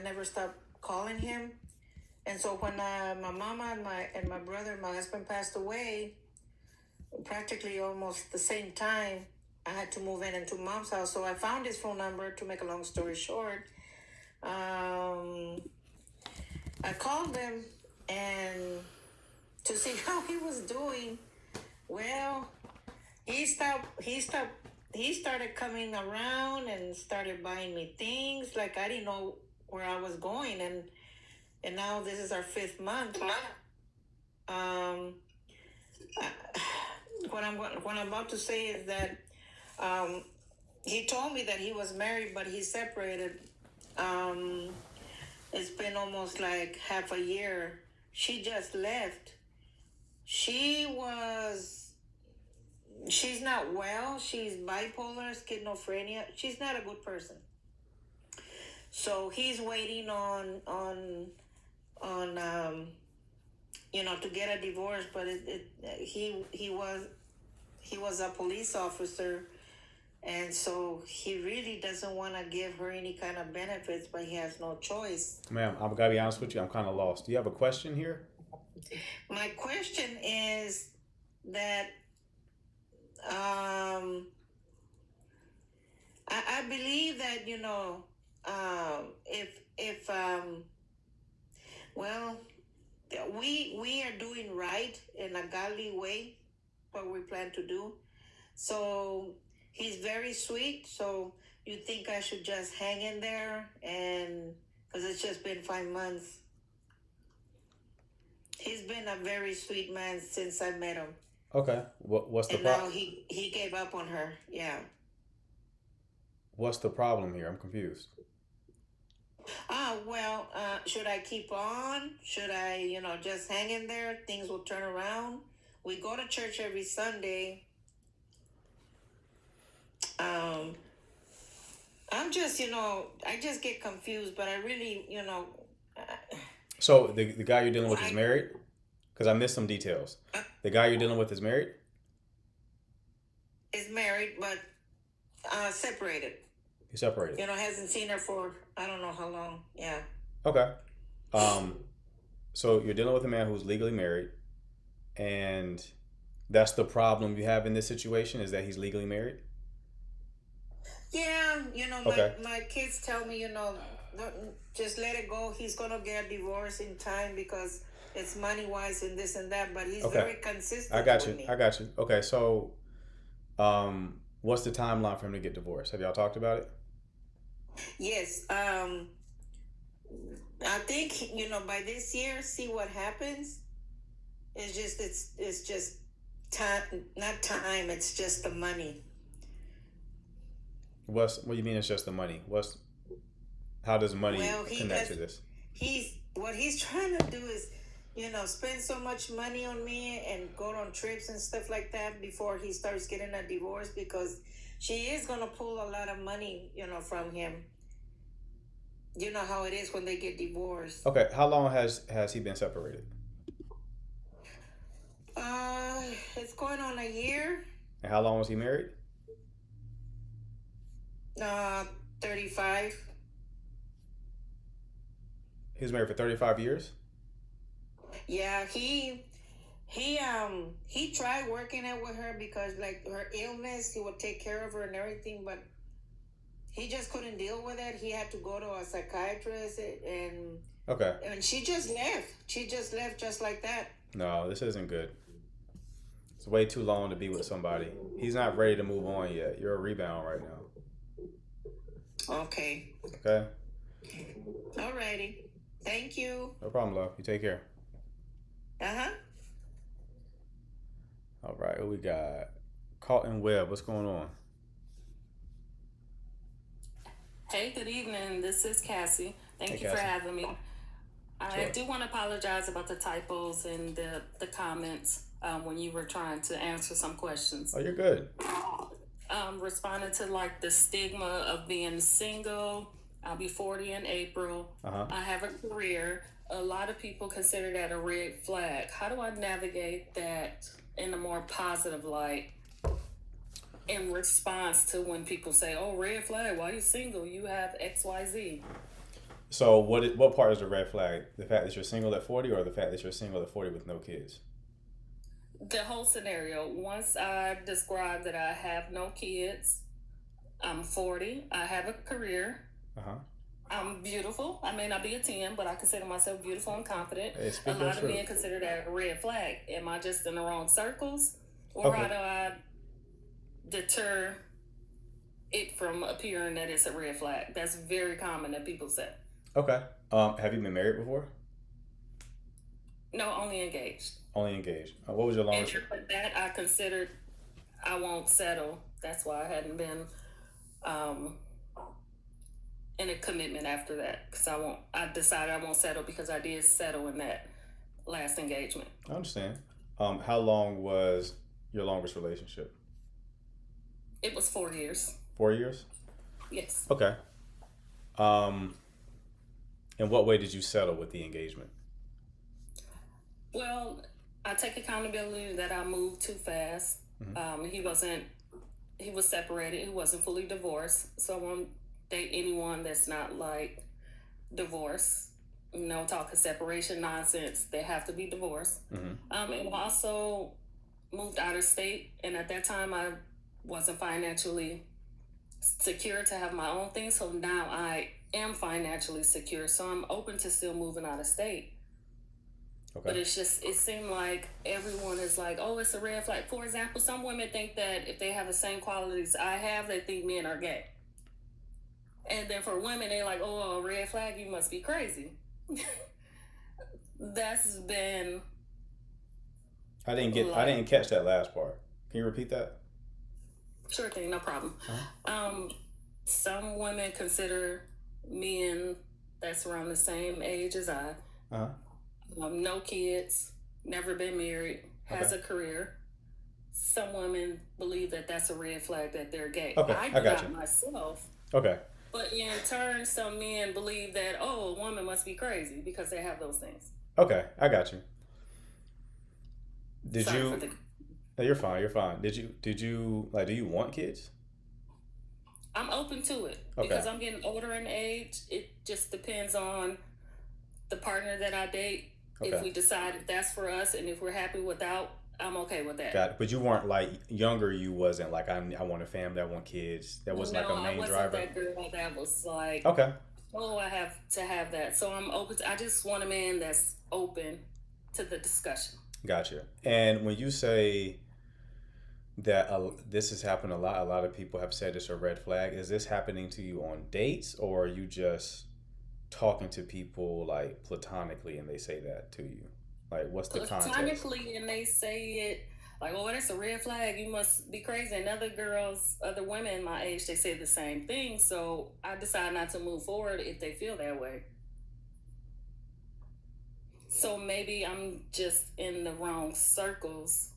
never stopped calling him. And so when my mama and my brother, my husband passed away, practically almost the same time, I had to move in into mom's house. So I found his phone number. To make a long story short, I called him and to see how he was doing. Well, he started coming around and started buying me things like I didn't know where I was going, and now this is our 5th month. Um, what I'm about to say is that he told me that he was married, but he separated. Um, it's been almost like half a year. She just left. She's not well. She's bipolar, schizophrenia. She's not a good person. So he's waiting on to get a divorce, but he was a police officer, and so he really doesn't want to give her any kind of benefits, but he has no choice. Ma'am, I'm gotta be honest with you. I'm kind of lost. Do you have a question here? My question is that I believe that if well, we are doing right in a godly way, what we plan to do. So he's very sweet. So you think I should just hang in there, and because it's just been 5 months. He's been a very sweet man since I met him. Okay. What's the And now he gave up on her. Yeah. What's the problem here? I'm confused. Well, should I keep on? Should I, just hang in there? Things will turn around. We go to church every Sunday. I'm just, I just get confused, but I really, So the guy you're dealing with is married? Because I missed some details. The guy you're dealing with is married? Is married, but separated. He's separated. Hasn't seen her for I don't know how long. Yeah. Okay. So you're dealing with a man who's legally married, and that's the problem you have in this situation, is that he's legally married? Yeah, Okay. my kids tell me, just let it go. He's gonna get divorced in time because it's money wise and this and that. But he's Okay. very consistent. I got with you. me. I got you. Okay, so what's the timeline for him to get divorced? Have y'all talked about it? Yes. I think by this year, see what happens. It's just time, not time. It's just the money. What do you mean it's just the money? How does money connect to this? What he's trying to do is, spend so much money on me and go on trips and stuff like that before he starts getting a divorce, because she is gonna pull a lot of money, from him. You know how it is when they get divorced. Okay, how long has he been separated? It's going on a year. And how long was he married? 35. He was married for 35 years? Yeah, he tried working it with her because like her illness, he would take care of her and everything, but he just couldn't deal with it. He had to go to a psychiatrist, and Okay. and she just left. She just left just like that. No, this isn't good. It's way too long to be with somebody. He's not ready to move on yet. You're a rebound right now. Okay. Okay? Alrighty. Thank you. No problem, love. You take care. Uh-huh. All right, who we got? Carlton Webb. What's going on? Hey, good evening. This is Cassie. Thank Hey, you for Cassie. having me. I Sure. do want to apologize about the typos and the comments when you were trying to answer some questions. Oh, you're good. Responding to like the stigma of being single. I'll be 40 in April. Uh-huh. I have a career. A lot of people consider that a red flag. How do I navigate that in a more positive light in response to when people say, oh, red flag, why are you single? You have XYZ. So what part is the red flag? The fact that you're single at 40, or the fact that you're single at 40 with no kids? The whole scenario. Once I describe that I have no kids, I'm 40, I have a career, Uh huh. I'm beautiful. I may not be a 10, but I consider myself beautiful and confident. Hey, A speak your lot of truth. men consider that a red flag. Am I just in the wrong circles? Or Okay. how do I deter it from appearing that it's a red flag? That's very common that people say. Okay. Have you been married before? No, only engaged. Only engaged. What was your And longest? for that, I considered I won't settle. That's why I hadn't been um, in a commitment after that. Because I decided I won't settle because I did settle in that last engagement. I understand. How long was your longest relationship? It was 4 years. 4 years. Yes. Okay. Um, in what way did you settle with the engagement? Well, I take accountability that I moved too fast. He wasn't. He was separated. He wasn't fully divorced. So I won't date anyone that's not like divorced. Talking separation nonsense. They have to be divorced. And also moved out of state. And at that time, I wasn't financially secure to have my own thing. So now I am financially secure. So I'm open to still moving out of state. Okay. But it's just, it seemed like everyone is like, oh, it's a red flag. For example, some women think that if they have the same qualities I have, they think men are gay. And then for women, they're like, oh, a red flag, you must be crazy. That's been I didn't catch that last part. Can you repeat that? sure thing, no problem. Some women consider men that's around the same age as I. Uh-huh. No kids, never been married, has Okay. a career. Some women believe that that's a red flag that they're gay. Okay, I I do got not you. myself. Okay. But in turn, some men believe that, oh, a woman must be crazy because they have those things. Okay. I got you. Did Sorry you? for the. No, you're fine. You're fine. Did you like? Do you want kids? I'm open to it Okay. because I'm getting older in age. It just depends on the partner that I date. If Okay. we decide if that's for us and if we're happy without, I'm okay with that. Got it. But you weren't like younger. You wasn't like I want a family. I want kids. That was like No, a I main wasn't driver. that girl that was like, Okay. oh, I have to have that. So I'm open. I just want a man that's open to the discussion. Gotcha. And when you say that this has happened a lot of people have said it's a red flag. Is this happening to you on dates, or are you just talking to people like platonically and they say that to you? Like, what's the context? Platonically, and they say it like, oh, that's a red flag. You must be crazy. And other women my age, they say the same thing. So I decide not to move forward if they feel that way. So maybe I'm just in the wrong circles.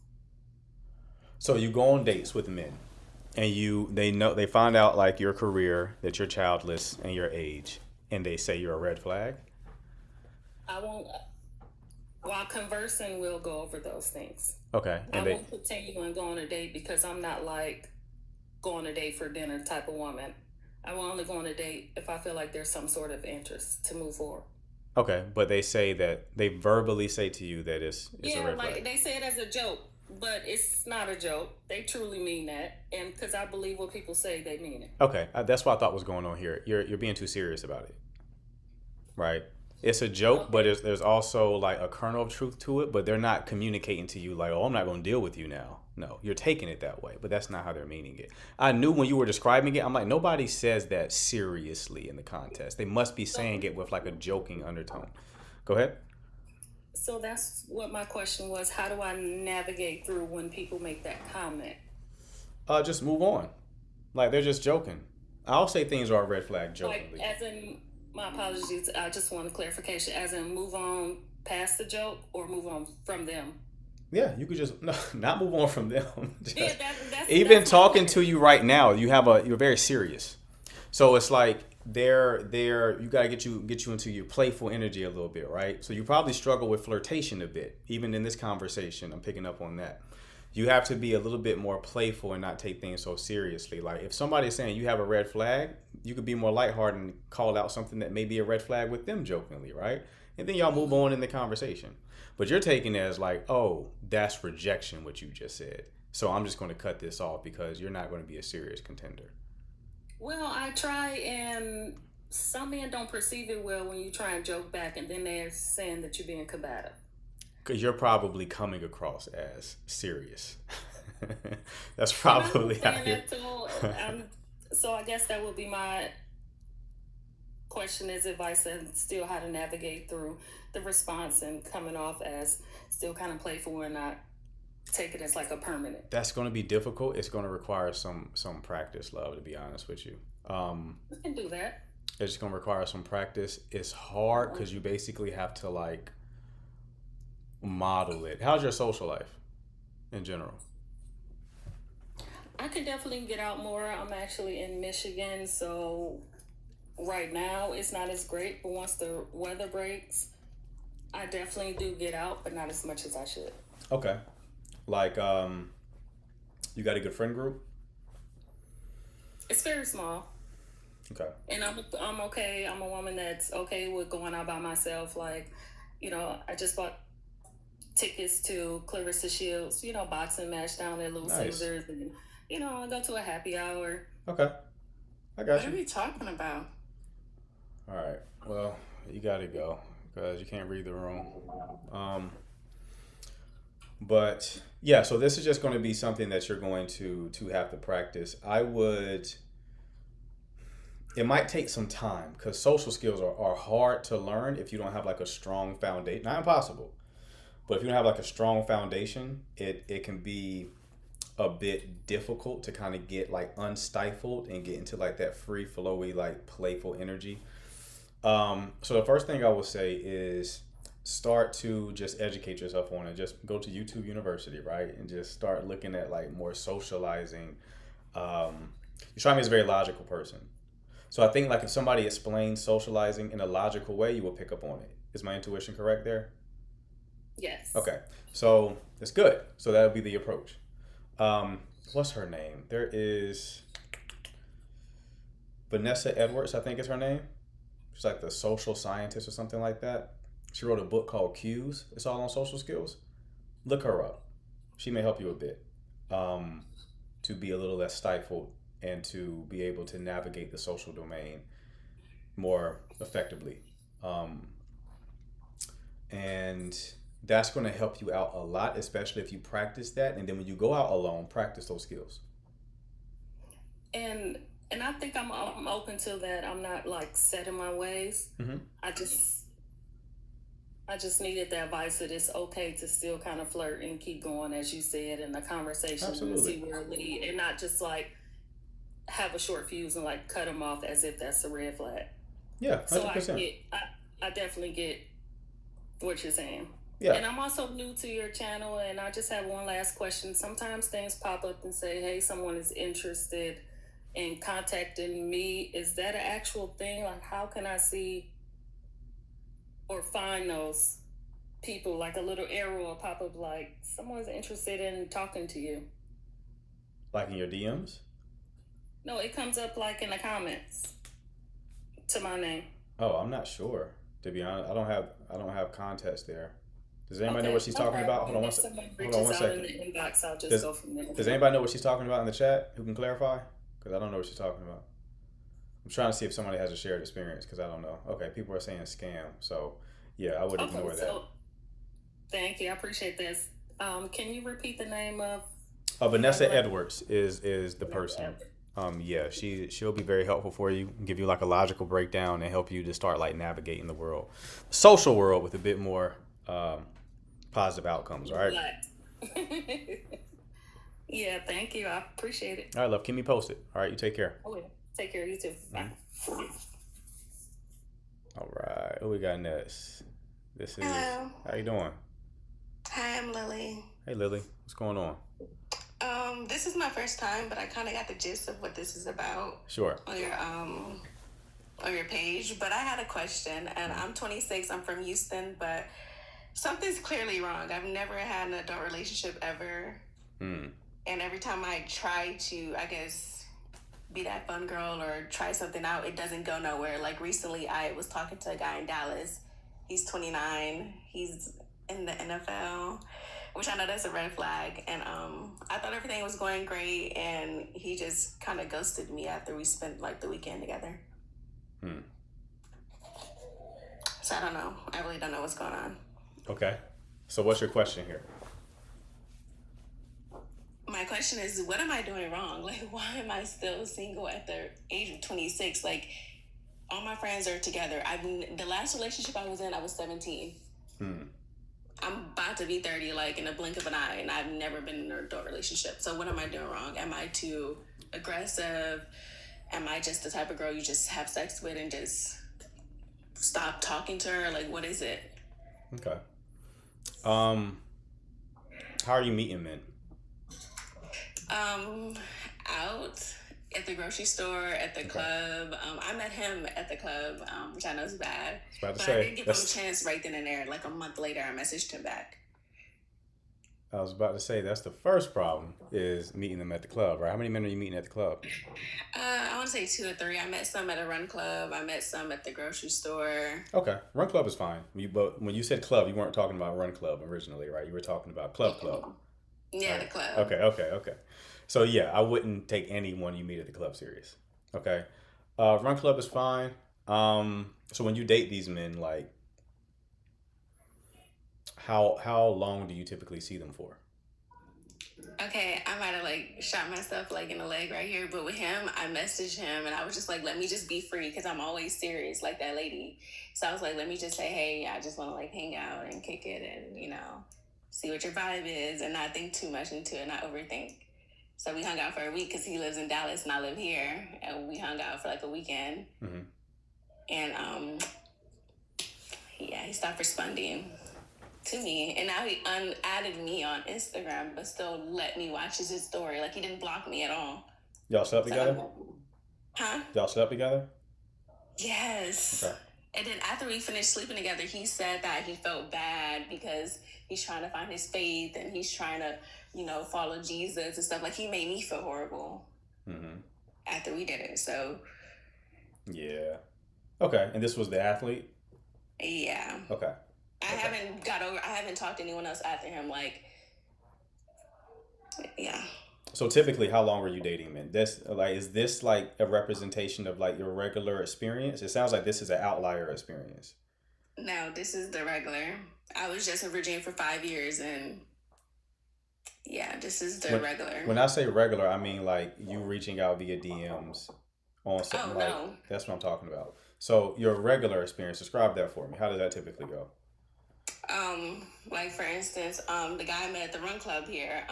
So you go on dates with men, and they find out like your career, that you're childless, and your age, and they say you're a red flag. I won't. While conversing, we'll go over those things. Okay. I And they won't continue and go on a date because I'm not like go on a date for dinner type of woman. I will only go on a date if I feel like there's some sort of interest to move forward. okay, but they say that they verbally say to you that it's a Yeah, red like flag. they say it as a joke, but it's not a joke. They truly mean that, and because I believe what people say, they mean it. Okay, that's what I thought was going on here. You're being too serious about it, right? It's a joke, but there's also like a kernel of truth to it. But they're not communicating to you like, oh, I'm not going to deal with you now. No, you're taking it that way, but that's not how they're meaning it. I knew when you were describing it, I'm like, nobody says that seriously in the contest. They must be saying it with like a joking undertone. Go ahead. So that's what my question was. How do I navigate through when people make that comment? Just move on. Like they're just joking. I'll say things are a red flag Like, jokingly. as in, my apologies, I just want a clarification. As in, move on past the joke or move on from them? Yeah, you could just not move on from them. Yeah, that's Even that's my talking point. to you right now, you're very serious. So it's like you gotta get you into your playful energy a little bit, right? So you probably struggle with flirtation a bit, even in this conversation. I'm picking up on that. you have to be a little bit more playful and not take things so seriously. Like if somebody's saying you have a red flag, you could be more lighthearted and call out something that may be a red flag with them jokingly, right? And then y'all move on in the conversation. But you're taking it as like, oh, that's rejection, what you just said. So I'm just going to cut this off because you're not going to be a serious contender. Well, I try, and some men don't perceive it well when you try and joke back, and then they're saying that you're being combative. Because you're probably coming across as serious. That's probably how you're... So I guess that would be my question as advice, and still how to navigate through the response and coming off as still kind of playful and not take it as like a permanent. That's going to be difficult. It's going to require some practice, love, to be honest with you. We can do that. It's going to require some practice. It's hard because you basically have to like model it. How's your social life in general? I could definitely get out more. I'm actually in Michigan, so right now it's not as great, but once the weather breaks, I definitely do get out, but not as much as I should. Okay. Like, you got a good friend group? It's very small. Okay. And I'm okay. I'm a woman that's okay with going out by myself. Like, I just bought tickets to Clarissa Shields, boxing match down at Little Nice. Caesars, and I go to a happy hour. Okay. I got What are you. we talking about? All right. Well, you got to go because you can't read the room. But yeah, so this is just going to be something that you're going to have to practice. It might take some time because social skills are hard to learn if you don't have like a strong foundation. Not impossible, but if you don't have like a strong foundation, it can be a bit difficult to kind of get like unstifled and get into like that free flowy, like playful energy. So the first thing I will say is start to just educate yourself on it. Just go to YouTube University, right? And just start looking at like more socializing. You try me as a very logical person. So I think like if somebody explains socializing in a logical way, you will pick up on it. Is my intuition correct there? Yes. Okay. So it's good. So that would be the approach. What's her name? There is Vanessa Edwards, I think is her name. She's like the social scientist or something like that. She wrote a book called Cues. It's all on social skills. Look her up. She may help you a bit to be a little less stifled and to be able to navigate the social domain more effectively. And that's going to help you out a lot, especially if you practice that. And then when you go out alone, practice those skills. And I think I'm open to that. I'm not like set in my ways. Mm-hmm. I just needed that advice that it's okay to still kind of flirt and keep going, as you said, in the conversation. Absolutely. And see where it leads, and not just like have a short fuse and like cut them off as if that's a red flag. Yeah, 100%. So I definitely get what you're saying. Yeah. And I'm also new to your channel, and I just have one last question. Sometimes things pop up and say, hey, someone is interested in contacting me. Is that an actual thing? Like, how can I see or find those people? Like a little arrow will pop up like someone's interested in talking to you. Like in your DMs? No, it comes up like in the comments to my name. Oh, I'm not sure. To be honest, I don't have context there. Does anybody know Okay, what she's talking about? Hold on one If second. someone Hold on one reaches out in second. the inbox, I'll just go from there. Does anybody know what she's talking about in the chat? Who can clarify? Because I don't know what she's talking about. I'm trying to see if somebody has a shared experience because I don't know. Okay, people are saying scam. So yeah, I would ignore that. Thank you. I appreciate this. Can you repeat the name of? Vanessa Edwards is the person. Yeah, she'll be very helpful for you, give you like a logical breakdown and help you to start like navigating the world, social world with a bit more positive outcomes. All right. Yeah, thank you. I appreciate it. All right, love. Keep me posted. All right, you take care. Oh, yeah. Take care. You too. Bye. All right, what we got next? This is. Hello. How you doing? Hi, I'm Lily. Hey, Lily. What's going on? This is my first time, but I kind of got the gist of what this is about Sure. on your page. But I had a question, and I'm 26. I'm from Houston, but something's clearly wrong. I've never had an adult relationship ever. Mm. And every time I try to, I guess, be that fun girl or try something out, it doesn't go nowhere. Like recently, I was talking to a guy in Dallas. He's 29. He's in the NFL, which I know that's a red flag. And I thought everything was going great, and he just kind of ghosted me after we spent like the weekend together. Hmm. So I don't know. I really don't know what's going on. Okay. So what's your question here? My question is, what am I doing wrong? Like, why am I still single at the age of 26? Like, all my friends are together. The last relationship I was in, I was 17. Hmm. I'm about to be 30, like, in a blink of an eye, and I've never been in an adult relationship. So what am I doing wrong? Am I too aggressive? Am I just the type of girl you just have sex with and just stop talking to her? Like, what is it? Okay. How are you meeting men? Out at the grocery store, at the club. I met him at the club, which I know is bad. About to But say, I did give him a chance right then and there. Like a month later, I messaged him back. I was about to say that's the first problem is meeting them at the club, right? How many men are you meeting at the club? I want to say 2 or 3. I met some at a run club. I met some at the grocery store. Okay, run club is fine. But when you said club, you weren't talking about run club originally, right? You were talking about club. Yeah, Right. the club. Okay. So yeah, I wouldn't take anyone you meet at the club serious. Okay, run club is fine. So when you date these men, like, how long do you typically see them for? Okay, I might have like shot myself like in the leg right here, but with him, I messaged him and I was just like, let me just be free because I'm always serious like that lady. So I was like, let me just say, hey, I just want to like hang out and kick it and see what your vibe is and not think too much into it, not overthink. So we hung out for a week because he lives in Dallas and I live here, and we hung out for like a weekend. Mm-hmm. And yeah, he stopped responding to me, and now he unadded me on Instagram, but still let me watch his story. Like he didn't block me at all. Y'all slept together? Huh? Y'all slept together? Yes. Okay. And then after we finished sleeping together, he said that he felt bad because he's trying to find his faith and he's trying to, follow Jesus and stuff. Like he made me feel horrible after we did it. So yeah. Okay. And this was the athlete? yeah. Okay. I haven't talked to anyone else after him. Like, yeah. So typically, how long are you dating men? Is this like a representation of like your regular experience? It sounds like this is an outlier experience. No, this is the regular. I was just in Virginia for 5 years, and yeah, this is the regular. When I say regular, I mean like you reaching out via DMs on something no. That's what I'm talking about. So your regular experience, describe that for me. How does that typically go? Like for instance, the guy I met at the run club here,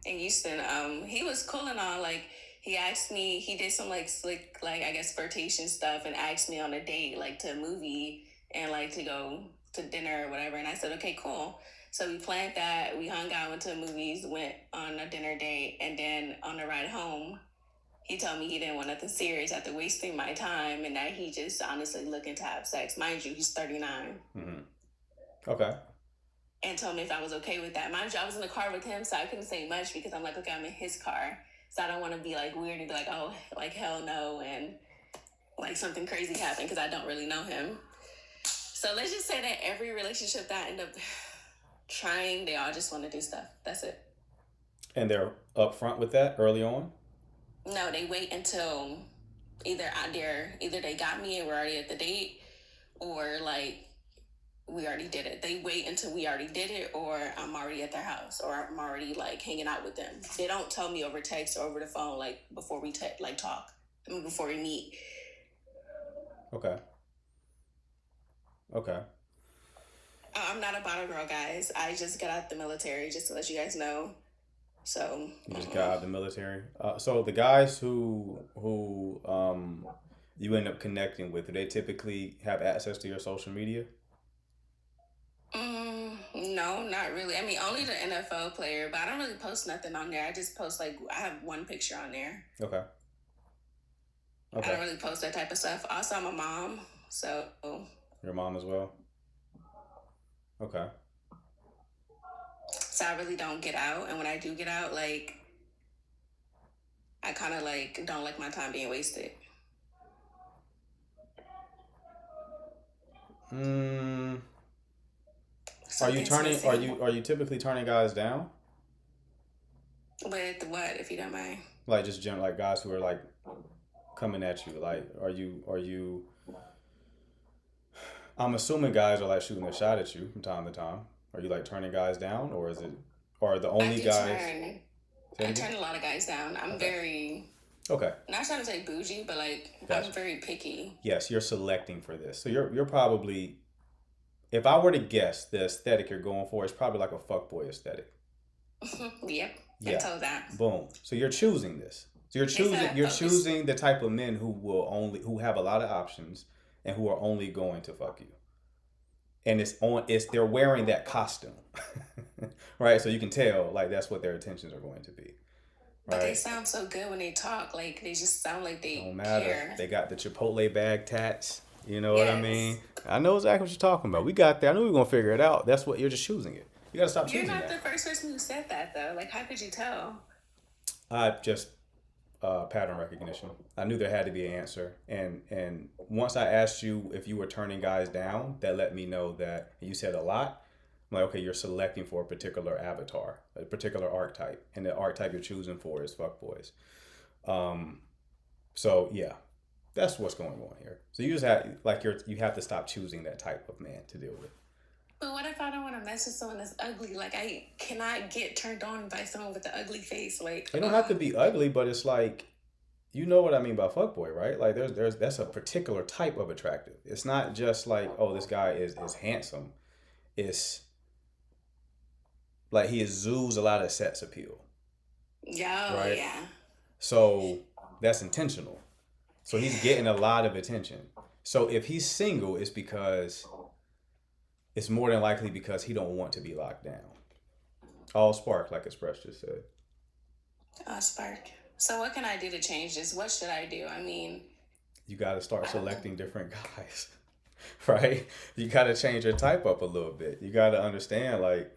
in Houston, he was cool and all. Like he asked me, he did some like slick, like I guess flirtation stuff, and asked me on a date, like to a movie and like to go to dinner or whatever. And I said, okay, cool. So we planned that. We hung out, went to the movies, went on a dinner date, and then on the ride home, he told me he didn't want nothing serious after wasting my time, and that he just honestly looking to have sex. Mind you, he's 39. Mm-hmm. Okay. And told me if I was okay with that. Mind you, I was in the car with him, so I couldn't say much because I'm like, okay, I'm in his car. So I don't want to be like weird and be like, oh, like hell no, and like something crazy happened because I don't really know him. So let's just say that every relationship that I end up trying, they all just want to do stuff. That's it. And they're upfront with that early on? No, they wait until either they got me and we're already at the date, or like we already did it. They wait until we already did it, or I'm already at their house, or I'm already like hanging out with them. They don't tell me over text or over the phone like before we talk. Before we meet. Okay. I'm not a bottle girl, guys. I just got out the military, just to let you guys know. So you just got out of the military. So the guys who you end up connecting with, do they typically have access to your social media? No, not really. I mean, only the NFL player, but I don't really post nothing on there. I just post I have one picture on there. Okay. I don't really post that type of stuff. Also, I'm a mom, so. Your mom as well? Okay. So I really don't get out. And when I do get out, like, I kind of like don't like my time being wasted. Mm, are you Something's turning? Are missing. you typically turning guys down? With what, if you don't mind? Like just general, like guys who are like coming at you. Like, are you? I'm assuming guys are like shooting their shot at you from time to time. Are you like turning guys down, or is it, or the I only do guys? turn. Say it I again? turn a lot of guys down. I'm Okay. very, Okay. not trying to say bougie, but like Gotcha. I'm very picky. Yes, you're selecting for this. So you're probably, if I were to guess, the aesthetic you're going for is probably like a fuckboy aesthetic. Yep, been Yeah. told that. Boom. So you're choosing this. So It's a you're focus. choosing the type of men who have a lot of options and who are only going to fuck you. And they're wearing that costume. Right? So you can tell like that's what their intentions are going to be. But they Right? sound so good when they talk. Like they just sound like Don't they matter. care. They got the Chipotle bag tats. You know what I mean? Yes. I know exactly what you're talking about. We got there. I knew we were gonna figure it out. That's what you're just choosing it. You gotta stop You're choosing not the that. first person who said that though. Like how could you tell? I just pattern recognition. I knew there had to be an answer, and once I asked you if you were turning guys down, that let me know that you said a lot. I'm like, okay, you're selecting for a particular avatar, a particular archetype, and the archetype you're choosing for is fuckboys. Um, so yeah, that's what's going on here. So you just have like you have to stop choosing that type of man to deal with. But what if I don't want to mess with someone that's ugly? Like I cannot get turned on by someone with an ugly face. Like It don't have to be ugly, but it's like you know what I mean by fuckboy, right? Like there's that's a particular type of attractive. It's not just like, oh, this guy is handsome. It's like he exudes a lot of sex appeal, yo, right? yeah. So that's intentional. So he's getting a lot of attention. So if he's single, it's more than likely because he don't want to be locked down. All spark, like Express just said. Oh, spark. So what can I do to change this? What should I do? I mean, You got to start I don't know. selecting different guys, right? You got to change your type up a little bit. You got to understand, like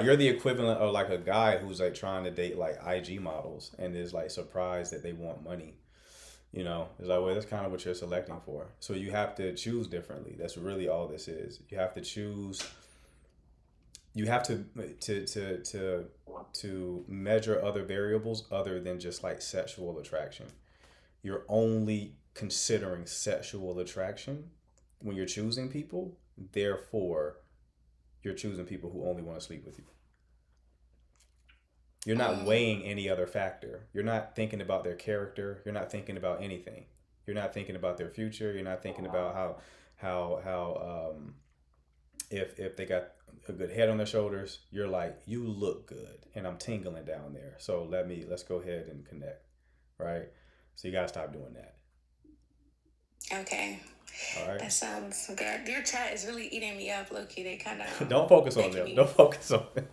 you're the equivalent of like a guy who's like trying to date like IG models and is like surprised that they want money. You know, it's like, well, that's kind of what you're selecting for. So you have to choose differently. That's really all this is. You have to choose. You have to measure other variables other than just like sexual attraction. You're only considering sexual attraction when you're choosing people. Therefore, you're choosing people who only want to sleep with you. You're not Mm, weighing any other factor. You're not thinking about their character. You're not thinking about anything. You're not thinking about their future. You're not thinking about how if they got a good head on their shoulders. You're like, you look good, and I'm tingling down there. So let's go ahead and connect, right? So you gotta stop doing that. okay. All right. That sounds good. Your chat is really eating me up, Loki. They kind of Don't focus on making them. Don't me. focus on them.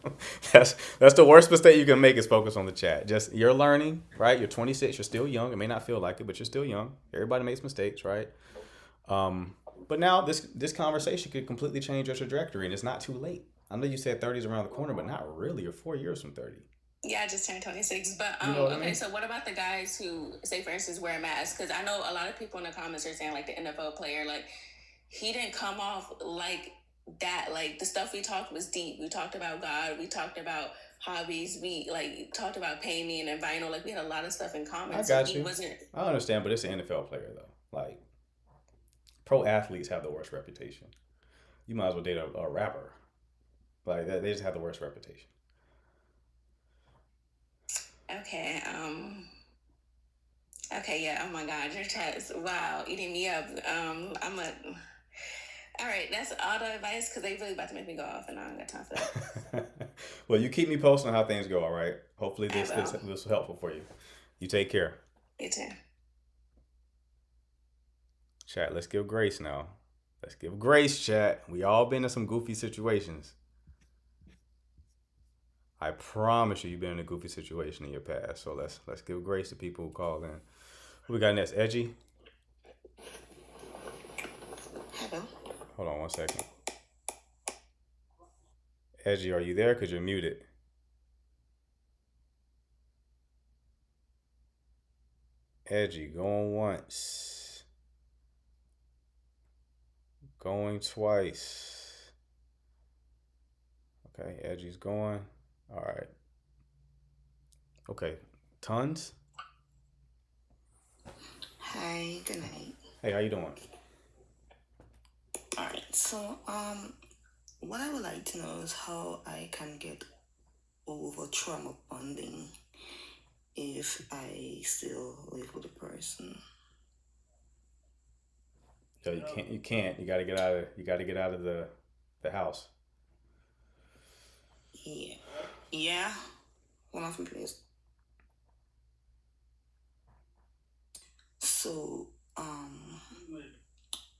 That's the worst mistake you can make is focus on the chat. Just you're learning, right? You're 26. You're still young. It may not feel like it, but you're still young. Everybody makes mistakes, right? Um, but now this conversation could completely change your trajectory, and it's not too late. I know you said 30 is around the corner, but not really. You're 4 years from 30. Yeah, I just turned 26. But You know what I okay. mean? So what about the guys who, say, for instance, wear masks? Because I know a lot of people in the comments are saying like the NFL player, like he didn't come off like that. Like the stuff we talked was deep. We talked about God. We talked about hobbies. We like talked about painting and vinyl. Like we had a lot of stuff in I common. So got he you. wasn't. I understand, but it's an NFL player though. Like pro athletes have the worst reputation. You might as well date a rapper. Like they just have the worst reputation. Okay. Okay. Yeah. Oh my God. Your chat is wow eating me up. I'm a. All right. That's all the advice because they really about to make me go off, and I don't got time for that. Well, you keep me posted on how things go, all right? Hopefully I this will. was helpful for you. You take care. You too. Chat, let's give grace now. Let's give grace, chat. We all been in some goofy situations. I promise you, you've been in a goofy situation in your past. So let's give grace to people who call in. Who we got next? Edgy? Hello. Hold on one second. Edgy, are you there? Because you're muted. Edgy, going once. Going twice. Okay, Edgy's going. All right. Okay, Tons. Hi, good night. Hey, how you doing? Alright, so what I would like to know is how I can get over trauma bonding if I still live with a person. So you can't. You can't. You got to get out of. You got to get out of the house. Yeah. Yeah. One of them, please. So,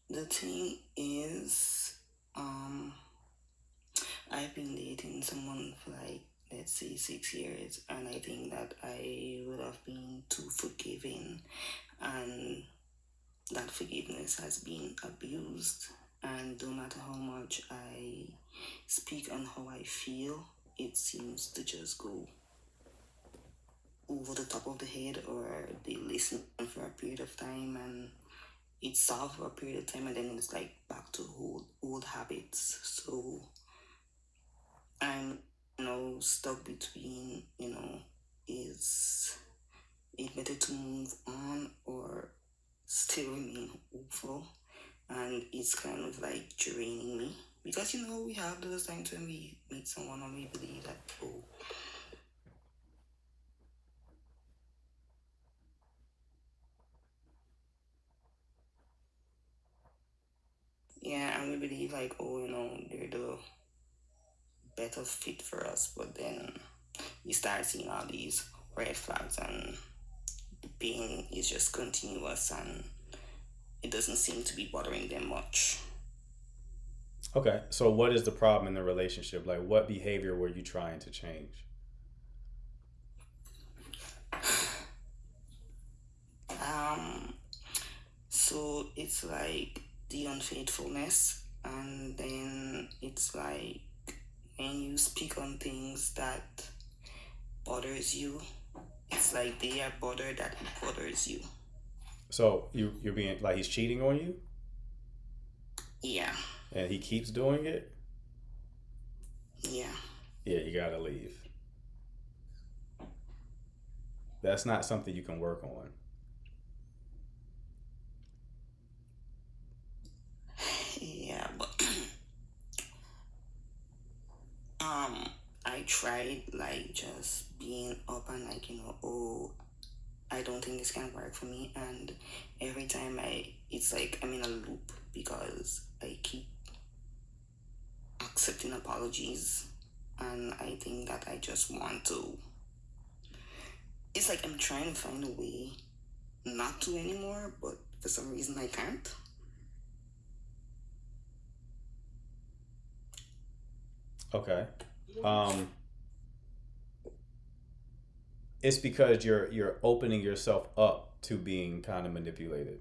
the thing is, I've been dating someone for like, let's say 6 years, and I think that I would have been too forgiving, and that forgiveness has been abused. And no matter how much I speak on how I feel, it seems to just go over the top of the head, or they listen for a period of time and it's solved for a period of time, and then it's like back to old habits. So I'm stuck between, is it better to move on or still remain hopeful? And it's kind of like draining me because we have those times when we meet someone and we believe that, oh, yeah, and we believe like, oh, they're the better fit for us, but then you start seeing all these red flags, and the pain is just continuous, and it doesn't seem to be bothering them much. Okay. So what is the problem in the relationship? Like, what behavior were you trying to change? Um, so it's like the unfaithfulness, and then it's like when you speak on things that bothers you, it's like they are bothered that it bothers you. So you're being like he's cheating on you, Yeah, and he keeps doing it. yeah. Yeah, you gotta leave. That's not something you can work on. Yeah, but um I tried like just being up and like, oh, I don't think this can work for me, and every time it's like I'm in a loop because I keep accepting apologies, and I think that I just want to, it's like I'm trying to find a way not to anymore, but for some reason I can't. Okay. Um, it's because you're opening yourself up to being kind of manipulated.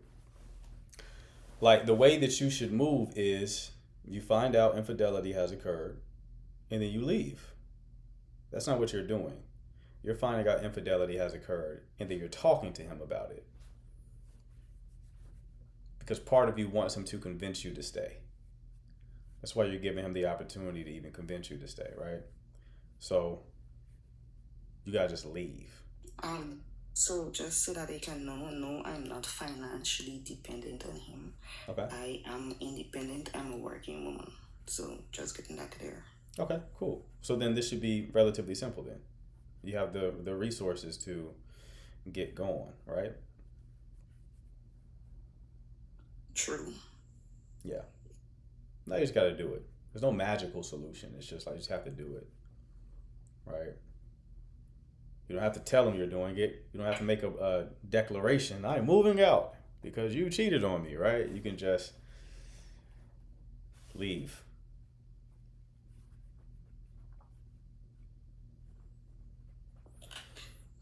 Like the way that you should move is you find out infidelity has occurred and then you leave. That's not what you're doing. You're finding out infidelity has occurred and then you're talking to him about it. Because part of you wants him to convince you to stay. That's why you're giving him the opportunity to even convince you to stay, right? So you gotta just leave. So just so that they can know, no, I'm not financially dependent on him. Okay. I am independent. I'm a working woman. So just getting that clear. Okay, cool. So then this should be relatively simple then. You have the resources to get going, right? True. Yeah. Now you just gotta do it. There's no magical solution. It's just like you just have to do it. Right? You don't have to tell them you're doing it. You don't have to make a declaration. I'm moving out because you cheated on me, right? You can just leave.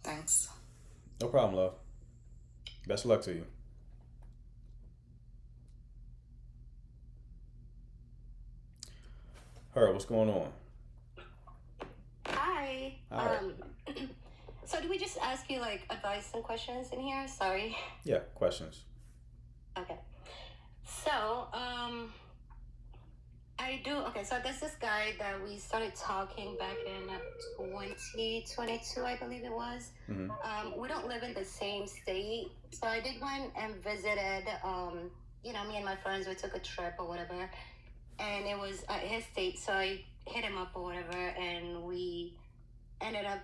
Thanks. No problem, love. Best of luck to you. Her, what's going on? Hi. Hi. So So do we just ask you like advice and questions in here? Sorry. Yeah, questions. Okay. So, so there's this guy that we started talking back in 2022, I believe it was. We don't live in the same state. So I did went and visited, me and my friends, we took a trip or whatever. And it was at his state. So I hit him up or whatever. And we ended up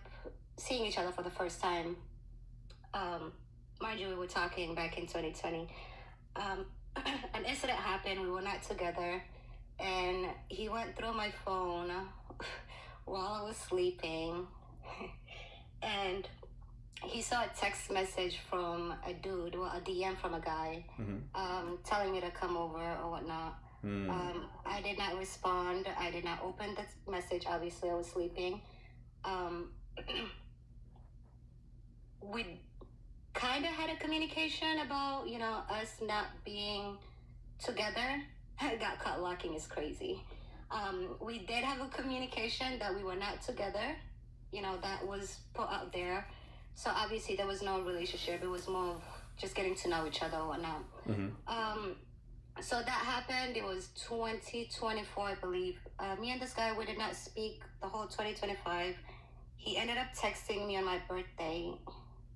seeing each other for the first time. Mind you, we were talking back in 2020. An incident happened. We were not together, and he went through my phone while I was sleeping, and he saw a text message from a dude, well, a DM from a guy, telling me to come over or whatnot. I did not respond. I did not open the message. Obviously, I was sleeping. We kind of had a communication about, us not being together. That cut locking is crazy. We did have a communication that we were not together. That was put out there. So obviously there was no relationship. It was more of just getting to know each other or whatnot. So that happened. It was 2024, I believe. Me and this guy, we did not speak the whole 2025. He ended up texting me on my birthday,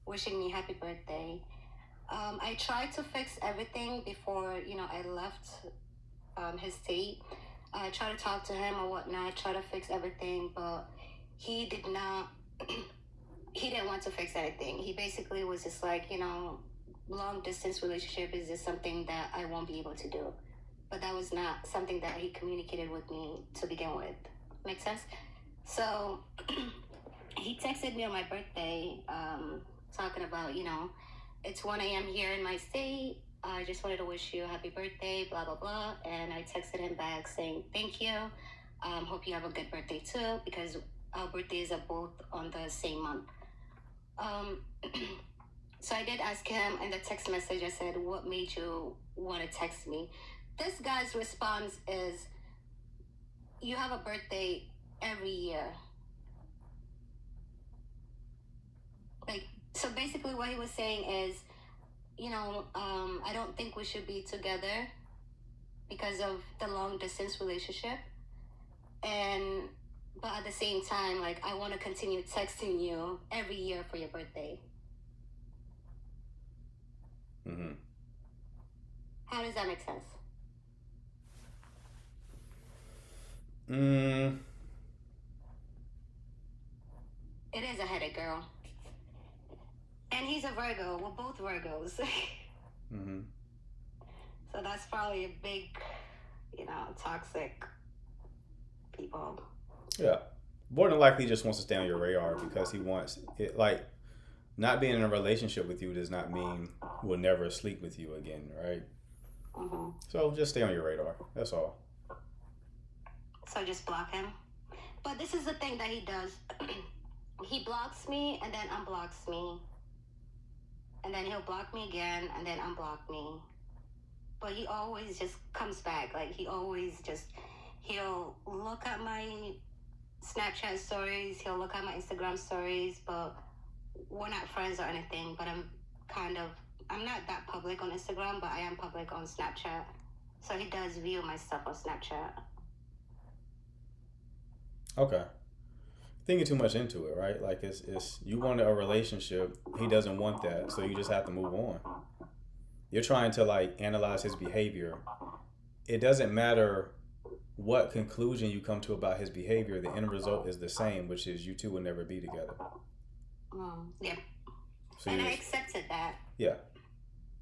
wishing me happy birthday. I tried to fix everything before, I left his state. I tried to talk to him or whatnot, try to fix everything, but he did not, he didn't want to fix anything. He basically was just like, long distance relationship is just something that I won't be able to do. But that was not something that he communicated with me to begin with. Make sense? So he texted me on my birthday, talking about, it's 1 a.m. here in my state. I just wanted to wish you a happy birthday, blah, blah, blah. And I texted him back saying, thank you. Hope you have a good birthday too, because our birthdays are both on the same month. So I did ask him in the text message, I said, what made you want to text me? This guy's response is, you have a birthday every year. So basically what he was saying is, I don't think we should be together because of the long distance relationship. But at the same time, I want to continue texting you every year for your birthday. How does that make sense? It is a headache, girl. And he's a Virgo. We're both Virgos. So that's probably a big, toxic people. Yeah. More than likely, he just wants to stay on your radar because he wants it. Not being in a relationship with you does not mean we'll never sleep with you again, right? So just stay on your radar. That's all. So just block him. But this is the thing that he does. He blocks me and then unblocks me. And then he'll block me again and then unblock me. But he always just comes back. He'll look at my Snapchat stories. He'll look at my Instagram stories. But we're not friends or anything. But I'm not that public on Instagram, but I am public on Snapchat. So he does view my stuff on Snapchat. Okay. Thinking too much into it, right? It's you wanted a relationship. He doesn't want that, so you just have to move on. You're trying to analyze his behavior. It doesn't matter what conclusion you come to about his behavior. The end result is the same, which is you two will never be together. Yeah. So and I accepted that. Yeah.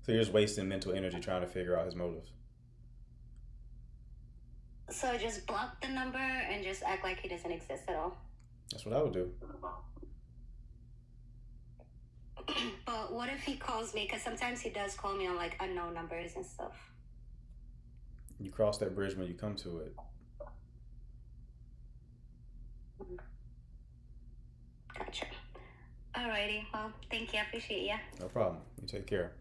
So you're just wasting mental energy trying to figure out his motives. So just block the number and just act like he doesn't exist at all. That's what I would do. But what if he calls me? Because sometimes he does call me on unknown numbers and stuff. You cross that bridge when you come to it. Gotcha. Alrighty. Well, thank you. I appreciate you. No problem. You take care.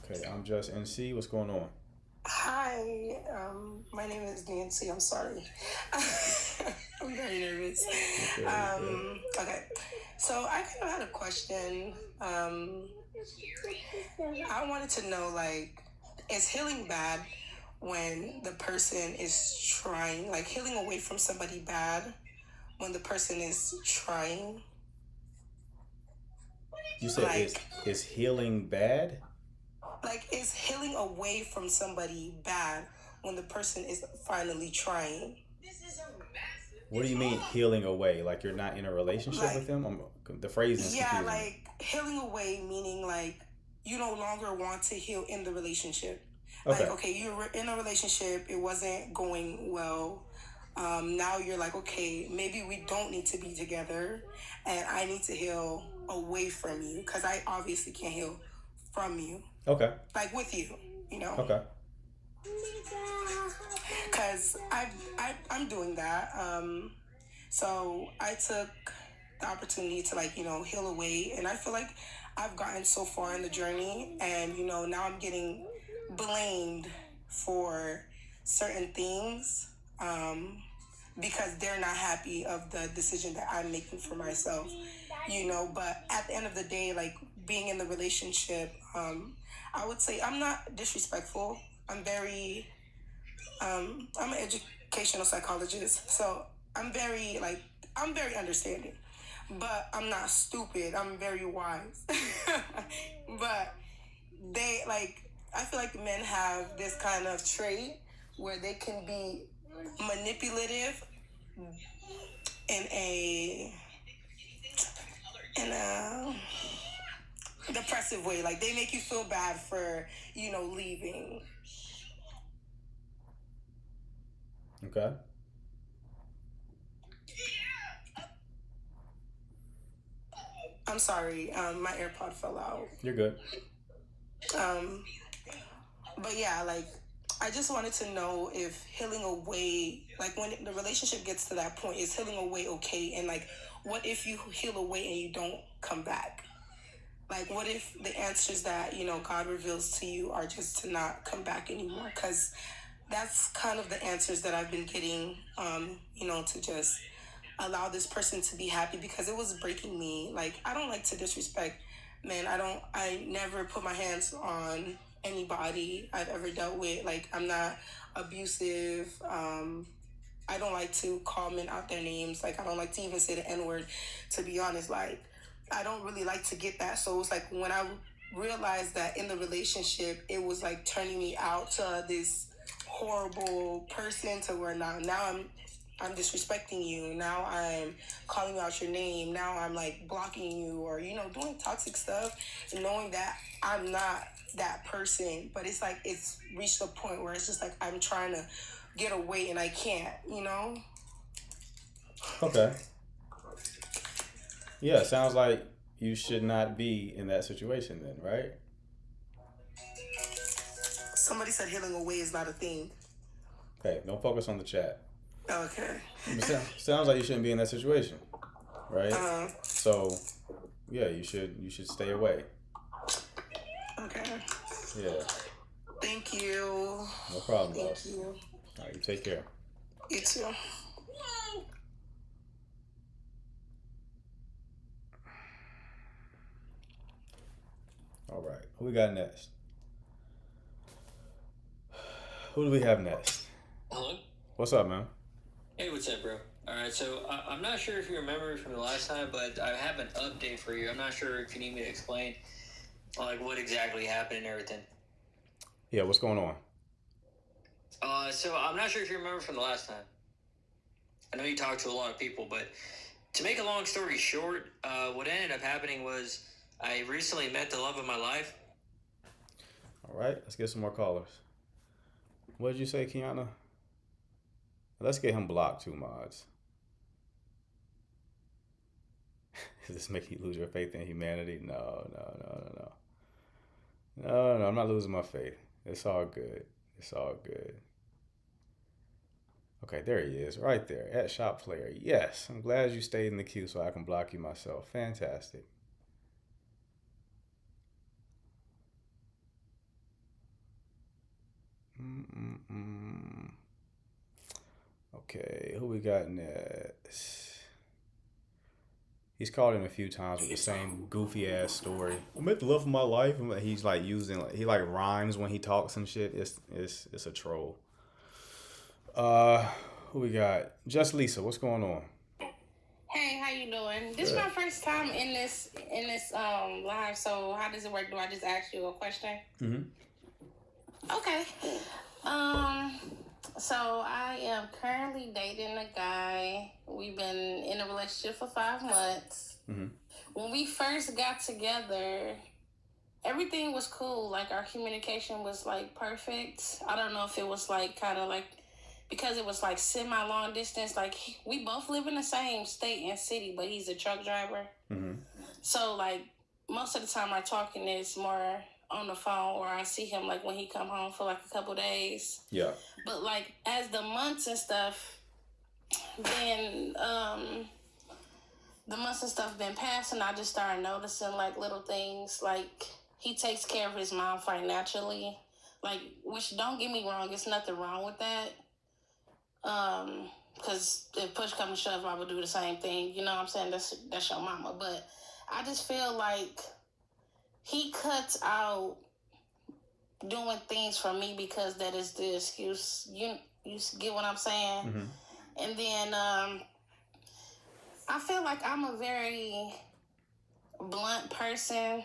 Okay, I'm just NC. What's going on? Hi, Hi, my name is Nancy. I'm sorry. I'm very nervous. Okay, so I kind of had a question. I wanted to know, like, is healing bad when the person is trying, like, healing away from somebody bad when the person is trying? You said Like, is healing bad? like, is healing away from somebody bad when the person is finally trying? What do you mean healing away? Like you're not in a relationship Like, with them? The phrasing is yeah, confusing me. like healing away, meaning like you no longer want to heal in the relationship. Like, Okay. okay, you were in a relationship, it wasn't going well. Now you're like, okay, maybe we don't need to be together, and I need to heal away from you because I obviously can't heal from you, Okay. like with you, you know. Okay. Because I'm doing that. So I took the opportunity to, like, you know, heal away, and I feel like I've gotten so far in the journey, and you know, now I'm getting blamed for certain things, because they're not happy of the decision that I'm making for myself, you know. But at the end of the day, like, being in the relationship, I would say I'm not disrespectful. I'm very I'm an educational psychologist, so I'm very understanding, but I'm not stupid. I'm very wise. But they, like, I feel like men have this kind of trait where they can be manipulative in a depressive way. Like, they make you feel bad for, you know, leaving. Okay. I'm sorry, my AirPod fell out. You're good. But yeah, like, I just wanted to know if healing away, like, when the relationship gets to that point, is healing away okay? And like, what if you heal away and you don't come back? Like, what if the answers that, you know, God reveals to you are just to not come back anymore? Because that's kind of the answers that I've been getting, you know, to just allow this person to be happy because it was breaking me. Like, I don't like to disrespect men. I never put my hands on anybody I've ever dealt with. Like, I'm not abusive. I don't like to call men out their names. Like, I don't like to even say the N-word, to be honest. Like, I don't really like to get that. So it's like when I realized that in the relationship, it was like turning me out to this horrible person to where now I'm disrespecting you. Now I'm calling out your name. Now I'm like blocking you or, you know, doing toxic stuff and knowing that I'm not that person. But it's like it's reached a point where it's just like I'm trying to get away and I can't, you know? Okay. Yeah, sounds like you should not be in that situation then, right? Somebody said healing away is not a thing. Okay, don't focus on the chat. Okay. Sounds like you shouldn't be in that situation, right? So, yeah, you should stay away. Okay. Yeah, Thank you. no problem, Thank boss. you. All right, you take care. You too. All right, who we got next? Who do we have next? Hello? What's up, man? Hey, what's up, bro? Alright, so I'm not sure if you remember from the last time, but I have an update for you. I'm not sure if you need me to explain, like, what exactly happened and everything. Yeah, what's going on? So I'm not sure if you remember from the last time. I know you talked to a lot of people, but to make a long story short, what ended up happening was I recently met the love of my life. All right, let's get some more callers. What did you say, Kiana? Let's get him blocked, too, mods. Does this make you lose your faith in humanity? No. No, I'm not losing my faith. It's all good. It's all good. Okay, there he is, right there, at Shop Player. Yes, I'm glad you stayed in the queue so I can block you myself. Fantastic. Okay, who we got next? He's called in a few times with the same goofy ass story. I met the love of my life. And he's like he like rhymes when he talks and shit. It's a troll. Who we got? Just Lisa, what's going on? Hey, how you doing? This is my first time in this live. So how does it work? Do I just ask you a question? Mm-hmm. Okay. So I am currently dating a guy. We've been in a relationship for 5 months. Mm-hmm. When we first got together, everything was cool. Like our communication was like perfect. I don't know if it was like kind of like because it was like semi long distance. Like we both live in the same state and city, but he's a truck driver. Mm-hmm. So like most of the time our talking is more on the phone, or I see him like when he come home for like a couple days. Yeah. But like as the months and stuff, then the months and stuff been passing, I just started noticing like little things. Like he takes care of his mom financially, like, which don't get me wrong, there's nothing wrong with that. Because if push comes to shove, I would do the same thing. You know what I'm saying? That's your mama. But I just feel like he cuts out doing things for me because that is the excuse. You get what I'm saying? Mm-hmm. And then I feel like I'm a very blunt person,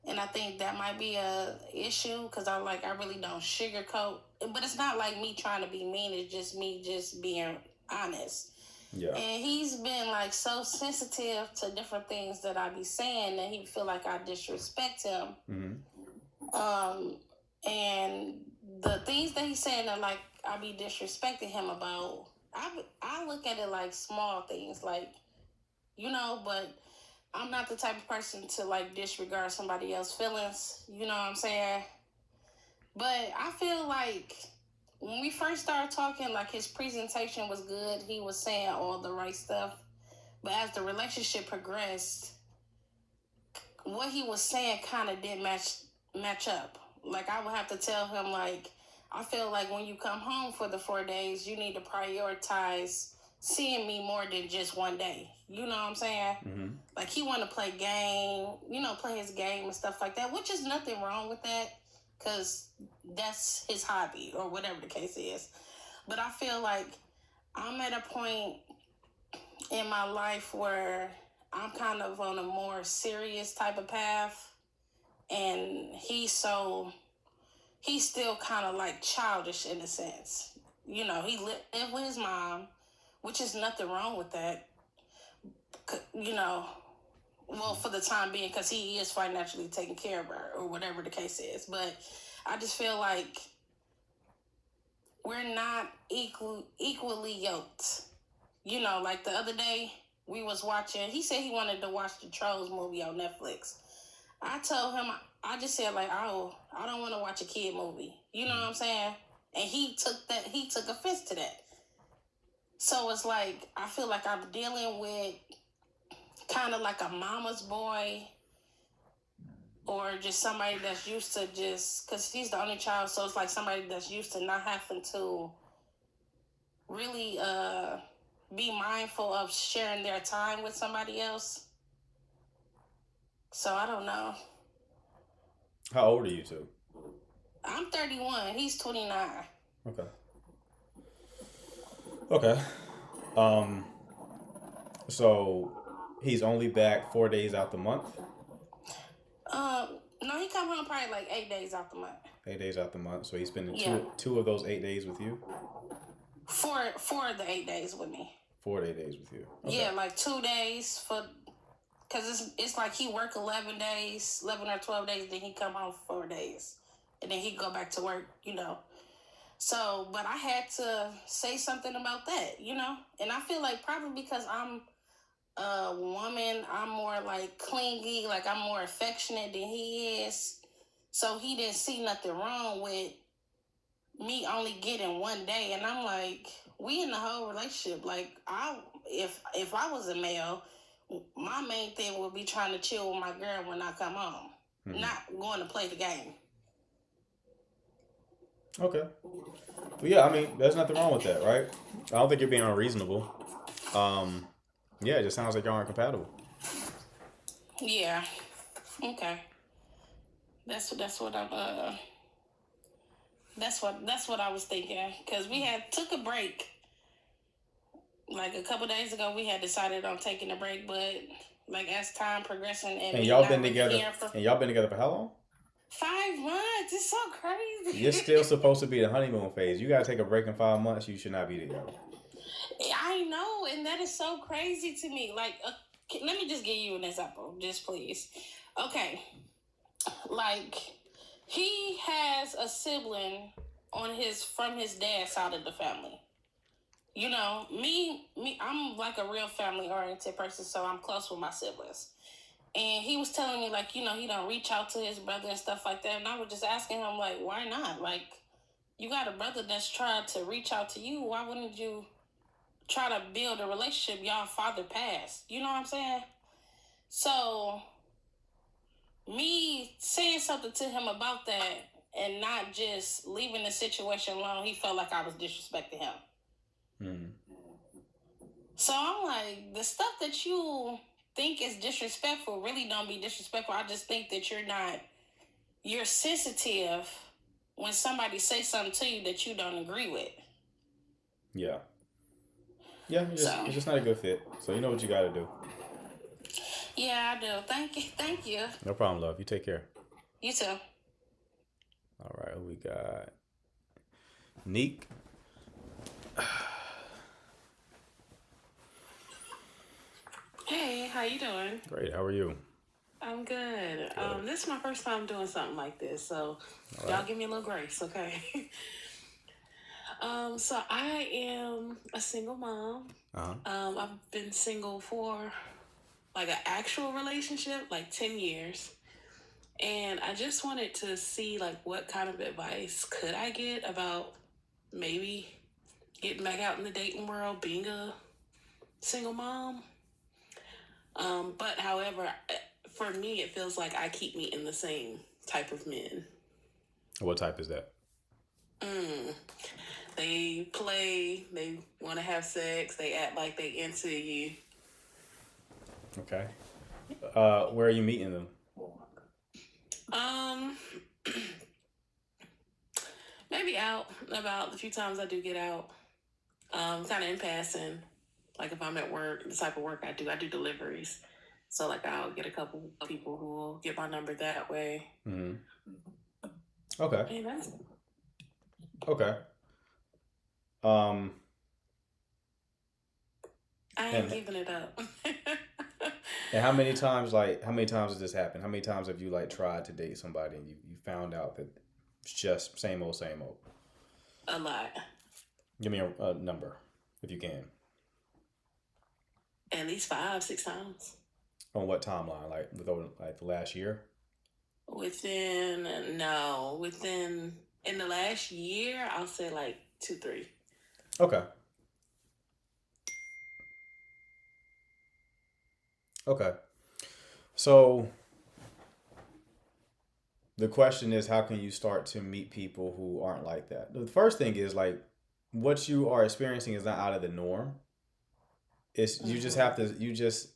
and I think that might be a issue because I really don't sugarcoat. But it's not like me trying to be mean. It's just me just being honest. Yeah. And he's been like so sensitive to different things that I be saying that he feel like I disrespect him. Mm-hmm. And the things that he's saying that like I be disrespecting him about, I look at it like small things, like, you know, but I'm not the type of person to like disregard somebody else's feelings. You know what I'm saying? But I feel like when we first started talking, like his presentation was good. He was saying all the right stuff. But as the relationship progressed, what he was saying kind of didn't match up. Like I would have to tell him, like, I feel like when you come home for the 4 days, you need to prioritize seeing me more than just one day. You know what I'm saying? Mm-hmm. Like he want to play play his game and stuff like that, which is nothing wrong with that. Because that's his hobby or whatever the case is. But I feel like I'm at a point in my life where I'm kind of on a more serious type of path. And he's still kind of like childish in a sense. You know, he lived with his mom, which is nothing wrong with that. You know, well, for the time being, because he is financially taking care of her or whatever the case is. But I just feel like we're not equally yoked. You know, like the other day we was watching, he said he wanted to watch the Trolls movie on Netflix. I told him, I just said like, oh, I don't want to watch a kid movie. You know what I'm saying? And he took offense to that. So it's like, I feel like I'm dealing with kind of like a mama's boy, or just somebody that's used to just, because she's the only child, so it's like somebody that's used to not having to really be mindful of sharing their time with somebody else. So I don't know. How old are you two? I'm 31. He's 29. Okay. So he's only back 4 days out the month? No, he come home probably like 8 days out the month. 8 days out the month. So he's spending Yeah. two of those 8 days with you? Four of the 8 days with me. 4 to 8 days with you. Okay. Yeah, like 2 days because it's like he work 11 or 12 days, then he come home for 4 days. And then he go back to work, you know. So, but I had to say something about that, you know. And I feel like probably because I'm a woman, I'm more like clingy, like I'm more affectionate than he is. So he didn't see nothing wrong with me only getting 1 day. And I'm like, we in the whole relationship. Like, if I was a male, my main thing would be trying to chill with my girl when I come home, not going to play the game. Okay. Well, yeah, I mean, there's nothing wrong with that, right? I don't think you're being unreasonable. Yeah, it just sounds like y'all aren't compatible. Yeah. Okay. That's what I'm that's what I was thinking, cuz we had took a break like a couple days ago. We had decided on taking a break, but like as time progressing and And me y'all not been really together. hearing from And y'all been together for how long? 5 months. It's so crazy. You're still supposed to be the honeymoon phase. You gotta take a break in 5 months. You should not be together. I know, and that is so crazy to me. Like, let me just give you an example, just please. Okay, like he has a sibling from his dad's side of the family. You know, me, I'm like a real family oriented person, so I'm close with my siblings. And he was telling me, like, you know, he don't reach out to his brother and stuff like that. And I was just asking him, like, why not? Like, you got a brother that's trying to reach out to you. Why wouldn't you try to build a relationship? Y'all father passed. You know what I'm saying? So, me saying something to him about that and not just leaving the situation alone, he felt like I was disrespecting him. So I'm like, the stuff that you think is disrespectful really don't be disrespectful. I just think that you're sensitive when somebody says something to you that you don't agree with. Yeah. Yeah, you're just not a good fit. So you know what you gotta do. Yeah, I do. Thank you. No problem, love. You take care. You too. All right, we got Neek. Hey, how you doing? Great. How are you? I'm good. This is my first time doing something like this, so All y'all right. give me a little grace, okay? So I am a single mom. I've been single for like an actual relationship, like 10 years. And I just wanted to see like what kind of advice could I get about maybe getting back out in the dating world, being a single mom. But however, for me, it feels like I keep meeting the same type of men. What type is that? They play, they want to have sex, they act like they into you. Okay. Where are you meeting them? Maybe out and about. The few times I do get out, kind of in passing. Like if I'm at work, the type of work I do deliveries. So like I'll get a couple people who will get my number that way. Mm-hmm. Okay. And that's Okay. I ain't And giving it up. and how many times has this happened? How many times have you like tried to date somebody and you found out that it's just same old, same old? A lot. Give me a number if you can. At least 5-6 times. On what timeline? Like within like the last year? Within in the last year, I'll say like 2-3. Okay. Okay. So the question is, how can you start to meet people who aren't like that? The first thing is like what you are experiencing is not out of the norm. It's you just have to you just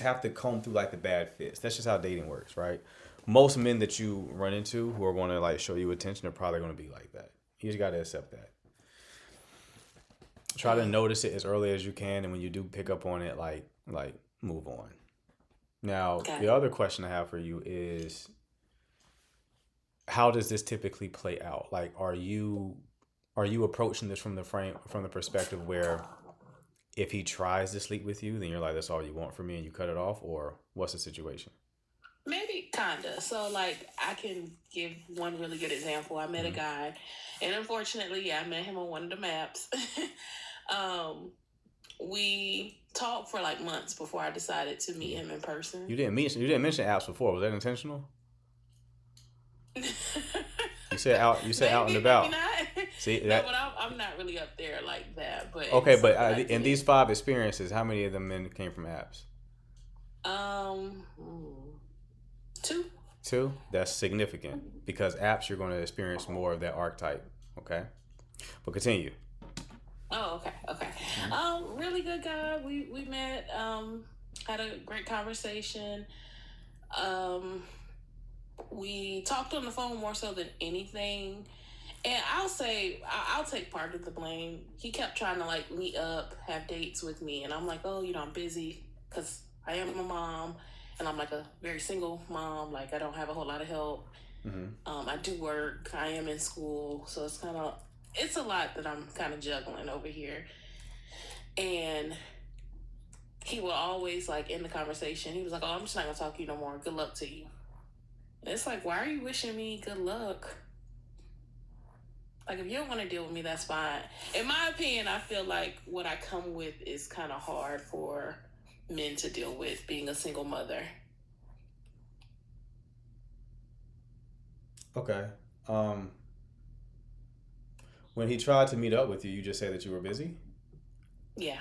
have to comb through like the bad fits. That's just how dating works, right? Most men that you run into who are going to like show you attention are probably going to be like that. You just got to accept that. Try to notice it as early as you can, and when you do pick up on it, like move on. Now, the other question I have for you is, how does this typically play out? Like, are you approaching this from the perspective where if he tries to sleep with you, then you're like, that's all you want from me, and you cut it off, or what's the situation? Maybe kinda. So like I can give one really good example. I met a guy, and unfortunately, I met him on one of the maps. We talked for like months before I decided to meet him in person. You didn't mention apps before. Was that intentional? You said out and about. Maybe not. See No, that? but I'm not really up there like that. But Okay, it's but something I in did. these 5 experiences, how many of them men came from apps? 2. 2, that's significant because apps you're going to experience more of that archetype. Okay, but continue. Oh, okay. Really good guy. We met, had a great conversation. We talked on the phone more so than anything. And I'll take part of the blame. He kept trying to like meet up, have dates with me, and I'm like, oh, I'm busy because I am a mom, and I'm like a very single mom. Like I don't have a whole lot of help. I do work. I am in school, so it's a lot that I'm kind of juggling over here. And he will always like end the conversation. He was like, oh, I'm just not gonna talk to you no more. Good luck to you. And it's like, why are you wishing me good luck? Like, if you don't want to deal with me, that's fine. In my opinion, I feel like what I come with is kind of hard for men to deal with, being a single mother. Okay. When he tried to meet up with you, you just said that you were busy? Yeah.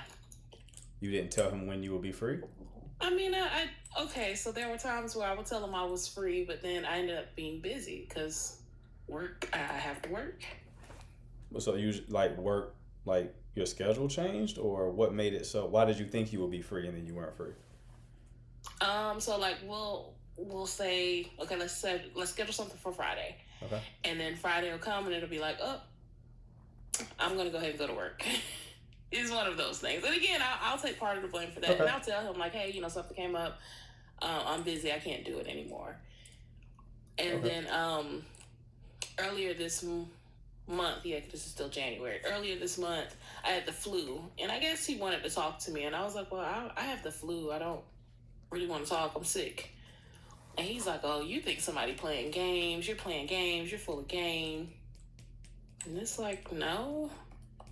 You didn't tell him when you would be free? I mean, okay, so there were times where I would tell him I was free, but then I ended up being busy because I have to work. So you work, like your schedule changed, or what made it so? Why did you think you would be free and then you weren't free? So like we'll say, okay, let's schedule something for Friday. Okay. And then Friday will come and it'll be like, oh, I'm gonna go ahead and go to work. It's one of those things. And again, I'll take part of the blame for that. Okay. And I'll tell him like, hey, something came up. I'm busy. I can't do it anymore. And then earlier this month, this is still January. Earlier this month, I had the flu, and I guess he wanted to talk to me, and I was like, well, I have the flu. I don't really want to talk. I'm sick. And he's like, oh, you think somebody playing games? You're playing games. You're full of game. And it's like, no,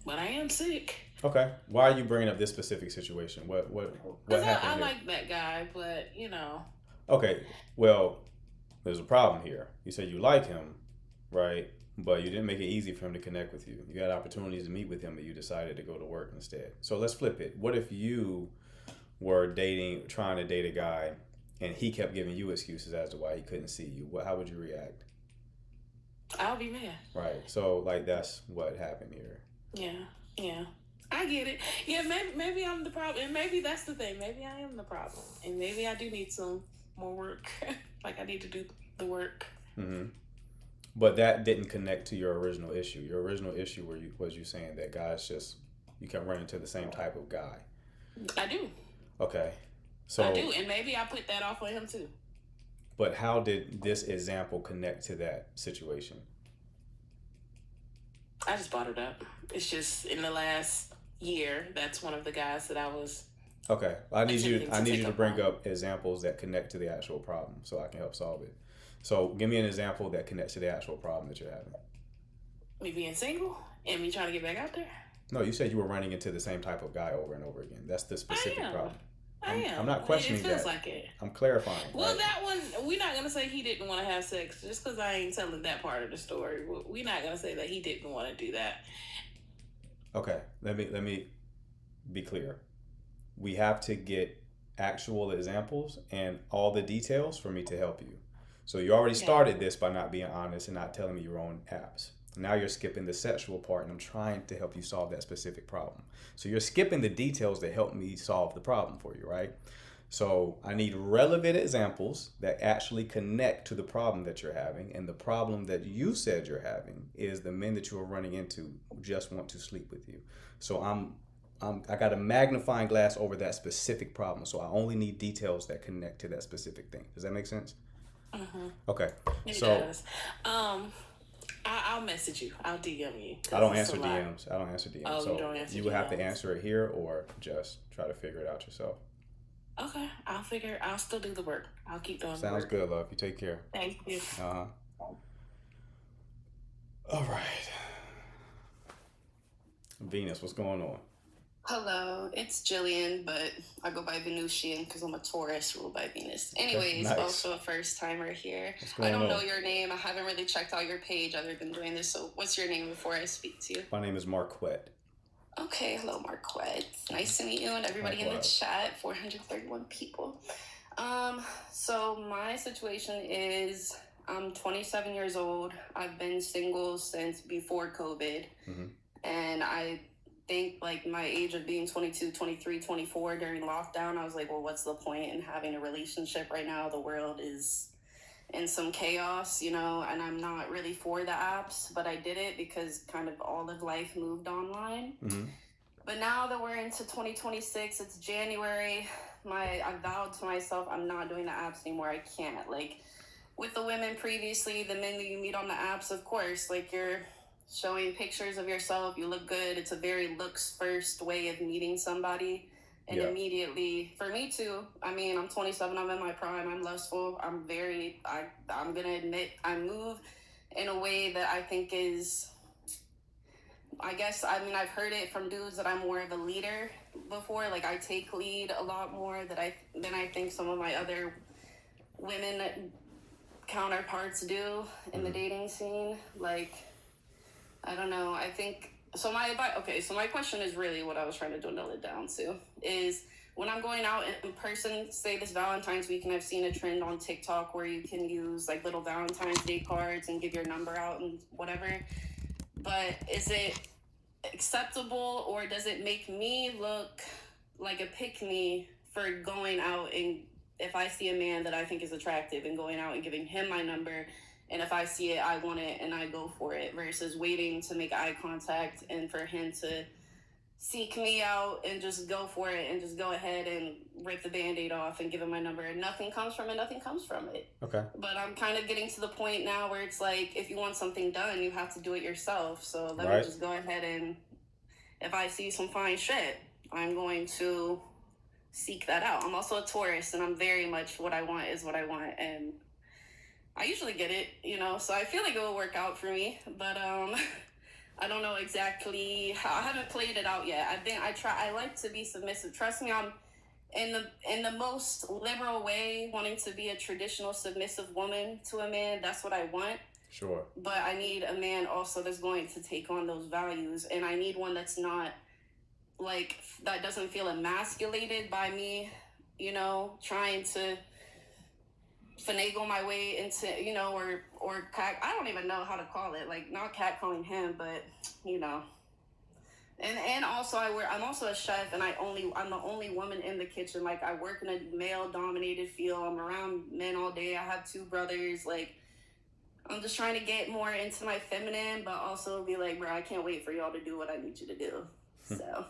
but I am sick. Okay. Why are you bringing up this specific situation? What happened? I like that guy, but Okay. Well, there's a problem here. You said you like him, right? But you didn't make it easy for him to connect with you. You had opportunities to meet with him, but you decided to go to work instead. So let's flip it. What if you were trying to date a guy, and he kept giving you excuses as to why he couldn't see you? How would you react? I'll be mad. Right. So that's what happened here. Yeah. I get it. Yeah, maybe I'm the problem, and maybe that's the thing. Maybe I am the problem, and maybe I do need some more work. Like I need to do the work. Mm-hmm. But that didn't connect to your original issue. Your original issue was you saying that guys you kept running into the same type of guy. I do. Okay. So I do, and maybe I put that off on him too. But how did this example connect to that situation? I just brought it up. It's just in the last year, that's one of the guys that I was. Okay. I need you to bring up examples that connect to the actual problem so I can help solve it. So give me an example that connects to the actual problem that you're having. Me being single and me trying to get back out there? No, you said you were running into the same type of guy over and over again. That's the specific problem. I am. I'm not questioning that. It feels like it. I'm clarifying. Well, right? That one, we're not going to say he didn't want to have sex just because I ain't telling that part of the story. We're not going to say that he didn't want to do that. Okay. Let me be clear. We have to get actual examples and all the details for me to help you. So you already started this by not being honest and not telling me your own apps. Now you're skipping the sexual part, and I'm trying to help you solve that specific problem. So you're skipping the details that help me solve the problem for you, right? So I need relevant examples that actually connect to the problem that you're having. And the problem that you said you're having is the men that you are running into just want to sleep with you. So I got a magnifying glass over that specific problem. So I only need details that connect to that specific thing. Does that make sense? Mm-hmm. Okay. It does. I'll message you. I'll DM you. I don't answer DMs. Oh, so you don't answer DMs. You would have to answer it here or just try to figure it out yourself. Okay. I'll still do the work. I'll keep doing the work. Sounds good, love. You take care. Thank you. All right. Venus, what's going on? Hello, it's Jillian, but I go by Venusian because I'm a Taurus ruled by Venus. Anyways, nice. Also a first timer here. I don't know your name. I haven't really checked out your page other than doing this. So what's your name before I speak to you? My name is Marquette. Okay, hello Marquette. Nice to meet you and everybody in the chat. 431 people. So my situation is I'm 27 years old. I've been single since before COVID. And I think like my age of being 22, 23, 24 during lockdown, I was like, well, what's the point in having a relationship right now? The world is in some chaos, you know, and I'm not really for the apps, but I did it because kind of all of life moved online. But now that we're into 2026, it's January. I vowed to myself, I'm not doing the apps anymore. I can't. Like, with the women previously, the men that you meet on the apps, of course, like, you're showing pictures of yourself. You look good. It's a very looks first way of meeting somebody. And immediately, for me too, I mean, I'm 27, I'm in my prime, I'm lustful. I'm going to admit, I move in a way that I think is, I guess, I mean, I've heard it from dudes that I'm more of a leader before. Like, I take lead a lot more than I think some of my other women counterparts do in the dating scene. Like, I don't know. I think, so my advice, okay, so my question is really what I was trying to dwindle it down to is when I'm going out in person, say this Valentine's week, and I've seen a trend on TikTok where you can use like little Valentine's Day cards and give your number out and whatever. But is it acceptable, or does it make me look like a pick-me for going out and if I see a man that I think is attractive and going out and giving him my number, and if I see it, I want it and I go for it, versus waiting to make eye contact and for him to seek me out and just go for it and just go ahead and rip the Band-Aid off and give him my number, and nothing comes from it. Okay. But I'm kind of getting to the point now where it's like, if you want something done, you have to do it yourself. So let me just go ahead and, if I see some fine shit, I'm going to seek that out. I'm also a Taurus, and I'm very much what I want is what I want, and I usually get it, you know, so I feel like it will work out for me, but I don't know exactly how. I haven't played it out yet. I like to be submissive. Trust me, I'm in the most liberal way, wanting to be a traditional submissive woman to a man. That's what I want. Sure. But I need a man also that's going to take on those values, and I need one that's not like, that doesn't feel emasculated by me, you know, trying to finagle my way into, you know, or cat, I don't even know how to call it, like, not catcalling him, but, you know. And also I'm also a chef, and I'm the only woman in the kitchen. Like, I work in a male dominated field. I'm around men all day. I have 2 brothers. Like, I'm just trying to get more into my feminine, but also be like, bro, I can't wait for y'all to do what I need you to do. So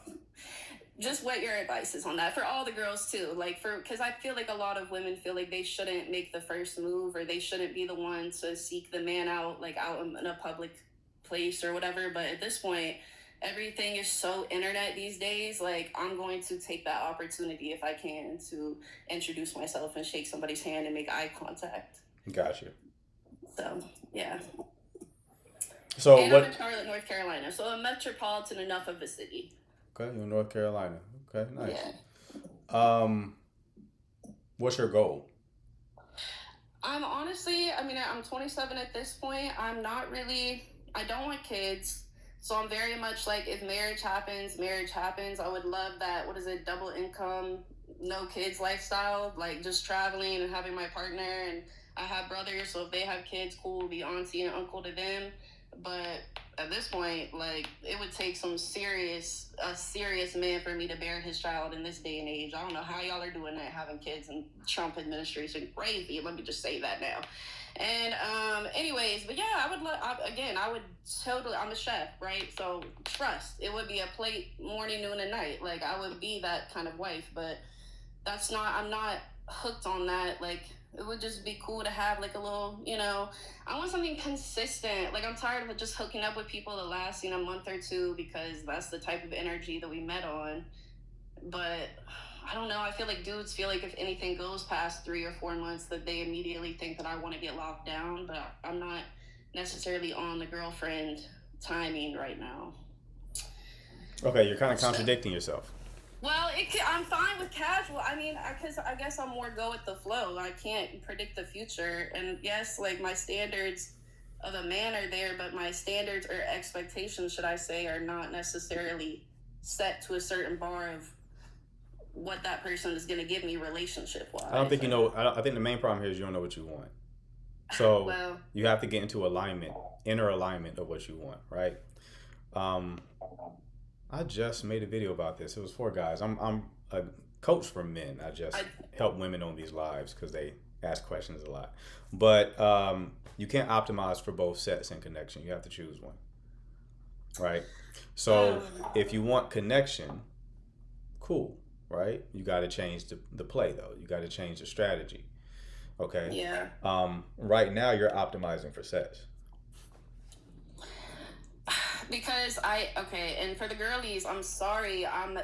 just what your advice is on that for all the girls too, like, because I feel like a lot of women feel like they shouldn't make the first move, or they shouldn't be the one to seek the man out, like out in a public place or whatever. But at this point, everything is so internet these days. Like, I'm going to take that opportunity if I can to introduce myself and shake somebody's hand and make eye contact. Gotcha. So yeah. So and what? I'm in Charlotte, North Carolina, so a metropolitan enough of a city. Okay, you're in North Carolina. Okay, nice. Yeah. What's your goal? I'm 27 at this point. I don't want kids. So I'm very much like, if marriage happens. I would love that, double income, no kids lifestyle, like just traveling and having my partner. And I have brothers, so if they have kids, cool, be auntie and uncle to them. But at this point, like, it would take a serious man for me to bear his child in this day and age. I don't know how y'all are doing that, having kids in Trump administration. Crazy. Let me just say that now. And anyways, but yeah, I'm a chef, right? So trust, it would be a plate morning, noon, and night. Like, I would be that kind of wife, but I'm not hooked on that. Like, it would just be cool to have like a little, you know, I want something consistent. Like, I'm tired of just hooking up with people that last, a month or 2, because that's the type of energy that we met on. But I don't know. I feel like dudes feel like if anything goes past 3 or 4 months, that they immediately think that I want to get locked down. But I'm not necessarily on the girlfriend timing right now. Okay, you're kind of contradicting yourself. Well, I'm fine with casual. Because I guess I'm more go with the flow. I can't predict the future. And yes, like, my standards of a man are there, but my standards or expectations, should I say, are not necessarily set to a certain bar of what that person is going to give me relationship wise. I don't think you know. I think the main problem here is you don't know what you want. So Well, you have to get into alignment, inner alignment of what you want, right? I just made a video about this. It was for guys. I'm a coach for men. I just help women on these lives because they ask questions a lot. But you can't optimize for both sex and connection. You have to choose one, right? So if you want connection, cool, right? You got to change the play though. You got to change the strategy. Okay. yeah. Right now you're optimizing for sex. Because and for the girlies, I'm sorry. I am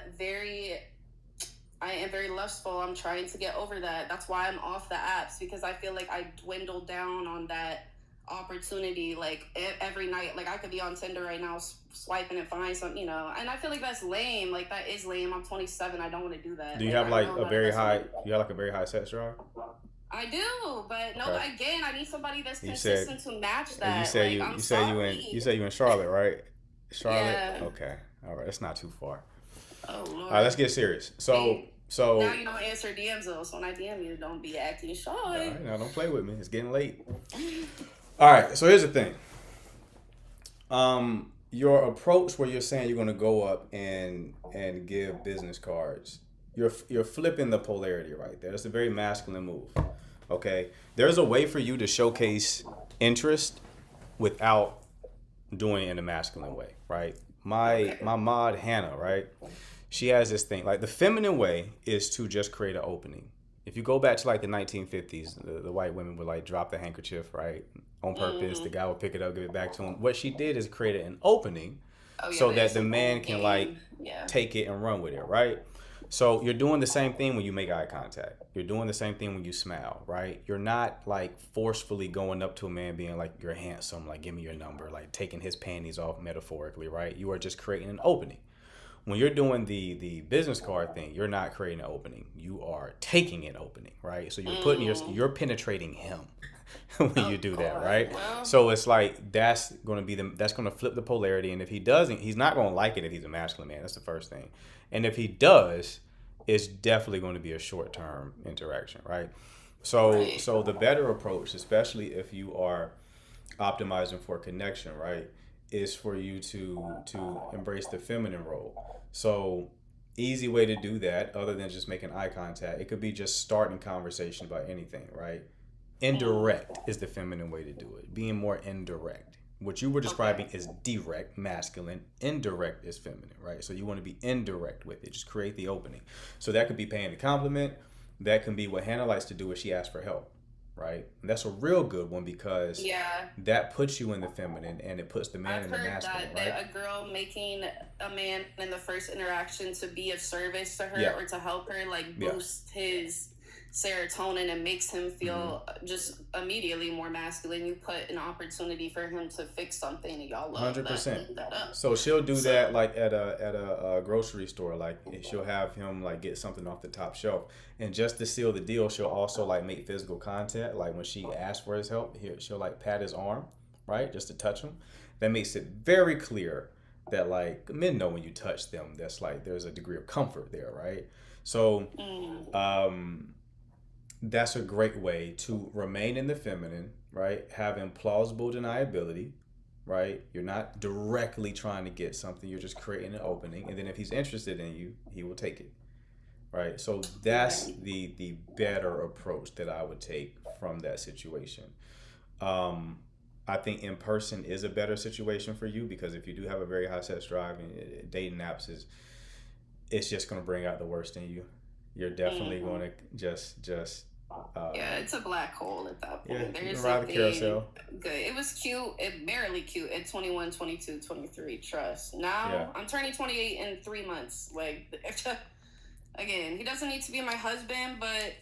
very lustful. I'm trying to get over that. That's why I'm off the apps, because I feel like I dwindled down on that opportunity. Like every night, like I could be on Tinder right now swiping and find something, you know, and I feel like that's lame. Like that is lame. I'm 27. I don't want to do that. Do you have like a very high, you have like a very high sex drive? I do, but no, Okay. again, I need somebody that's You said- consistent to match that. And you say Like, I'm you say you in Charlotte, right? Charlotte? Yeah. Okay. All right. It's not too far. Oh Lord. All right, let's get serious. So Now you don't answer DMs though, so when I DM you, don't be acting shy. all right, now don't play with me. It's getting late. All right, so here's the thing. Your approach where you're saying you're gonna go up and give business cards, you're flipping the polarity right there. It's a very masculine move. Okay? There's a way for you to showcase interest without doing it in a masculine way, right? My mod Hannah, right? She has this thing, like the feminine way is to just create an opening. If you go back to like the 1950s, the white women would like drop the handkerchief, right? On purpose. The guy would pick it up, give it back to him. What she did is create an opening so that the man can like take it and run with it, right? So you're doing the same thing when you make eye contact. You're doing the same thing when you smile, right? You're not like forcefully going up to a man being like, you're handsome, like give me your number, like taking his panties off metaphorically, right? You are just creating an opening. When you're doing the business card thing, you're not creating an opening. You are taking an opening, right? So you're you're penetrating him when you do that, right? Well. So it's like that's gonna flip the polarity. And if he doesn't, he's not gonna like it if he's a masculine man. That's the first thing. And if he does, it's definitely going to be a short-term interaction, right? So the better approach, especially if you are optimizing for connection, right, is for you to embrace the feminine role. So easy way to do that, other than just making eye contact, it could be just starting conversation about anything, right? Indirect is the feminine way to do it. Being more indirect. What you were describing is direct, masculine. Indirect is feminine, right? So you want to be indirect with it. Just create the opening. So that could be paying a compliment. That can be what Hannah likes to do if she asks for help, right? And that's a real good one because that puts you in the feminine and it puts the man in the masculine, right? That a girl making a man in the first interaction to be of service to her or to help her, like boost his serotonin and makes him feel just immediately more masculine. You put an opportunity for him to fix something and y'all love 100%. that up. So she'll do that like at a grocery store. Like she'll have him like get something off the top shelf, and just to seal the deal, she'll also like make physical contact. Like when she asks for his help, she'll like pat his arm, right, just to touch him. That makes it very clear that like men know when you touch them, that's like there's a degree of comfort there, right? So that's a great way to remain in the feminine, right? Having plausible deniability, right? You're not directly trying to get something. You're just creating an opening. And then if he's interested in you, he will take it, right? So that's the better approach that I would take from that situation. I think in person is a better situation for you because if you do have a very high sex drive, and dating apps it's just going to bring out the worst in you. You're definitely going to just it's a black hole at that point. Yeah, There's ride the carousel. Good. It was cute. It barely cute at 21, 22, 23. Trust. Now I'm turning 28 in 3 months. Like, again, he doesn't need to be my husband, but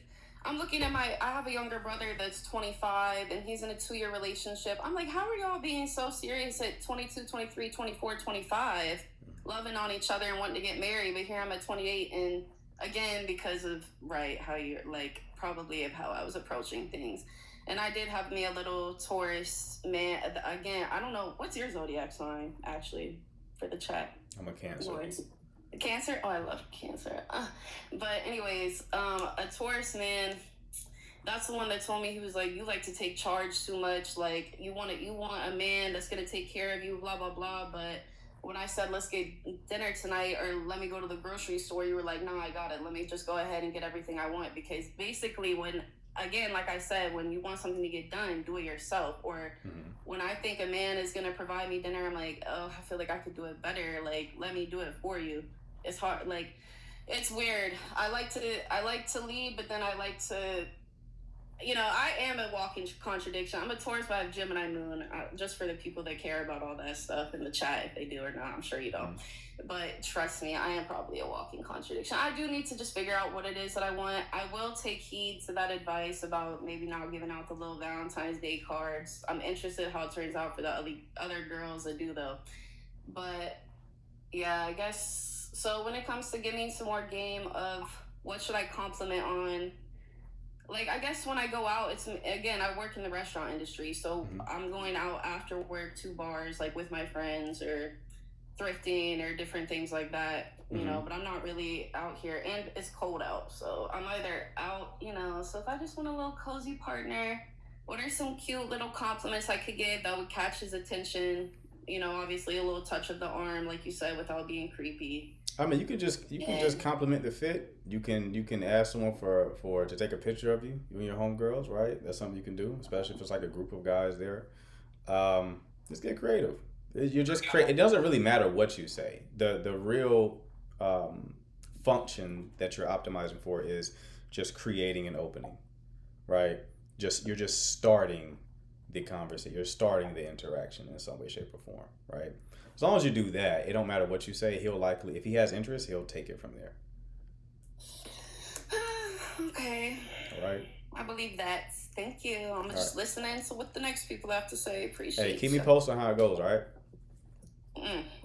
I'm looking at I have a younger brother that's 25 and he's in a 2-year relationship. I'm like, how are y'all being so serious at 22, 23, 24, 25, loving on each other and wanting to get married? But here I'm at 28 and again, because of how you're like probably of how I was approaching things. And I did have me a little Taurus man. Again, I don't know. What's your zodiac sign, actually, for the chat? I'm a Cancer. Yours. Cancer? Oh, I love Cancer. But anyways, a Taurus man, that's the one that told me, he was like, you like to take charge too much. Like, you want a man that's going to take care of you, blah, blah, blah. But when I said, let's get dinner tonight, or let me go to the grocery store, you were like, no, I got it. Let me just go ahead and get everything I want. Because basically again, like I said, when you want something to get done, do it yourself. Or when I think a man is going to provide me dinner, I'm like, oh, I feel like I could do it better. Like, let me do it for you. It's hard. Like, it's weird. I like to lead, but then I like to, I am a walking contradiction. I'm a Taurus, but I have Gemini moon. Just for the people that care about all that stuff in the chat, if they do or not, I'm sure you don't. But trust me, I am probably a walking contradiction. I do need to just figure out what it is that I want. I will take heed to that advice about maybe not giving out the little Valentine's Day cards. I'm interested how it turns out for the other girls that do, though. But yeah, I guess so. When it comes to giving some more game of what should I compliment on, like, I guess when I go out, it's, again, I work in the restaurant industry, so I'm going out after work to bars, like, with my friends, or thrifting, or different things like that, you know, but I'm not really out here, and it's cold out, so I'm either out, so if I just want a little cozy partner, what are some cute little compliments I could give that would catch his attention? Obviously a little touch of the arm, like you said, without being creepy. I mean, you can just compliment the fit. You can ask someone to take a picture of you and your homegirls, right? That's something you can do, especially if it's like a group of guys there. Just get creative. You're just It doesn't really matter what you say. The real function that you're optimizing for is just creating an opening, right? You're just starting the conversation. You're starting the interaction in some way, shape, or form, right? As long as you do that, it don't matter what you say. He'll likely, if he has interest, he'll take it from there. Okay. All right. I believe that. Thank you. I'm just listening to what the next people have to say. Appreciate it. Hey, keep me posted on how it goes, all right?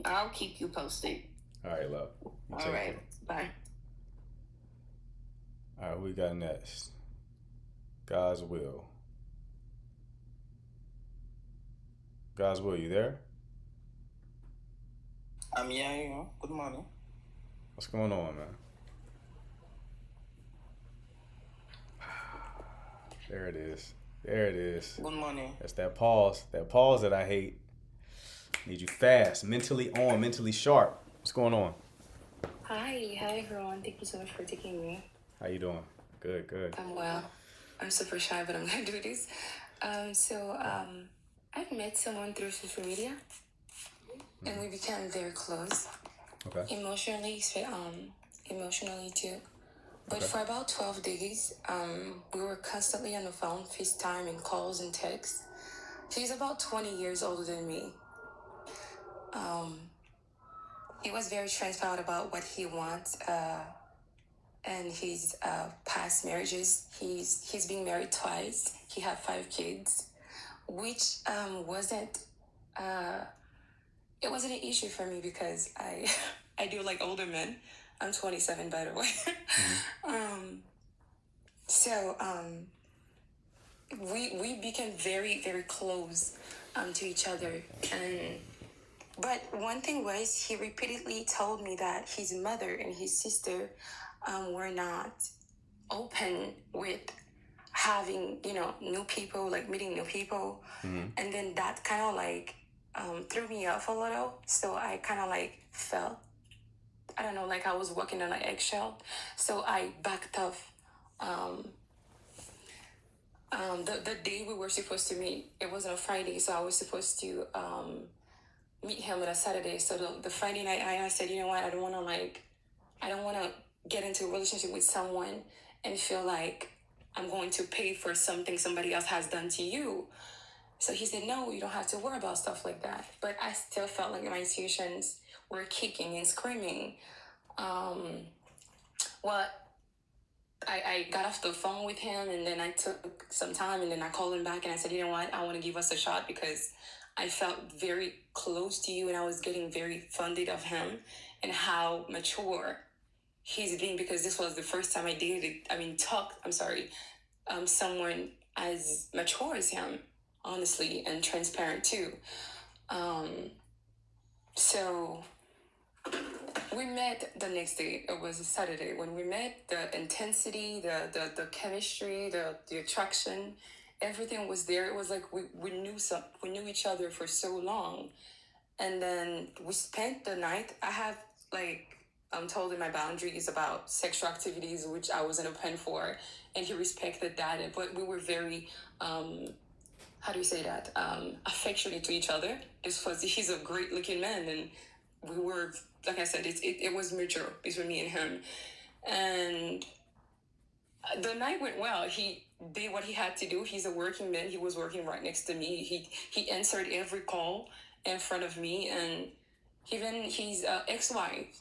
I'll keep you posted. All right, love. All right. Bye. All right, who we got next? God's Will. God's Will, you there? I'm here. Good morning. What's going on, man? There it is. Good morning. That's that pause. That pause that I hate. Need you fast, mentally on, mentally sharp. What's going on? Hi everyone. Thank you so much for taking me. How you doing? Good. I'm well. I'm super shy, but I'm gonna do this. I've met someone through social media, and we became very close. Okay. Emotionally too. But for about 12 days, we were constantly on the phone, FaceTime and calls and texts. He's about 20 years older than me. He was very transparent about what he wants and his past marriages. He's been married twice. He had 5 kids, which wasn't it wasn't an issue for me because I do like older men. I'm 27, by the way. We became very, very close to each other. But one thing was, he repeatedly told me that his mother and his sister were not open with having, new people, like meeting new people. And then that kind of like threw me off a little. So I kind of like felt, I don't know, like I was walking on an eggshell. So I backed off. The day we were supposed to meet, it wasn't a Friday, so I was supposed to meet him on a Saturday. So the Friday night, I said, you know what, I don't want to get into a relationship with someone and feel like I'm going to pay for something somebody else has done to you. So he said, no, you don't have to worry about stuff like that. But I still felt like my intuitions were kicking and screaming. I got off the phone with him, and then I took some time, and then I called him back and I said, you know what, I want to give us a shot because I felt very close to you and I was getting very fonded of him and how mature he's being, because this was the first time I someone as mature as him, honestly, and transparent too. So we met the next day. It was a Saturday. When we met, the intensity, the chemistry, the attraction, everything was there. It was like we knew each other for so long. And then we spent the night. I have told him my boundaries about sexual activities, which I wasn't open for, and he respected that. But we were very, how do you say that? Affectionate to each other. He's a great looking man, and we were, like I said, it was mutual between me and him. And the night went well. He did what he had to do. He's a working man. He was working right next to me. He answered every call in front of me, and even his ex-wife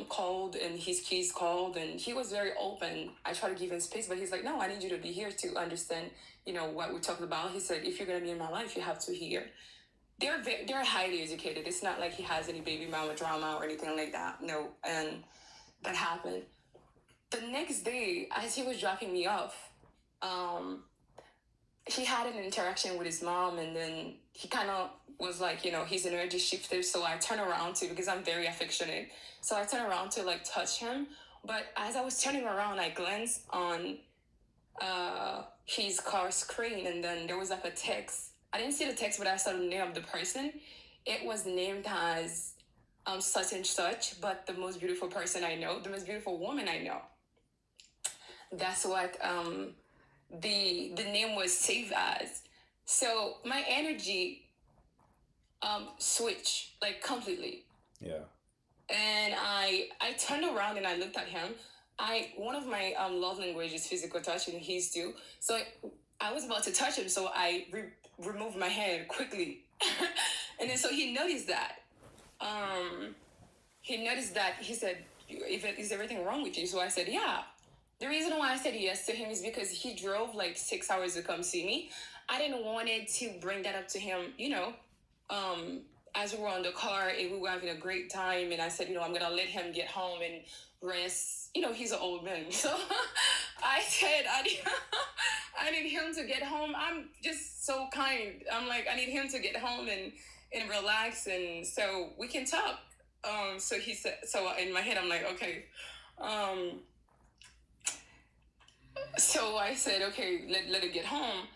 called, and his kids called, and he was very open. I tried to give him space, but he's like, no, I need you to be here to understand, what we talked about. He said, if you're going to be in my life, you have to hear. They're highly educated. It's not like he has any baby mama drama or anything like that. No. And that happened. The next day, as he was dropping me off, he had an interaction with his mom, and then he kind of was like, his energy shifted. So I turned around because I'm very affectionate. So I turned around to touch him. But as I was turning around, I glanced on his car screen, and then there was a text. I didn't see the text, but I saw the name of the person. It was named as such and such, but the most beautiful person I know, the most beautiful woman I know. That's what the name was saved as. So my energy switched completely. Yeah. And I turned around and I looked at him. One of my love languages is physical touch, and his too. So I was about to touch him, so I removed my hand quickly. And then so he noticed that. He said, is everything wrong with you? So I said, yeah. The reason why I said yes to him is because he drove 6 hours to come see me. I didn't want to bring that up to him, as we were on the car and we were having a great time. And I said, I'm going to let him get home and rest. He's an old man. So I said, I need him to get home. I'm just so kind. I'm like, I need him to get home and relax. And so we can talk. So he said, so in my head, I'm like, okay. So I said, okay, let it get home.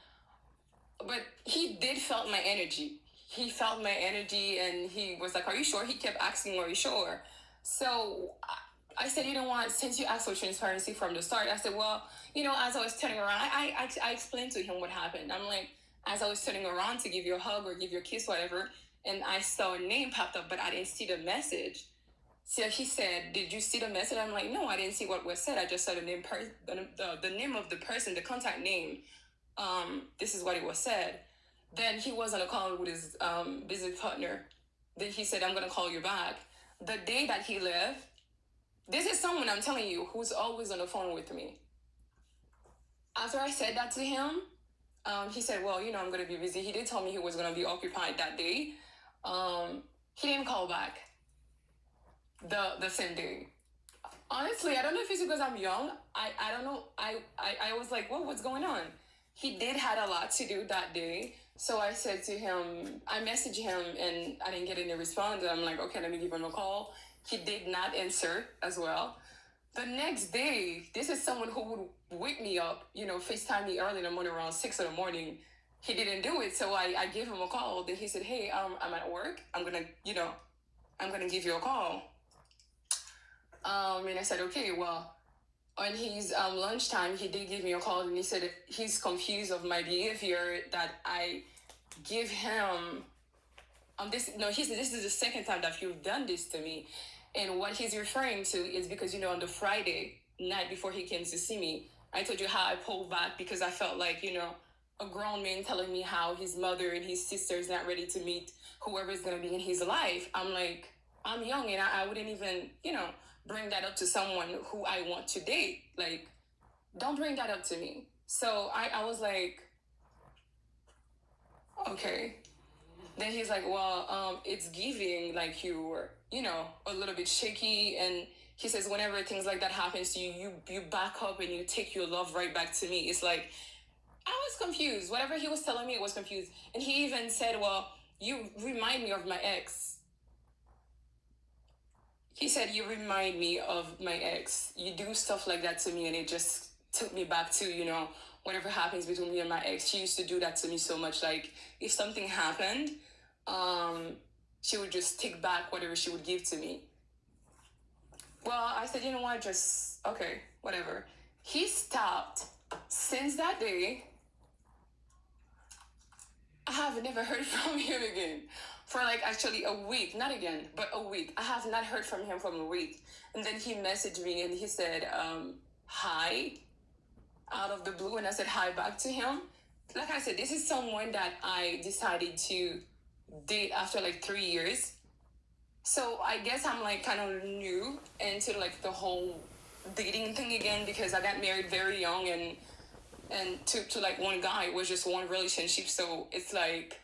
But he did felt my energy. He felt my energy, and he was like, are you sure? He kept asking, are you sure? So I said, since you asked for transparency from the start, I said, well, as I was turning around, I explained to him what happened. I'm like, as I was turning around to give you a hug or give you a kiss, whatever, and I saw a name popped up, but I didn't see the message. So he said, did you see the message? I'm like, no, I didn't see what was said. I just saw the name, the name of the person, the contact name. This is what it was said. Then he was on a call with his business partner. Then he said, I'm going to call you back. The day that he left, this is someone, I'm telling you, who's always on the phone with me. After I said that to him, he said, well, I'm going to be busy. He did tell me he was going to be occupied that day. He didn't call back the same day. Honestly, I don't know if it's because I'm young. I don't know. I was like, well, what's going on? He did had a lot to do that day. So I said to him, I messaged him and I didn't get any response. I'm like, okay, let me give him a call. He did not answer as well. The next day, this is someone who would wake me up, FaceTime me early in the morning around 6 in the morning. He didn't do it. So I gave him a call. Then he said, hey, I'm at work. I'm going to give you a call. And I said, okay, well, on his lunchtime, he did give me a call, and he said he's confused of my behavior, that I give him this is the second time that you've done this to me. And what he's referring to is because, on the Friday night before he came to see me, I told you how I pulled back because I felt like, a grown man telling me how his mother and his sister is not ready to meet whoever is going to be in his life. I'm like, I'm young, and I wouldn't even, bring that up to someone who I want to date. Like, don't bring that up to me. So I was like, okay. Then he's like, well, it's giving like you were, a little bit shaky. And he says, whenever things like that happens to you, you back up and you take your love right back to me. It's like, I was confused. Whatever he was telling me, it was confused. And he even said, well, you remind me of my ex. He said, "You remind me of my ex. You do stuff like that to me, and it just took me back to, whatever happens between me and my ex. She used to do that to me so much. Like, if something happened, she would just take back whatever she would give to me." Well, I said, you know what, just, okay, whatever. He stopped. Since that day, I have never heard from him again. For like actually a week, not again, but a week. I have not heard from him for a week. And then he messaged me and he said, hi, out of the blue. And I said hi back to him. Like I said, this is someone that I decided to date after like 3 years. So I guess I'm like kind of new into like the whole dating thing again, because I got married very young, and to like one guy. It was just one relationship. So it's like,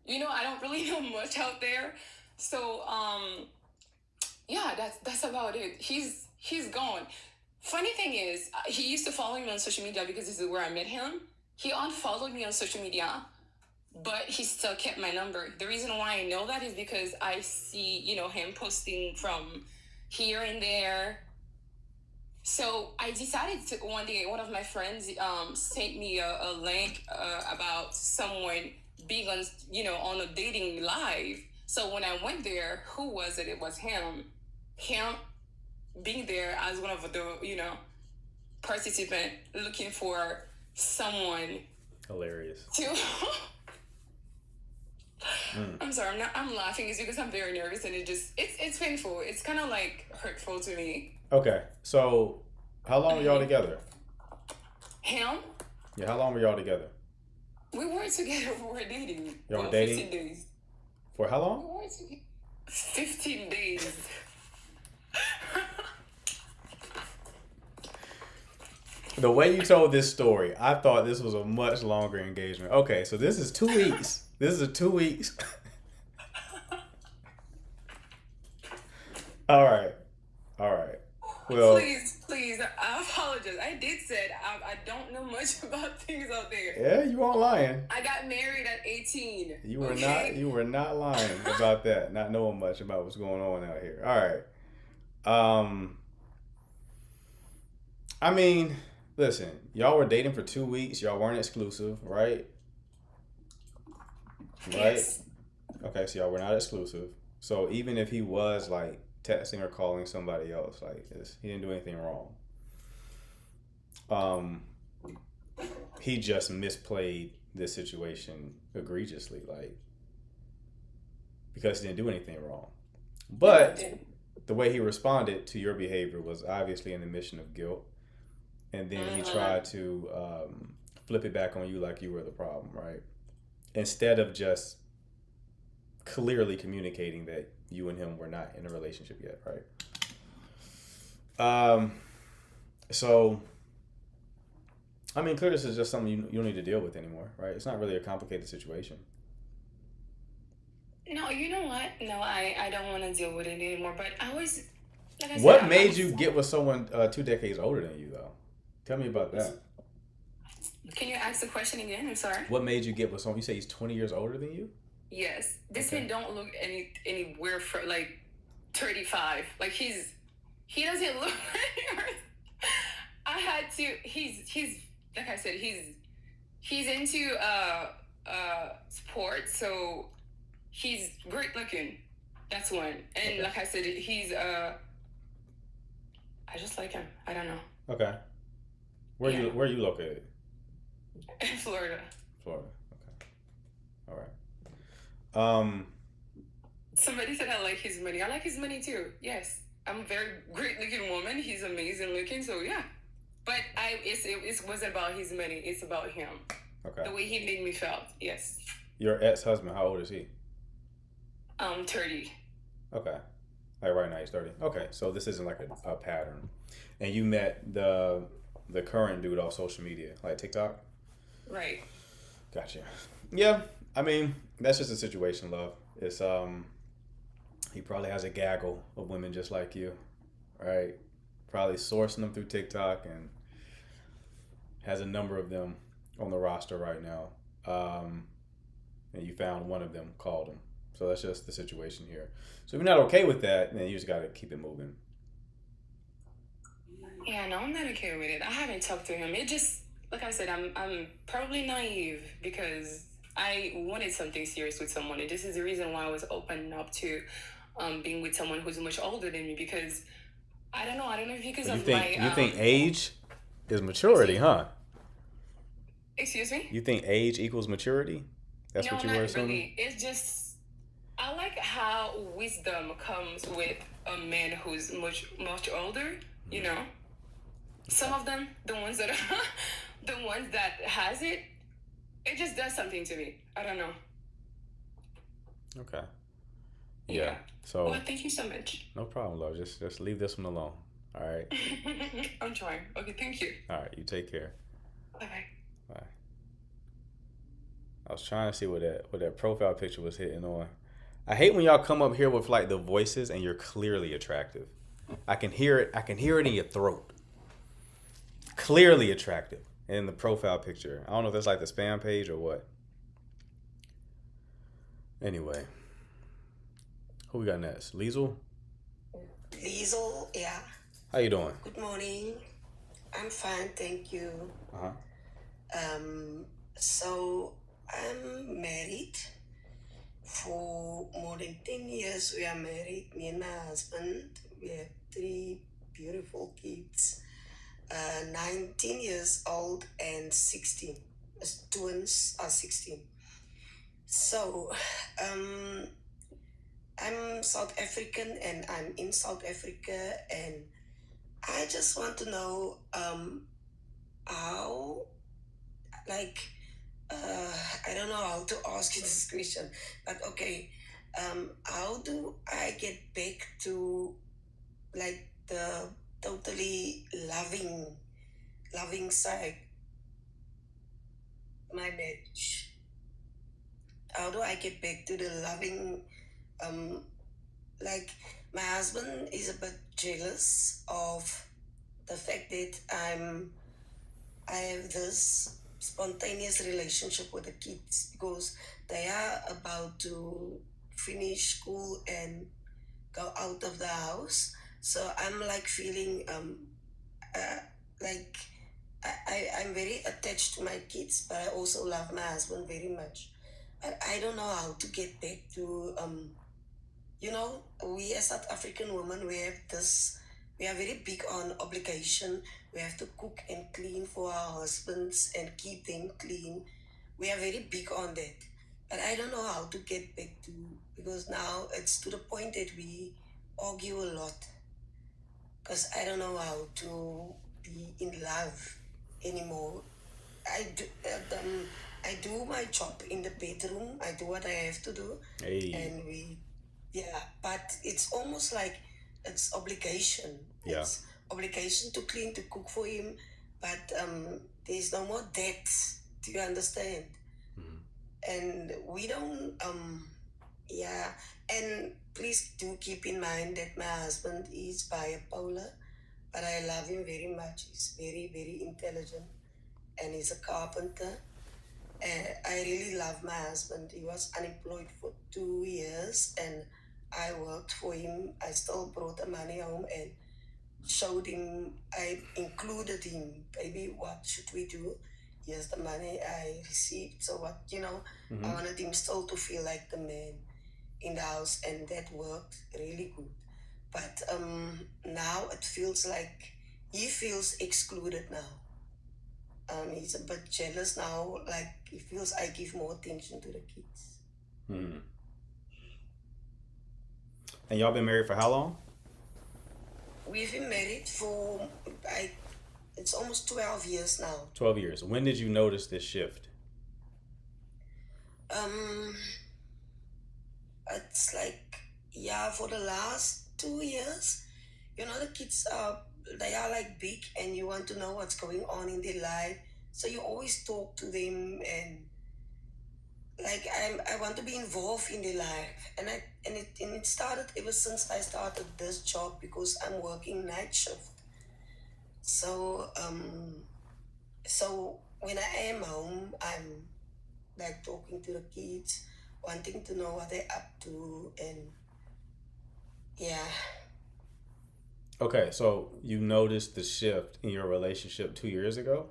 I don't really know much out there. So yeah, that's about it. He's gone. Funny thing is, he used to follow me on social media because this is where I met him. He unfollowed me on social media, but he still kept my number. The reason why I know that is because I see, him posting from here and there. So I decided to, one day, one of my friends sent me a link about someone being on, on a dating live. So when I went there, who was it? It was him. Him being there as one of the, participant looking for someone. Hilarious. To... I'm sorry, I'm laughing. It's because I'm very nervous, and it's painful. It's kind of like hurtful to me. Okay, so how long were y'all together? Him? Yeah, how long were y'all together? We weren't together. We were dating. Y'all were dating? 15 days. For how long? We weren't together. 15 days. The way you told this story, I thought this was a much longer engagement. Okay, so this is 2 weeks. This is 2 weeks. All right. Well, Please, I apologize. I did say I don't know much about things out there. yeah, you weren't lying. I got married at 18. You were not lying about that. Not knowing much about what's going on out here. All right. I mean, listen, y'all were dating for 2 weeks. Y'all weren't exclusive, right? Yes. Right? Okay, so y'all were not exclusive. So even if he was like texting or calling somebody else, like he didn't do anything wrong. He just misplayed this situation egregiously, like, because he didn't do anything wrong. But the way he responded to your behavior was obviously an admission of guilt. And then he tried to flip it back on you like you were the problem, right? Instead of just clearly communicating that you and him were not in a relationship yet, right? So, I mean, clearly this is just something you don't need to deal with anymore, right? It's not really a complicated situation. No, you know what? No, I don't want to deal with it anymore. But I was, like I said, What made you get with someone 2 decades older than you, though? Tell me about that. Can you ask the question again? I'm sorry. What made you get with someone? You say he's 20 years older than you? Yes, this man don't look anywhere for like 35. Like he doesn't look. I had to. He's like I said. He's into sports, so he's great looking. That's one. And like I said, he's I just like him. I don't know. Okay. Where are you located? In Florida. Florida. Okay. All right. Somebody said I like his money. I like his money too. Yes. I'm a very great looking woman. He's amazing looking. So yeah. But it wasn't about his money. It's about him. Okay. The way he made me feel. Yes. Your ex-husband, how old is he? 30. Okay. Like right now he's 30. Okay. So this isn't like a pattern. And you met the current dude off social media, like TikTok? Right. Gotcha. Yeah. I mean, that's just a situation, love. It's he probably has a gaggle of women just like you, right? Probably sourcing them through TikTok and has a number of them on the roster right now. And you found one of them, called him. So that's just the situation here. So if you're not okay with that, then you just got to keep it moving. Yeah, no, I'm not okay with it. I haven't talked to him. It just, like I said, I'm probably naive because I wanted something serious with someone, and this is the reason why I was open up to being with someone who's much older than me, because I don't know if because You of think my you think age is maturity, huh? excuse me. You think age equals maturity? That's No, what you not were assuming? really. It's just I like how wisdom comes with a man who's much older. You know, some of them, the ones that are the ones that has it, it just does something to me. I don't know. Okay. Yeah. So Well, thank you so much. no problem, love. Just leave this one alone. All right. I'm trying. Okay, thank you. All right. You take care. Bye bye. Bye. I was trying to see what that profile picture was hitting on. I hate when y'all come up here with like the voices and you're clearly attractive. I can hear it. I can hear it in your throat. Clearly attractive in the profile picture. I don't know if that's like the spam page or what. Anyway, who we got next? Liesel? Liesel, yeah. How you doing? Good morning. I'm fine, thank you. So I'm married for more than 10 years. We are married, me and my husband. We have 3 beautiful kids, 19 years old and 16. As twins are 16. So I'm South African and I'm in South Africa, and I just want to know how, like, I don't know how to ask you this question, but okay, how do I get back to like the totally loving side, my marriage? How do I get back to the loving, like my husband is a bit jealous of the fact that I have this spontaneous relationship with the kids because they are about to finish school and go out of the house. So I'm like feeling like I'm very attached to my kids, but I also love my husband very much. But I don't know how to get back to we as South African women, we are very big on obligation. We have to cook and clean for our husbands and keep them clean. We are very big on that. But I don't know how to get back to, because now it's to the point that we argue a lot. Because I don't know how to be in love anymore. I do my job in the bedroom. I do what I have to do. Hey. And but it's almost like it's obligation. Yeah. It's obligation to clean, to cook for him, but there's no more debt. Do you understand? And we don't and please do keep in mind that my husband is bipolar, but I love him very much. He's very, very intelligent and he's a carpenter. I really love my husband. He was unemployed for 2 years and I worked for him. I still brought the money home and showed him, I included him. Baby, what should we do? Here's the money I received. So what, I wanted him still to feel like the man in the house, and that worked really good. But now it feels like he feels excluded now. He's a bit jealous now, like he feels I give more attention to the kids. And y'all been married for how long? We've been married for, it's almost 12 years now. 12 years. When did you notice this shift? It's like, for the last 2 years, the kids they are like big and you want to know what's going on in their life. So you always talk to them and like I want to be involved in their life. And it started ever since I started this job because I'm working night shift. So so when I am home, I'm like talking to the kids. wanting to know what they're up to, and yeah. Okay, so you noticed the shift in your relationship 2 years ago?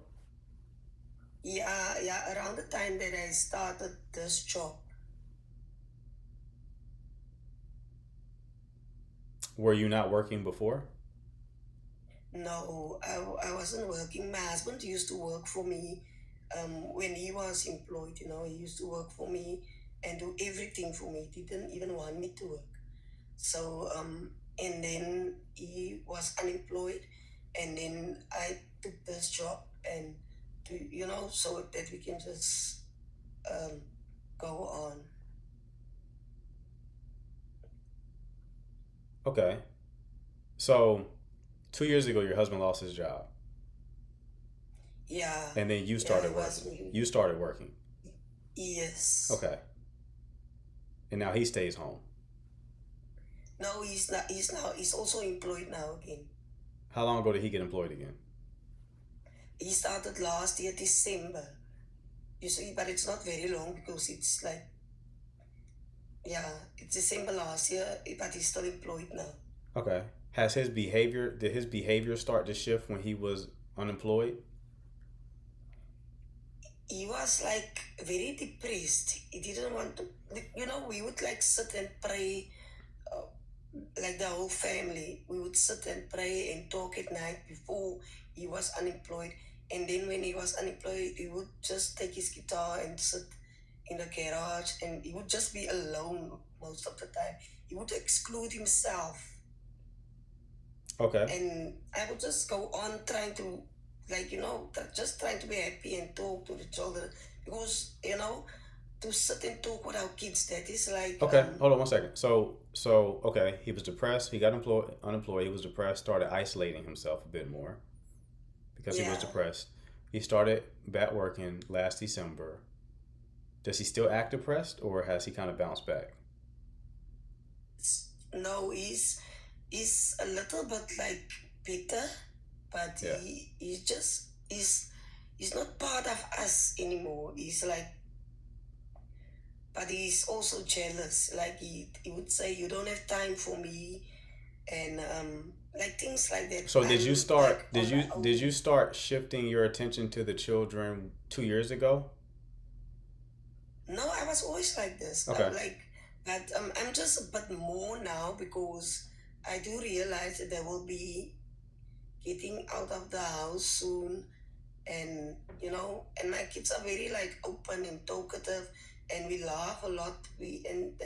Yeah, around the time that I started this job. Were you not working before? No, I wasn't working. My husband used to work for me when he was employed, he used to work for me and do everything for me. He didn't even want me to work. So, and then he was unemployed, and then I took this job and so that we can just go on. Okay. So 2 years ago, your husband lost his job, Yeah, and then you yeah, started it was working. me. You started working. Yes. Okay. And now he stays home. No, he's not. He's also employed now again. How long ago did he get employed again? He started last year, December. You see, but it's not very long because it's like, yeah, it's December last year, but he's still employed now. Okay. Did his behavior start to shift when he was unemployed? He was like very depressed. He didn't want to, we would like sit and pray, uh, like the whole family. We would sit and pray and talk at night before he was unemployed. And then when he was unemployed, he would just take his guitar and sit in the garage, and he would just be alone most of the time. He would exclude himself. Okay. And I would just go on trying to, just trying to be happy and talk to the children. Because, to sit and talk with our kids, that is like... Okay, hold on 1 second. So okay, he was depressed. He got unemployed. He was depressed. Started isolating himself a bit more because he was Yeah. depressed. He started back working last December. Does he still act depressed, or has he kind of bounced back? No, he's a little bit like Peter, but Yeah. he's not part of us anymore. He's like, but he's also jealous. Like he would say, "You don't have time for me," and like things like that. So did you I'm, start like, did on you my own. did you start shifting your attention to the children 2 years ago? No, I was always like this. Okay. But I'm just a bit more now because I do realize that they will be getting out of the house soon, and and my kids are very like open and talkative, and we laugh a lot. We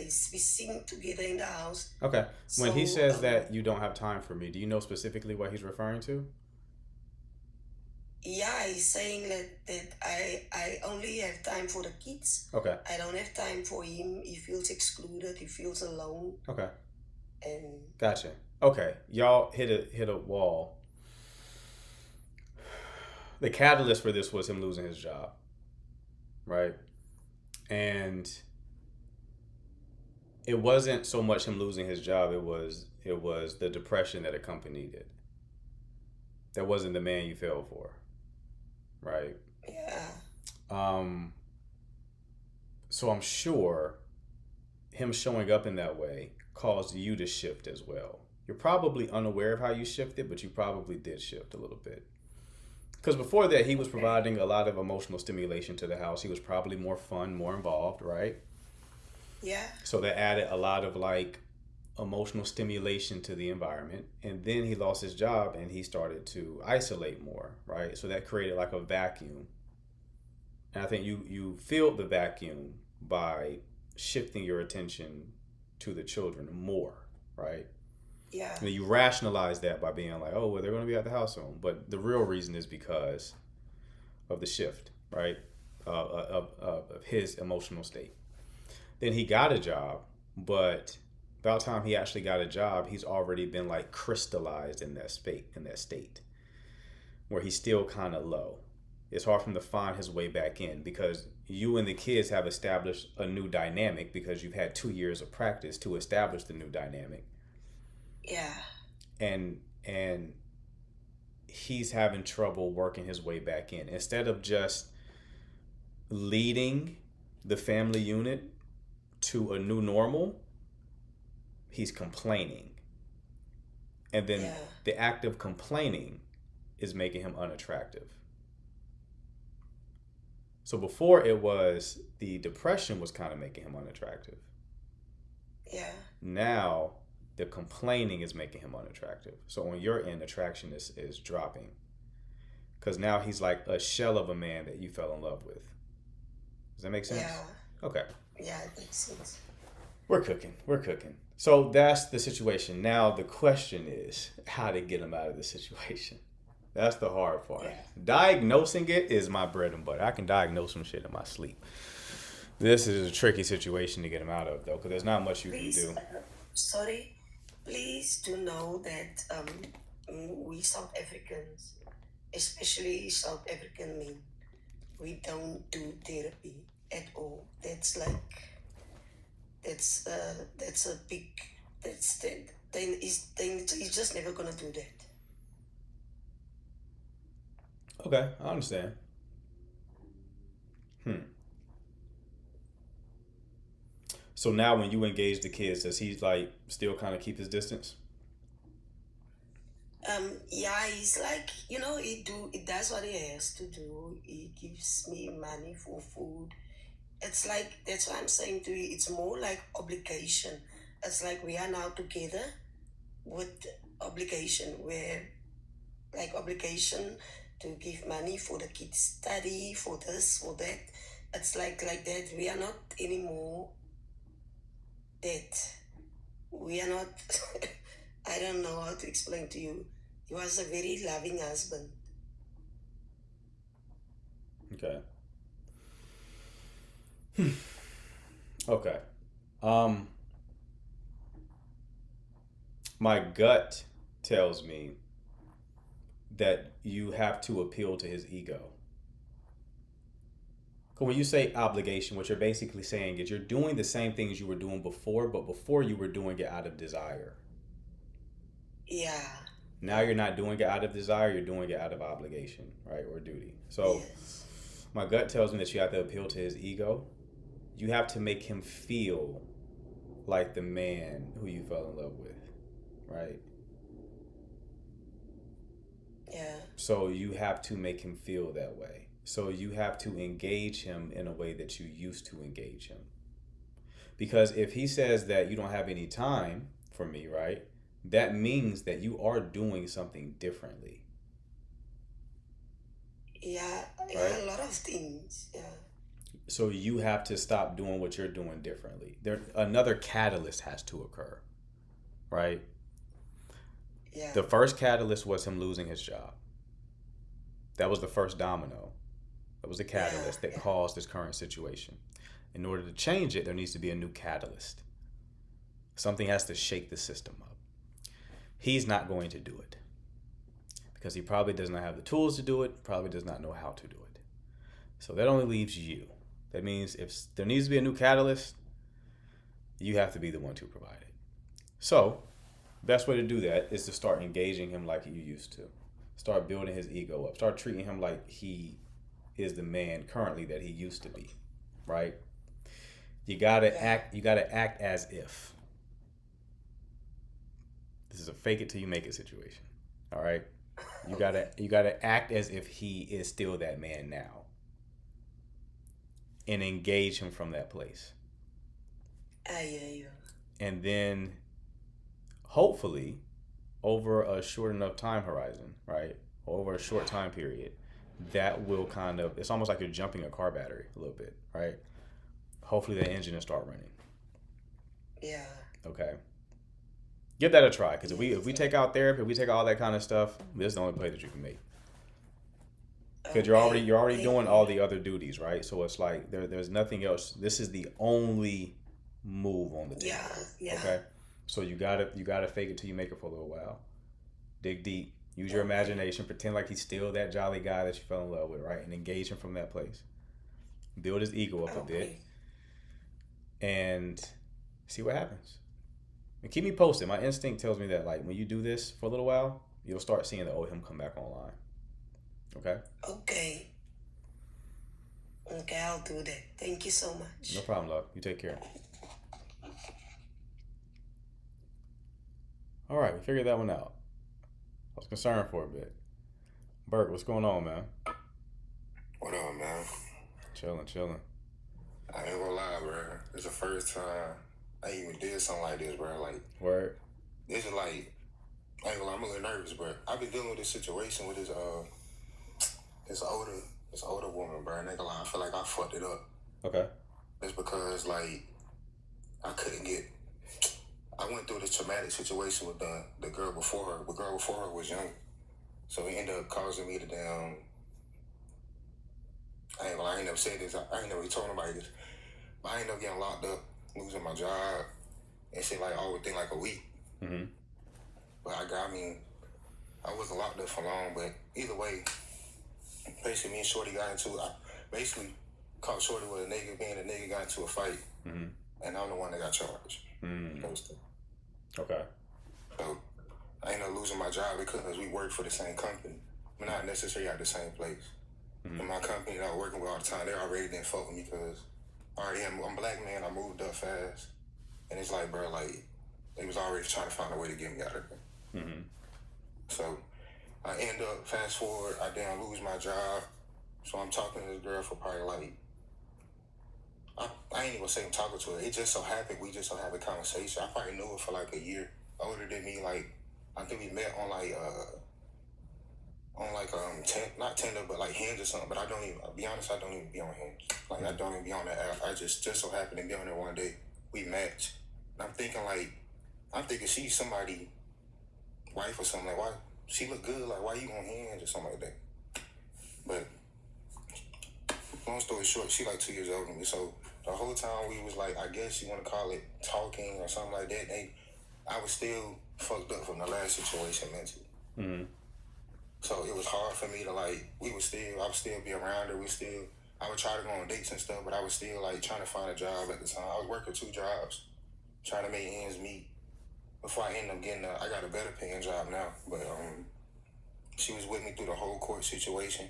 sing together in the house. Okay. When he So says that you don't have time for me, do you know specifically what he's referring to? yeah, he's saying that I only have time for the kids. Okay. I don't have time for him. He feels excluded. He feels alone, Okay. and Gotcha. Okay. Y'all hit a wall. The catalyst for this was him losing his job, right? And it wasn't so much him losing his job, it was the depression that accompanied it. That wasn't the man you fell for, right? yeah. So I'm sure him showing up in that way caused you to shift as well. You're probably unaware of how you shifted, but you probably did shift a little bit. Because before that, he was providing a lot of emotional stimulation to the house. He was probably more fun, more involved, right? Yeah. So that added a lot of like emotional stimulation to the environment. And then he lost his job and he started to isolate more, right? So that created like a vacuum. And I think you filled the vacuum by shifting your attention to the children more, right? Yeah. And you rationalize that by being like, oh, well, they're going to be at the house soon. But the real reason is because of the shift, right? Of his emotional state. Then he got a job, but by the time he actually got a job, he's already been like crystallized in that state where he's still kind of low. It's hard for him to find his way back in because you and the kids have established a new dynamic because you've had 2 years of practice to establish the new dynamic. Yeah. And he's having trouble working his way back in. Instead of just leading the family unit to a new normal, he's complaining. And then the act of complaining is making him unattractive. So before it was the depression was kind of making him unattractive. Yeah. Now the complaining is making him unattractive. So on your end, attraction is dropping. Because now he's like a shell of a man that you fell in love with. Does that make sense? Yeah. Okay. Yeah, it makes sense. We're cooking. So that's the situation. Now the question is how to get him out of the situation. That's the hard part. Yeah. Diagnosing it is my bread and butter. I can diagnose some shit in my sleep. This is a tricky situation to get him out of, though, because there's not much you can do. Sorry, please do know that we South Africans, especially South African men, we don't do therapy at all. That's a big, he's just never gonna do that. Okay, I understand. So now when you engage the kids, does he like still kind of keep his distance? Yeah, he's like, he does what he has to do. He gives me money for food. It's like, that's what I'm saying to you. It's more like obligation. It's like we are now together with obligation, where like obligation to give money for the kids' study, for this, for that. It's like that. We are not anymore that. We are not, I don't know how to explain to you. He was a very loving husband. Okay. Okay. My gut tells me that you have to appeal to his ego. When you say obligation, what you're basically saying is you're doing the same things you were doing before, but before you were doing it out of desire. Yeah. Now you're not doing it out of desire, you're doing it out of obligation, right? Or duty. So my gut tells me that you have to appeal to his ego. You have to make him feel like the man who you fell in love with, right? Yeah. So you have to make him feel that way. So you have to engage him in a way that you used to engage him. Because if he says that you don't have any time for me, right? That means that you are doing something differently. Yeah, right? A lot of things. Yeah. So you have to stop doing what you're doing differently. Another catalyst has to occur, right? Yeah. The first catalyst was him losing his job. That was the first domino. That was the catalyst that caused this current situation. In order to change it, there needs to be a new catalyst. Something has to shake the system up. He's not going to do it because he probably does not have the tools to do it, probably does not know how to do it. So that only leaves you. That means if there needs to be a new catalyst, you have to be the one to provide it. So best way to do that is to start engaging him like you used to. Start building his ego up. Start treating him like he is the man currently that he used to be, right? You gotta act as if. This is a fake it till you make it situation. All right? You gotta act as if he is still that man now. And engage him from that place. I hear you. And then hopefully over a short enough time horizon, right? Over a short time period, that will kind of, it's almost like you're jumping a car battery a little bit, right? Hopefully that engine will start running. Yeah. Okay. Give that a try, because if we take out therapy, if we take all that kind of stuff, this is the only play that you can make. Because you're already doing all the other duties, right? So it's like there's nothing else. This is the only move on the table. Yeah. Okay. So you gotta fake it till you make it for a little while. Dig deep. Use your imagination. Pretend like he's still that jolly guy that you fell in love with, right? And engage him from that place. Build his ego up a bit, and see what happens. And keep me posted. My instinct tells me that like when you do this for a little while, you'll start seeing the old him come back online. Okay? Okay, I'll do that. Thank you so much. No problem, love. You take care. All right, we figured that one out. I was concerned for a bit. Burke, what's going on, man? What up, man? Chilling. I ain't gonna lie, bro. It's the first time I even did something like this, bro. Like, Word. this is like, I ain't gonna lie, I'm a little nervous, bro. I've been dealing with this situation with this older woman, bro. And I ain't gonna lie, I feel like I fucked it up. Okay. It's because, like, I went through this traumatic situation with the girl before her. The girl before her was young. So it ended up causing me to I ain't gonna lie, I ain't never said this. I ain't never really told nobody this. But I ended up getting locked up, losing my job, and shit like all within like a week. Mm-hmm. But I wasn't locked up for long, but either way, basically me and Shorty got into, I basically caught Shorty with a nigga, being a nigga got into a fight, Mm-hmm. and I'm the one that got charged. Mm. Okay. So I ended up losing my job because we worked for the same company. We're not necessarily at the same place. Mm-hmm. And my company that I was working with all the time, they already didn't fuck with me because I'm a black man, I moved up fast. And it's like, bro, like, they was already trying to find a way to get me out of there. Mm-hmm. So I end up, fast forward, I lose my job. So I'm talking to this girl for probably like, I ain't even say I'm talking to her. It just so happened, we just so had a conversation. I probably knew her for like a year, older than me. Like, I think we met on not Tinder, but like Hinge or something. But I don't even, I'll be honest, I don't even be on Hinge. Like, I don't even be on that app. I just so happened to be on there one day. We matched. And I'm thinking she's somebody, wife or something. Like, why? She look good. Like, why you on Hinge or something like that? But long story short, she like 2 years older than me. So the whole time we was like, I guess you want to call it talking or something like that. I was still fucked up from the last situation mentally. Mm-hmm. So it was hard for me to like, I would still be around her. I would try to go on dates and stuff, but I was still like trying to find a job at the time. I was working 2 jobs, trying to make ends meet before I ended up getting I got a better paying job now. But she was with me through the whole court situation.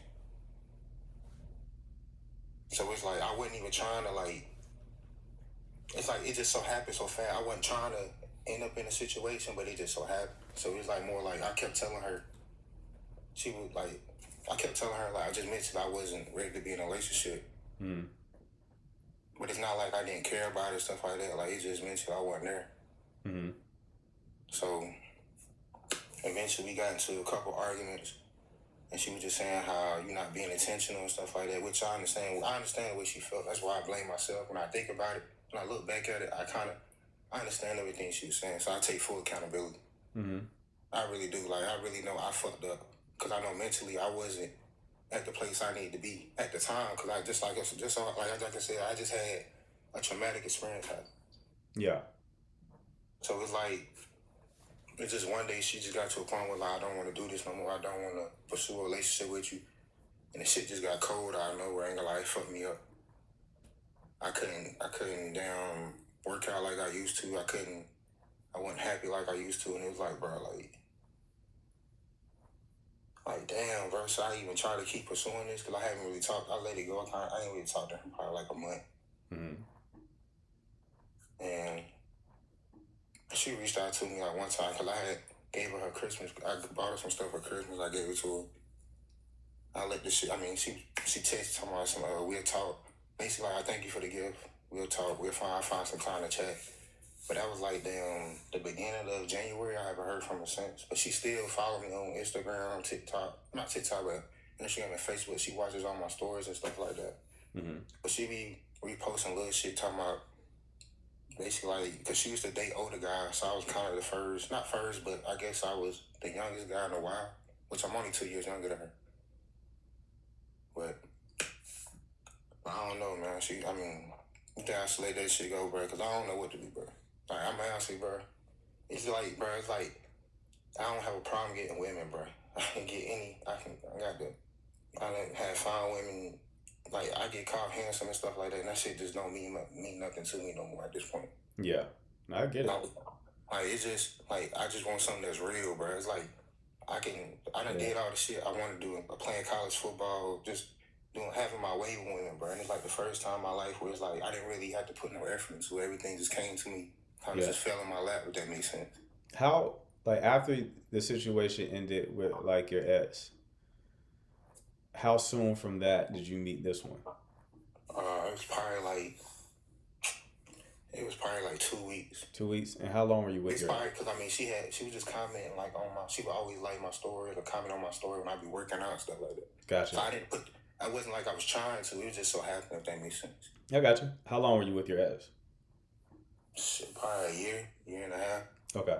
So it's like, I wasn't even trying to like, it's like, it just so happened so fast. I wasn't trying to end up in a situation, but it just so happened. So it's like more like, I kept telling her, like, I just mentioned I wasn't ready to be in a relationship. Mm. But it's not like I didn't care about it, stuff like that. Like, it just mentioned I wasn't there. Mm-hmm. So eventually we got into a couple arguments. And she was just saying how you're not being intentional and stuff like that, which I understand. I understand the way she felt. That's why I blame myself. When I think about it, when I look back at it, I understand everything she was saying. So I take full accountability. Mm-hmm. I really do. Like, I really know I fucked up. Because I know mentally I wasn't at the place I need to be at the time. Because like I said, I just had a traumatic experience happen. Yeah. So it's like, it's just one day she just got to a point where like, I don't want to do this no more. I don't want to pursue a relationship with you. And the shit just got cold out of nowhere. I ain't gonna lie, it fucked me up. I couldn't work out like I used to. I wasn't happy like I used to. And it was like, bro, like damn, bro. So I even tried to keep pursuing this because I haven't really talked. I let it go. I ain't really talked to her probably like a month. Mm-hmm. And she reached out to me like one time because I had gave her Christmas. I bought her some stuff for Christmas. I gave it to her. I let this shit. I mean, she texted talking about some. We'll talk. Basically, like, I thank you for the gift. We'll talk. I'll find some time to chat. But that was like the beginning of January. I haven't heard from her since. But she still follow me on Instagram, TikTok. Not TikTok, but Instagram and Facebook. She watches all my stories and stuff like that. Mm-hmm. But she be reposting little shit talking about. Basically, like, because she used to date older guys, so I was kind of the first, not first, but I guess I was the youngest guy in a while, which I'm only 2 years younger than her. But I don't know, man. You think I should let that shit go, bro, because I don't know what to do, bro. Like, I'm honestly, bro, it's like, I don't have a problem getting women, bro. I can get any, I done had fine women. Like, I get called handsome and stuff like that, and that shit just don't mean nothing to me no more at this point. Yeah, I get it. Like, it's just, like, I just want something that's real, bro. It's like, I done did all the shit I want to do. Playing college football, just having my way with women, bro. And it's like the first time in my life where it's like I didn't really have to put no effort into it. Everything just came to me, kind of just fell in my lap. If that makes sense. How, like, after the situation ended with like your ex, how soon from that did you meet this one? It was probably like 2 weeks. 2 weeks, and how long were you with It's her? probably because I mean she was just commenting like on my. She would always like my stories or comment on my story when I be working out and stuff like that. Gotcha. So I wasn't like I was trying to. It was just so happened, if that makes sense. I got you. How long were you with your ex? Shit, probably a year and a half. Okay.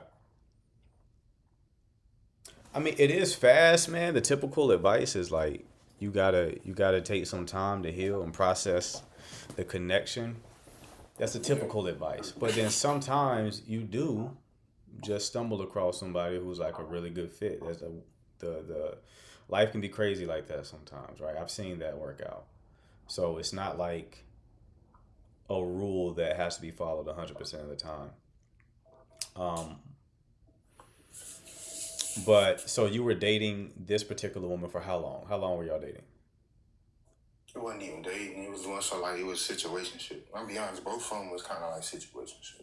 I mean, it is fast, man. The typical advice is like you gotta take some time to heal and process the connection. That's the typical advice. But then sometimes you do just stumble across somebody who's like a really good fit. There's the life can be crazy like that sometimes, right? I've seen that work out. So it's not like a rule that has to be followed 100% of the time. But so you were dating this particular woman for how long? How long were y'all dating? It wasn't even dating. It was more so like it was situationship. I'll be honest, both of them was kind of like situationship.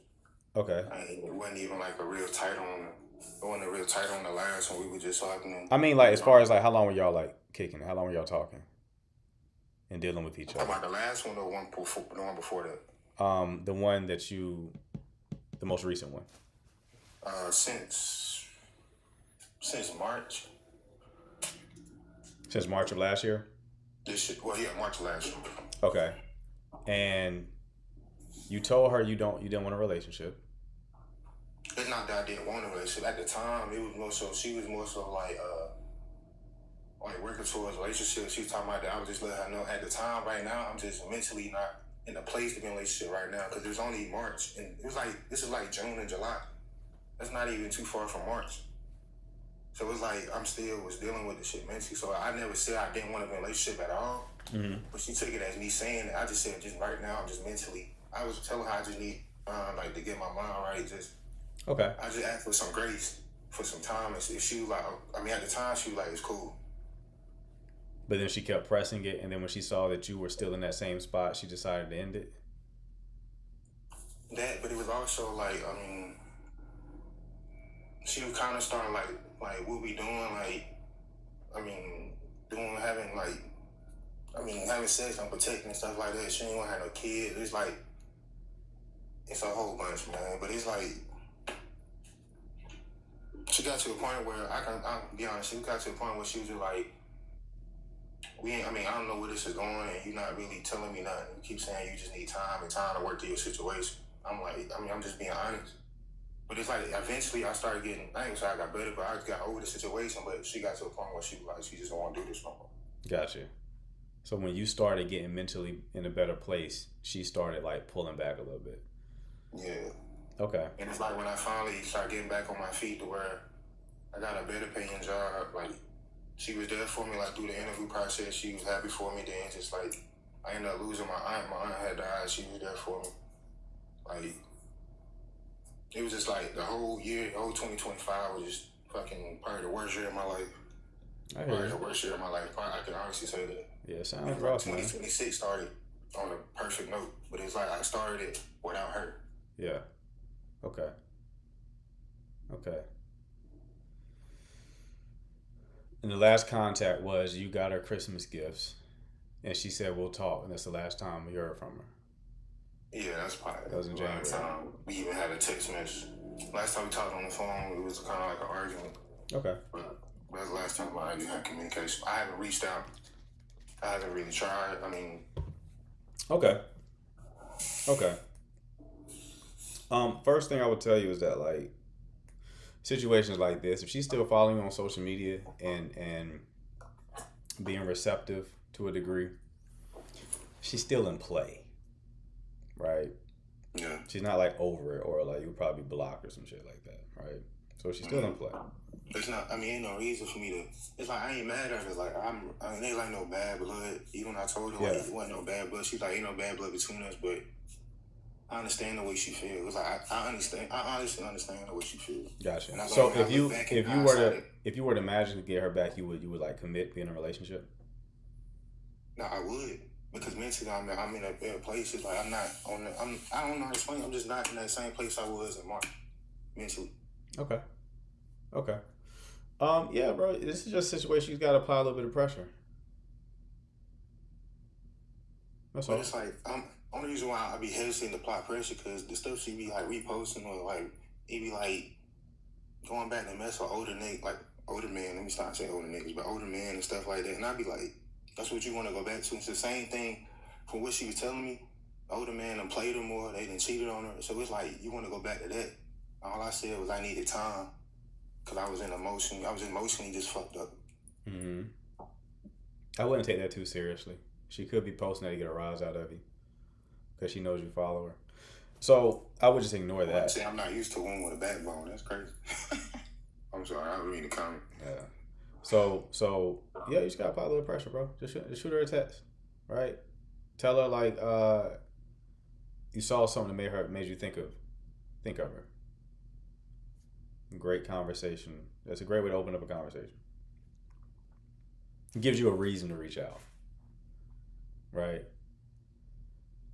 Okay. It wasn't even like a real tight on. It wasn't a real tight on the last one. We were just talking. I mean, like as far as like how long were y'all like kicking? How long were y'all talking and dealing with each other? About the last one or the one before that? The most recent one. Since March. Since March of last year? March last year. Okay. And you told her you didn't want a relationship. It's not that I didn't want a relationship. At the time, it was more so, she was more so like working towards a relationship. She was talking about that. I was just letting her know at the time, right now, I'm just mentally not in a place to be in a relationship right now because it was only March. And it was like, this is like June and July. That's not even too far from March. So it was like I was dealing with the shit mentally. So I never said I didn't want to be in a relationship at all. Mm-hmm. But she took it as me saying that. I just said just right now I'm just mentally. I was telling her I just need to get my mind right. Just okay. I just asked for some grace, for some time. And if she was like, at the time she was like, it's cool. But then she kept pressing it, and then when she saw that you were still in that same spot, she decided to end it. That, but it was also like she was kind of starting like what we doing, having sex and protecting and stuff like that. She ain't gonna have no kids. It's like, it's a whole bunch, man. But it's like, she got to a point where I'll be honest, she got to a point where she was just like, I don't know where this is going and you're not really telling me nothing. You keep saying you just need time and time to work through your situation. I'm like, I'm just being honest. But it's like, eventually I started getting, I ain't say I got better, but I got over the situation, but she got to a point where she was like, she just don't want to do this no more. Gotcha. So when you started getting mentally in a better place, she started like pulling back a little bit. Yeah. Okay. And it's like when I finally started getting back on my feet to where I got a better paying job, like she was there for me like through the interview process. She was happy for me. Then just like I ended up losing my aunt. My aunt had died. She was there for me. Like it was just like the whole year, the whole 2025 was just fucking probably the worst year of my life. Probably the worst year of my life. I can honestly say that. Yeah, sounds rough, man. 2026 started on a perfect note, but it's like I started it without her. Yeah. Okay. And the last contact was you got her Christmas gifts, and she said we'll talk, and that's the last time we heard from her. Yeah, that's probably. That was in January. We even had a text message. Last time we talked on the phone, it was kind of like an argument. Okay. But that's the last time I had communication. I haven't reached out. I haven't really tried. Okay. First thing I would tell you is that like situations like this, if she's still following you on social media and being receptive to a degree, she's still in play, right? Yeah. She's not like over it or like you probably block or some shit like that, right? So she's still in play. It's not. Ain't no reason for me to. It's like I ain't mad at her. Like it ain't like no bad blood. Even I told her like it wasn't no bad blood. She's like ain't no bad blood between us, but I understand the way she feels. It's like I understand. I honestly understand the way she feels. Gotcha. So if you were to imagine to get her back, you would like commit being in a relationship? No, I would. Because mentally, I'm in a better place. It's like I don't know how to explain. I'm just not in that same place I was in March, mentally. Okay. Yeah, bro. This is just a situation. You got to apply a little bit of pressure. That's But all. it's like only reason why I be hesitant to apply pressure because the stuff she be like reposting or like it be like going back to mess with older niggas, like older men. Let me stop saying older niggas, but older men and stuff like that. And I be like, that's what you want to go back to. It's the same thing from what she was telling me. Older man done played her more. They done cheated on her. So it's like you want to go back to that. All I said was I needed time because I was emotionally just fucked up. Mm-hmm. I wouldn't take that too seriously. She could be posting that to get a rise out of you because she knows you follow her. So I would just ignore that. I'm not used to one with a backbone. That's crazy. I'm sorry. I don't mean to comment. Yeah. So yeah, you just gotta apply a little pressure, bro. Just shoot her a text, right? Tell her like you saw something that made you think of her. Great conversation. That's a great way to open up a conversation. It gives you a reason to reach out, right?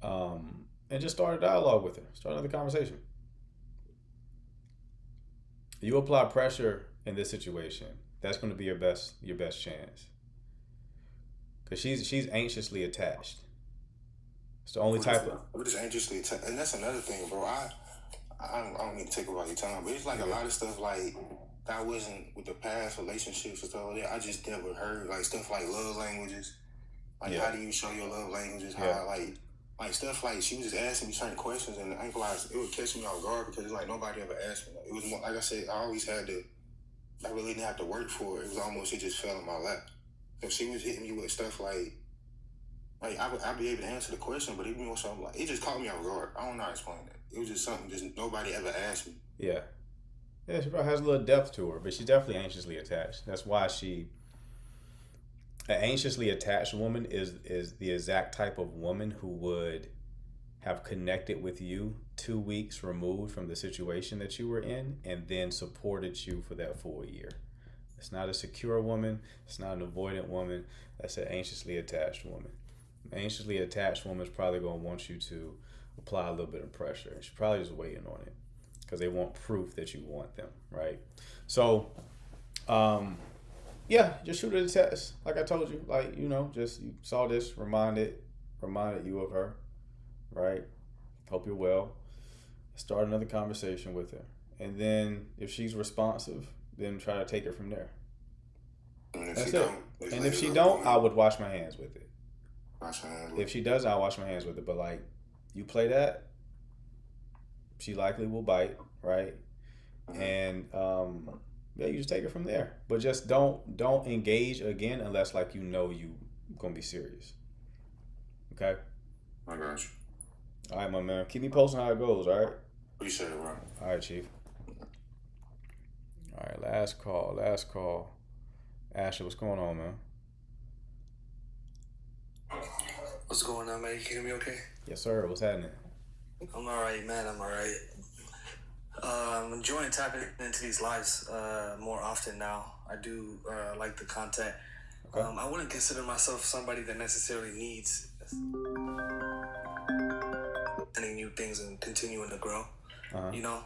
And just start a dialogue with her. Start another conversation. You apply pressure in this situation, that's going to be your best chance. Because she's anxiously attached. It's the only type of... We're just anxiously attached. And that's another thing, bro. I don't need to take about your time, but it's like a lot of stuff like that wasn't with the past relationships and stuff like that. I just dealt with her, like stuff like love languages. Like how do you show your love languages? How like stuff like she was just asking me certain questions and I ain't gonna lie, it would catch me off guard because it's like nobody ever asked me. It was more, like I said, I really didn't have to work for it. It was almost, it just fell in my lap. So she was hitting me with stuff like I'd be able to answer the question, but even more something like, it just caught me off guard. I don't know how to explain that. It was just something just nobody ever asked me. Yeah. Yeah, she probably has a little depth to her, but she's definitely anxiously attached. That's why an anxiously attached woman is the exact type of woman who would have connected with you 2 weeks removed from the situation that you were in and then supported you for that full year. It's not a secure woman. It's not an avoidant woman. That's an anxiously attached woman. An anxiously attached woman is probably going to want you to apply a little bit of pressure. She's probably just waiting on it because they want proof that you want them, right? So, yeah, just shoot her a text. Like I told you, like, just you saw this, reminded you of her, right? Hope you're well. Start another conversation with her. And then if she's responsive, then try to take it from there. That's it. And if she don't, I would wash my hands with it. If she does, I'll wash my hands with it. But like, you play that, she likely will bite, right? And yeah, you just take it from there. But just don't engage again unless like you gonna be serious. Okay? I got you. All right, my man. Keep me posting how it goes, all right? Appreciate it, bro. All right, Chief. All right, last call. Ashley, what's going on, man? What's going on, man? You can hear me okay? Yes, sir. What's happening? I'm alright, man. I'm alright. I'm enjoying tapping into these lives more often now. I do like the content. Okay. I wouldn't consider myself somebody that necessarily needs learning new things and continuing to grow. Uh-huh.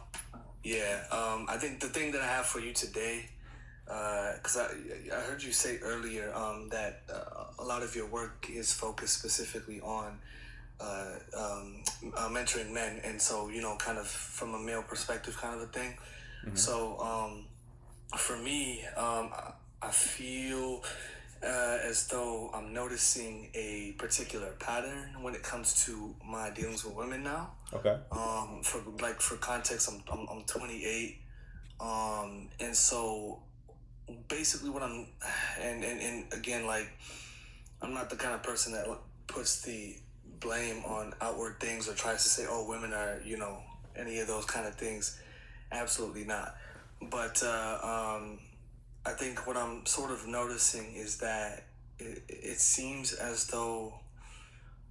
Yeah. I think the thing that I have for you today, because I heard you say earlier that a lot of your work is focused specifically on mentoring men, and so kind of from a male perspective kind of a thing. Mm-hmm. So for me, I feel as though I'm noticing a particular pattern when it comes to my dealings with women now. Okay. For context, I'm 28, and so basically what I'm and again, like, I'm not the kind of person that puts the blame on outward things or tries to say, oh, women are, any of those kind of things. Absolutely not. But I think what I'm sort of noticing is that it seems as though,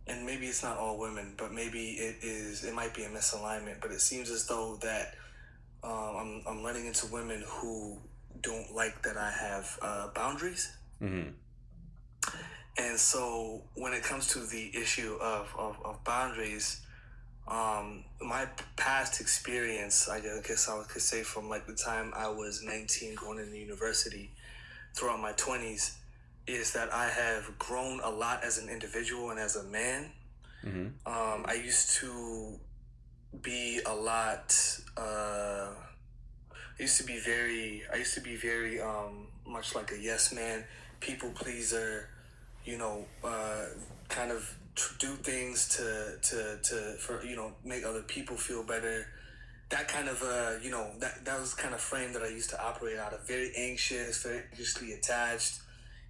and maybe it's not all women, but maybe it might be a misalignment, but it seems as though that I'm running into women who don't like that I have boundaries. Mm-hmm. And so when it comes to the issue of boundaries, my past experience, I guess I could say from like the time I was 19 going into university throughout my 20s, is that I have grown a lot as an individual and as a man. I used to be a lot, I used to be very much like a yes man, people pleaser, kind of do things to for make other people feel better. That kind of that was the kind of frame that I used to operate out of. Very anxious, very anxiously attached,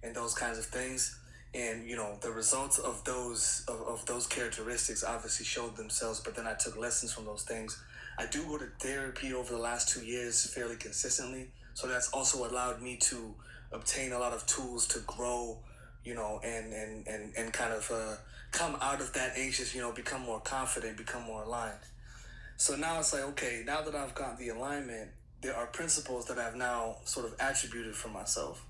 and those kinds of things. And the results of those characteristics obviously showed themselves. But then I took lessons from those things. I do go to therapy over the last 2 years fairly consistently, so that's also allowed me to obtain a lot of tools to grow, and kind of come out of that anxious, become more confident, become more aligned. So now it's like, okay, now that I've got the alignment, there are principles that I've now sort of attributed for myself.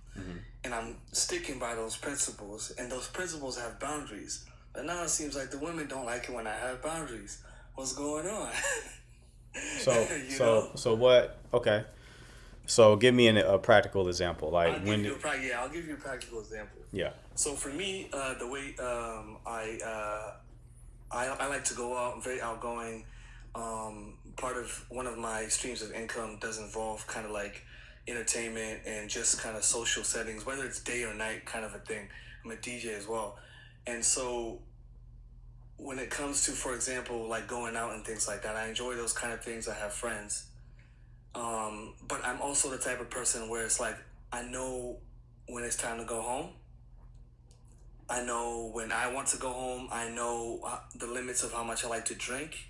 And I'm sticking by those principles, and those principles have boundaries. But now it seems like the women don't like it when I have boundaries. What's going on? So what? Okay. So give me a practical example. Like I'll give you a practical example. Yeah. So for me, the way I like to go out, I'm very outgoing. Part of one of my streams of income does involve kind of like entertainment and just kind of social settings, whether it's day or night kind of a thing. I'm a DJ as well. And so when it comes to, for example, like going out and things like that, I enjoy those kind of things. I have friends. But I'm also the type of person where it's like, I know when it's time to go home. I know when I want to go home. I know the limits of how much I like to drink.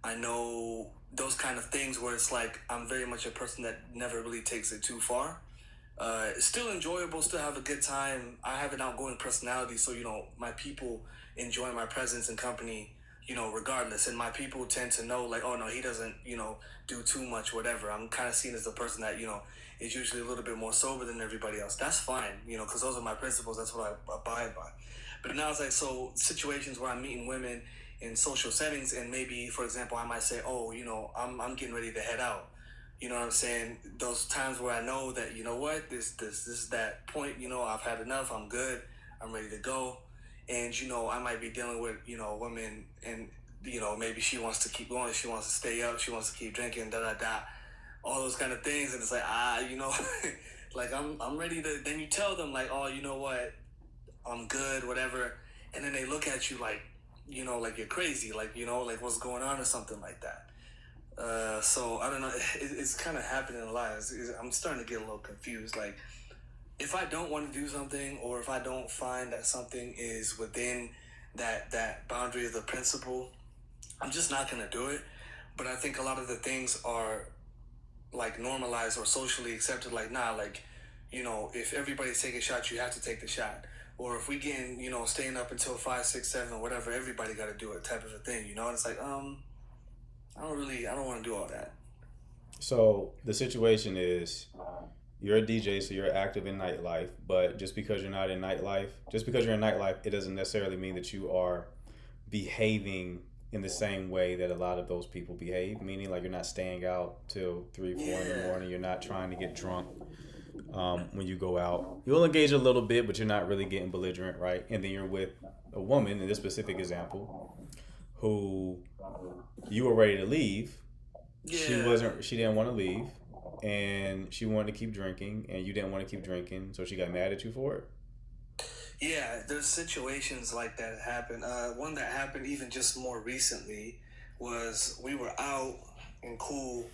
I know those kind of things where it's like, I'm very much a person that never really takes it too far. It's still enjoyable, still have a good time. I have an outgoing personality, so, my people enjoy my presence and company, regardless. And my people tend to know, like, oh, no, he doesn't, do too much, whatever. I'm kind of seen as the person that, is usually a little bit more sober than everybody else. That's fine, because those are my principles. That's what I abide by. But now it's like, so situations where I'm meeting women in social settings, and maybe, for example, I might say, oh, I'm getting ready to head out. You know what I'm saying? Those times where I know that, this is that point, I've had enough, I'm good, I'm ready to go. And, I might be dealing with, women, and, maybe she wants to keep going, she wants to stay up, she wants to keep drinking, all those kind of things. And it's like, like I'm ready to, then you tell them like, oh, you know what, I'm good, whatever. And then they look at you like, like you're crazy, like, like what's going on or something like that. So I don't know, it's kind of happening a lot. I'm starting to get a little confused. Like, if I don't want to do something, or if I don't find that something is within that boundary of the principle, I'm just not going to do it. But I think a lot of the things are like normalized or socially accepted. Like, nah, like, if everybody's taking shots, you have to take the shot. Or if we getting, staying up until 5, 6, 7, or whatever, everybody got to do it, type of a thing, And it's like, I don't want to do all that. So the situation is, you're a DJ, so you're active in nightlife, but just because you're not in nightlife, it doesn't necessarily mean that you are behaving in the same way that a lot of those people behave, meaning like you're not staying out till 3, 4 in the morning, you're not trying to get drunk. When you go out, you'll engage a little bit, but you're not really getting belligerent, right? And then you're with a woman, in this specific example, who you were ready to leave. Yeah. She didn't want to leave, and she wanted to keep drinking, and you didn't want to keep drinking, so she got mad at you for it. Yeah, there's situations like that happen. One that happened even just more recently was we were out and cool.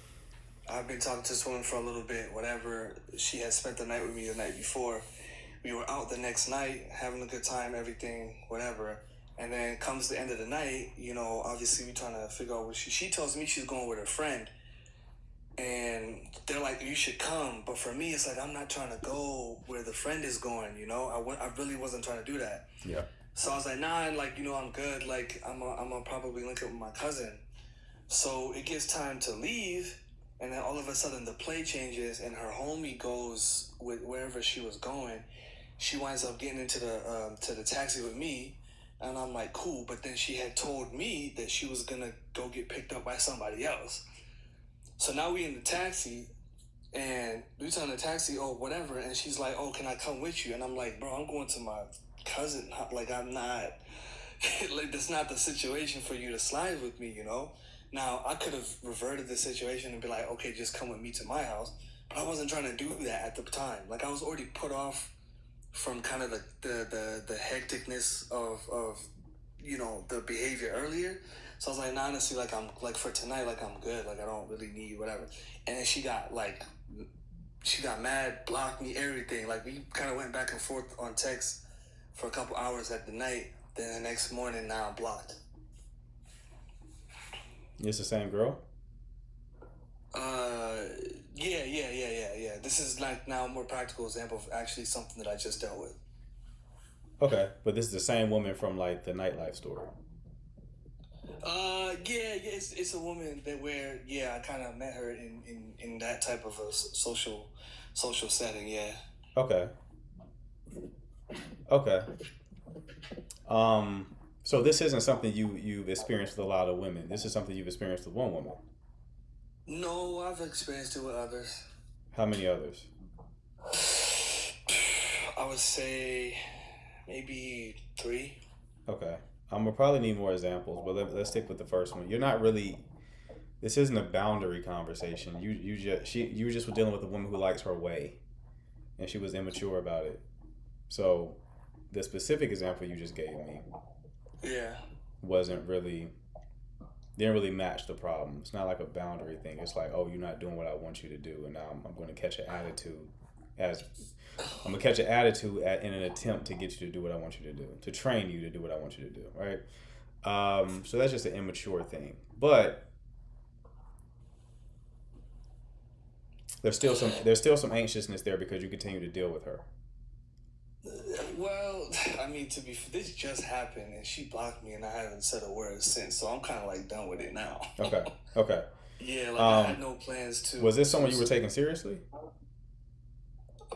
I've been talking to this woman for a little bit, whatever. She had spent the night with me the night before. We were out the next night, having a good time, everything, whatever. And then comes the end of the night, obviously we're trying to figure out what she tells me she's going with her friend. And they're like, you should come. But for me, it's like, I'm not trying to go where the friend is going, I really wasn't trying to do that. Yeah. So I was like, nah, and like, I'm good. Like, I'm gonna probably link up with my cousin. So it gets time to leave. And then all of a sudden the play changes and her homie goes with wherever she was going. she winds up getting into the to the taxi with me, and I'm like, cool. But then she had told me that she was gonna go get picked up by somebody else. So now we in the taxi, and we tell the taxi, oh, whatever, and she's like, oh, can I come with you? And I'm like, bro, I'm going to my cousin. Like, I'm not, like, that's not the situation for you to slide with me, you know? Now, I could have reverted the situation and be like, okay, just come with me to my house, but I wasn't trying to do that at the time. Like, I was already put off from kind of the hecticness of, you know, the behavior earlier. So I was like, nah, honestly, like, I'm, like, for tonight, like, I'm good. Like, I don't really need whatever. And then she got mad, blocked me, everything. Like, we kind of went back and forth on text for a couple hours at the night. Then the next morning, now I'm blocked. It's the same girl? Yeah. This is like now a more practical example of actually something that I just dealt with. Okay, but this is the same woman from like the nightlife story. It's a woman that I kind of met her in that type of a social setting, yeah. Okay. So this isn't something you've experienced with a lot of women. This is something you've experienced with one woman. No, I've experienced it with others. How many others? I would say maybe 3. Okay. I'm gonna probably need more examples, but let's stick with the first one. You're not really. This isn't a boundary conversation. You were just dealing with a woman who likes her way, and she was immature about it. So, the specific example you just gave me, didn't really match the problem. It's not like a boundary thing. It's like, oh, you're not doing what I want you to do, and now I'm going to catch an attitude in an attempt to get you to do what I want you to do, to train you to do what I want you to do, right? So that's just an immature thing. But there's still some anxiousness there because you continue to deal with her. Well, I mean, this just happened, and she blocked me, and I haven't said a word since, so I'm kind of like done with it now. Okay. Yeah, like I had no plans to. Was this someone you were taking seriously?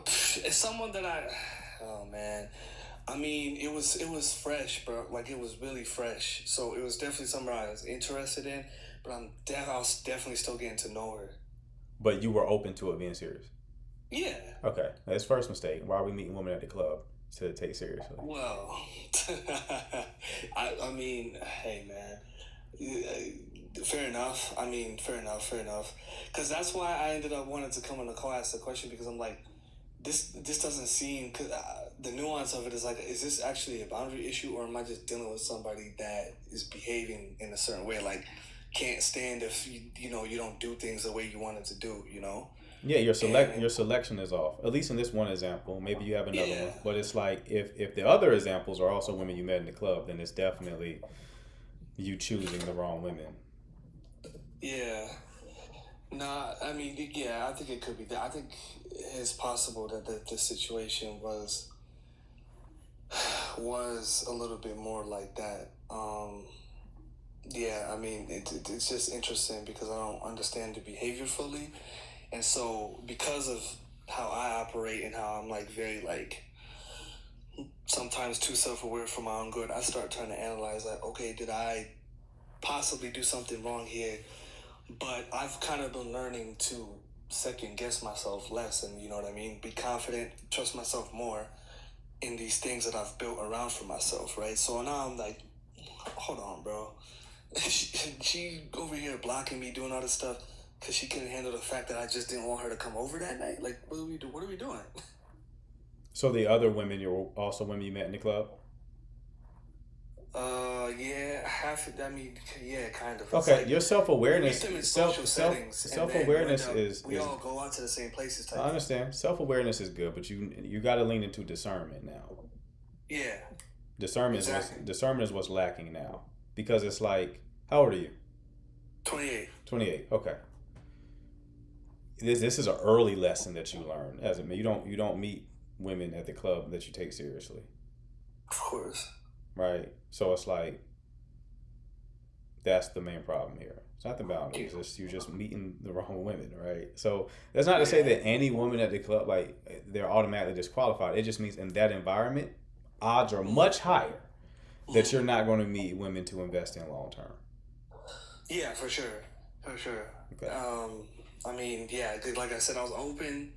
It's someone that oh man, I mean, it was fresh, bro. Like, it was really fresh, so it was definitely something I was interested in, but I was definitely still getting to know her. But you were open to it being serious? Yeah. Okay, that's first mistake. Why are we meeting women at the club to take seriously? Well, I mean, hey man, fair enough. I mean, fair enough. Because that's why I ended up wanting to come on the call, ask the question, because I'm like, this doesn't seem, cause the nuance of it is like, is this actually a boundary issue, or am I just dealing with somebody that is behaving in a certain way, like can't stand if you don't do things the way you wanted to do, you know? Yeah, your selection is off. At least in this one example. Maybe you have another one, but it's like if the other examples are also women you met in the club, then it's definitely you choosing the wrong women. Yeah. Nah, I mean, yeah, I think it could be that. I think it's possible that the situation was a little bit more like that. Yeah, I mean, it's just interesting because I don't understand the behavior fully. And so because of how I operate and how I'm like very like sometimes too self-aware for my own good, I start trying to analyze like, okay, did I possibly do something wrong here? But I've kind of been learning to second guess myself less, and you know what I mean? Be confident, trust myself more in these things that I've built around for myself, right? So now I'm like, hold on, bro. She over here blocking me, doing all this stuff because she couldn't handle the fact that I just didn't want her to come over that night. Like, what are we doing? So the other women, you're also women you met in the club? Yeah, kind of. Okay, like, your self-awareness, self-awareness is we all go out to the same places. I understand. Self-awareness is good, but you got to lean into discernment now. Yeah. Discernment is what's lacking now, because it's like, how old are you? 28. 28. Okay. This is an early lesson that you learn. As a man, you don't meet women at the club that you take seriously. Of course. Right. So it's like, that's the main problem here. It's not the boundaries. It's you just meeting the wrong women, right? So that's not to say that any woman at the club, like, they're automatically disqualified. It just means in that environment, odds are much higher that you're not going to meet women to invest in long term. Yeah, for sure. Okay. I mean, yeah, like I said, I was open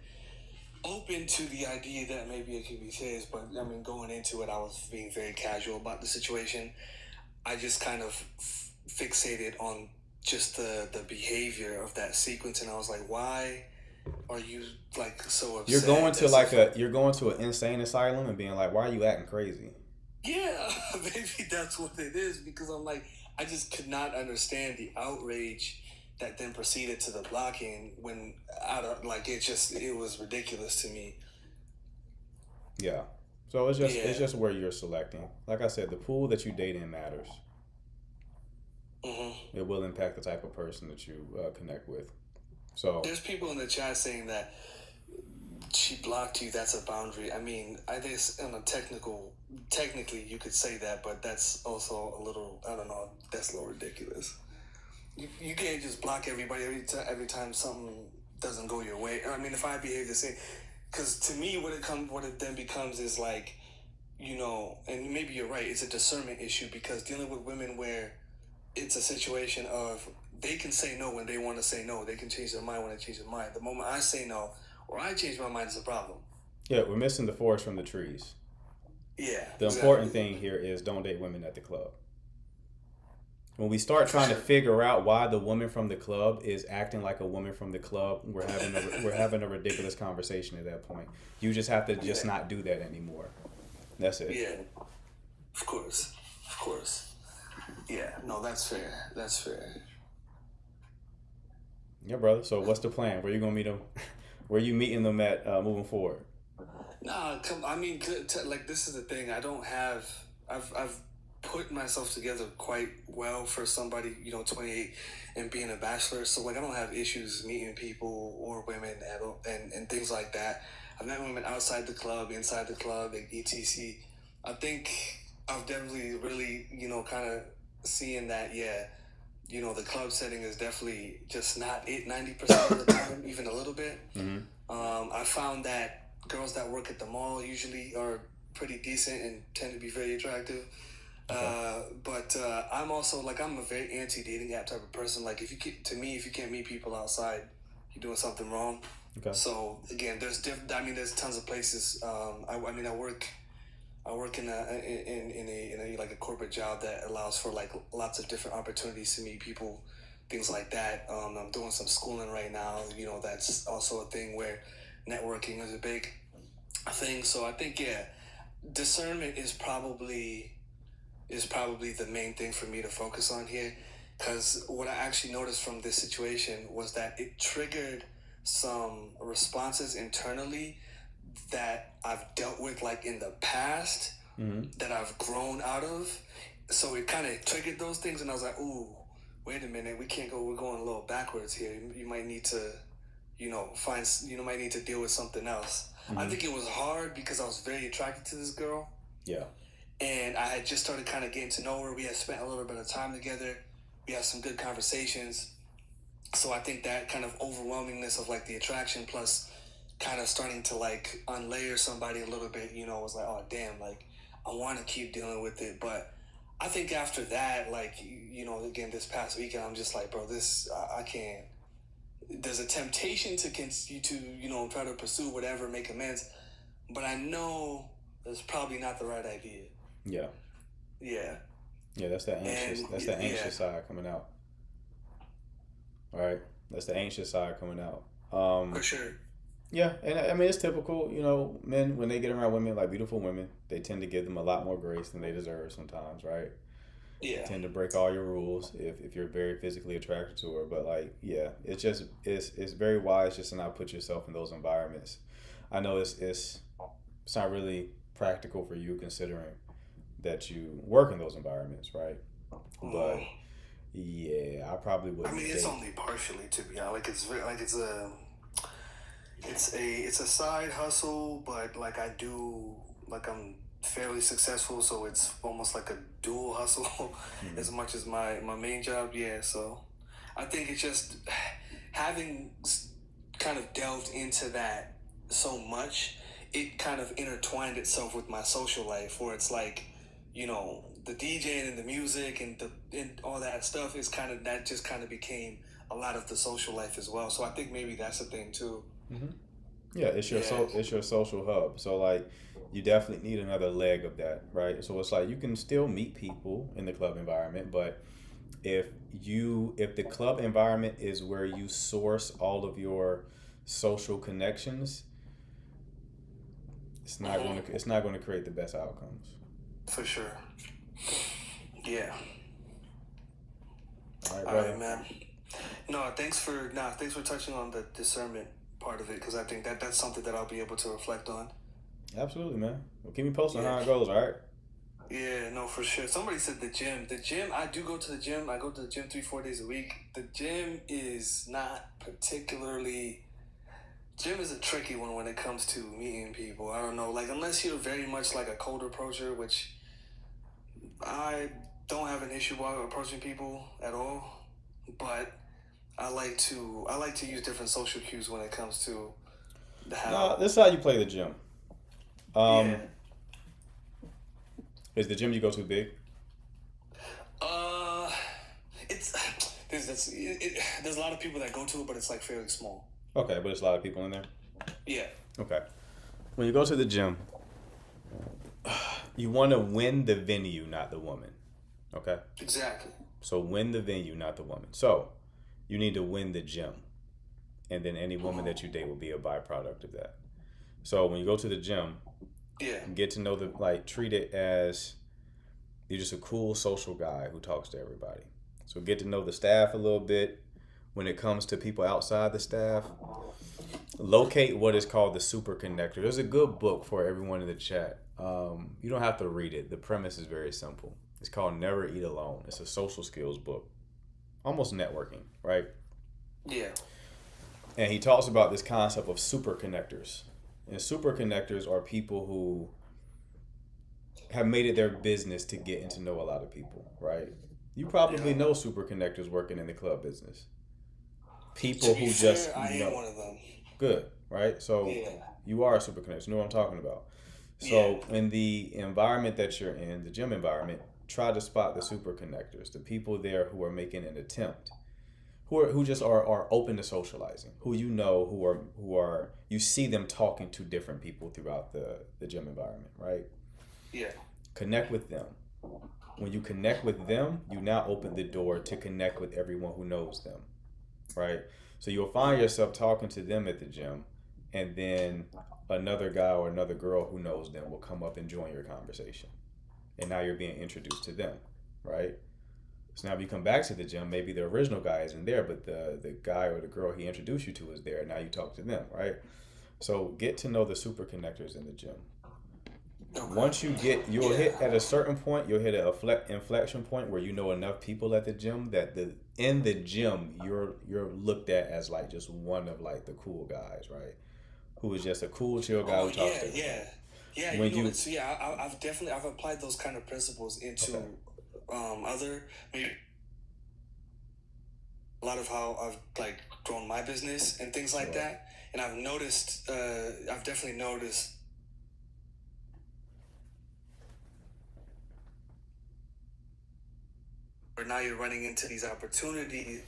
to the idea that maybe it could be serious, but I mean, going into it, I was being very casual about the situation. I just kind of fixated on just the behavior of that sequence, and I was like, why are you like so upset? You're going to an insane asylum and being like, why are you acting crazy? Yeah, maybe that's what it is, because I'm like, I just could not understand the outrage that then proceeded to the blocking when it was ridiculous to me. Yeah. So it's just where you're selecting. Like I said, the pool that you date in matters. Mm-hmm. It will impact the type of person that you connect with. So there's people in the chat saying that she blocked you. That's a boundary. I mean, I guess technically you could say that, but that's also a little, I don't know, that's a little ridiculous. You can't just block everybody every time something doesn't go your way. I mean, if I behave the same, because to me, what it then becomes is like, you know, and maybe you're right, it's a discernment issue, because dealing with women where it's a situation of they can say no when they want to say no, they can change their mind when they change their mind. The moment I say no or I change my mind is a problem. Yeah, we're missing the forest from the trees. Yeah. The important thing here is don't date women at the club. When we start trying to figure out why the woman from the club is acting like a woman from the club, we're having a ridiculous conversation at that point. You just have to just not do that anymore. That's it. Yeah, of course. Yeah, no, that's fair. Yeah, brother. So what's the plan? Where you gonna meet them? Where you meeting them at moving forward? Nah, I mean, like, this is the thing. I've put myself together quite well for somebody, you know, 28 and being a bachelor. So like, I don't have issues meeting people or women and things like that. I've met women outside the club, inside the club, like etc. I think I've definitely really, you know, kind of seeing that, yeah, you know, the club setting is definitely just not it 90% of the time, even a little bit. Mm-hmm. I found that girls that work at the mall usually are pretty decent and tend to be very attractive. Okay. But I'm also like, I'm a very anti-dating app type of person. Like, if you can't meet people outside, you're doing something wrong. Okay. So again, there's tons of places. I work in a like a corporate job that allows for like lots of different opportunities to meet people, things like that. I'm doing some schooling right now. You know, that's also a thing where networking is a big thing. So I think, yeah, discernment is probably the main thing for me to focus on here, because what I actually noticed from this situation was that it triggered some responses internally that I've dealt with like in the past, mm-hmm. that I've grown out of. So it kind of triggered those things, and I was like, ooh, wait a minute, we're going a little backwards here. You might need to, you know, might need to deal with something else. Mm-hmm. I think it was hard because I was very attracted to this girl. Yeah. And I had just started kind of getting to know her. We had spent a little bit of time together. We had some good conversations. So I think that kind of overwhelmingness of like the attraction plus kind of starting to like unlayer somebody a little bit, you know, was like, oh damn, like I want to keep dealing with it. But I think after that, like, you know, again, this past weekend, I'm just like, bro, I can't. There's a temptation to you know, try to pursue whatever, make amends. But I know it's probably not the right idea. Yeah. Yeah. Yeah, that's that anxious side coming out. All right. That's the anxious side coming out. For sure. Yeah, and I mean, it's typical, you know, men, when they get around women, like beautiful women, they tend to give them a lot more grace than they deserve sometimes, right? Yeah. They tend to break all your rules if you're very physically attracted to her. But like, yeah, it's very wise just to not put yourself in those environments. I know it's not really practical for you considering that you work in those environments, right? But yeah, I probably wouldn't. I mean, it's only partially, to be honest. Like, it's a side hustle, but like I'm fairly successful, so it's almost like a dual hustle as much as my main job. Yeah, so I think it's just having kind of delved into that so much, it kind of intertwined itself with my social life, where it's like, you know, the DJing and the music and all that stuff is kind of, that just kind of became a lot of the social life as well. So I think maybe that's a thing too. Mm-hmm. Yeah, it's your social hub. So like, you definitely need another leg of that, right? So it's like you can still meet people in the club environment, but if the club environment is where you source all of your social connections, it's not going to create the best outcomes. For sure. Yeah. All right, All brother. right, man. No, thanks for touching on the discernment part of it, because I think that's something that I'll be able to reflect on. Absolutely, man. Well, keep me posted on how it goes, all right? Yeah, no, for sure. Somebody said the gym. I do go to the gym. I go to the gym 3-4 days a week. The gym is not particularly... Gym is a tricky one when it comes to meeting people. I don't know, like, unless you're very much like a cold approacher, which I don't have an issue while approaching people at all, but I like to use different social cues when it comes to how... No, this is how you play the gym. Yeah. Is the gym you go to big? There's a lot of people that go to it, but it's like fairly small. Okay, but there's a lot of people in there? Yeah. Okay. When you go to the gym, you want to win the venue, not the woman. Okay? Exactly. So win the venue, not the woman. So you need to win the gym. And then any woman that you date will be a byproduct of that. So when you go to the gym, get to know treat it as you're just a cool social guy who talks to everybody. So get to know the staff a little bit. When it comes to people outside the staff, locate what is called the super connector. There's a good book for everyone in the chat. You don't have to read it. The premise is very simple. It's called Never Eat Alone. It's a social skills book, almost networking, right? Yeah. And he talks about this concept of super connectors. And super connectors are people who have made it their business to get and to know a lot of people, right? You probably know super connectors working in the club business. People who just I am one of them. Good, right? So you are a super connector. You know what I'm talking about. So in the environment that you're in, the gym environment, try to spot the super connectors, the people there who are making an attempt, who just are open to socializing, who you know who are you see them talking to different people throughout the gym environment, right? Yeah. Connect with them. When you connect with them, you now open the door to connect with everyone who knows them, right? So you'll find yourself talking to them at the gym, and then another guy or another girl who knows them will come up and join your conversation. And now you're being introduced to them, right? So now if you come back to the gym, maybe the original guy isn't there, but the guy or the girl he introduced you to is there, and now you talk to them, right? So get to know the super connectors in the gym. Once you'll hit at a certain point, you'll hit an inflection point where you know enough people at the gym that in the gym you're looked at as like just one of like the cool guys, right? Who is just a cool chill guy who talks to everybody. I've applied those kind of principles into maybe a lot of how I've like grown my business and things like that, and I've definitely noticed. Where now you're running into these opportunities.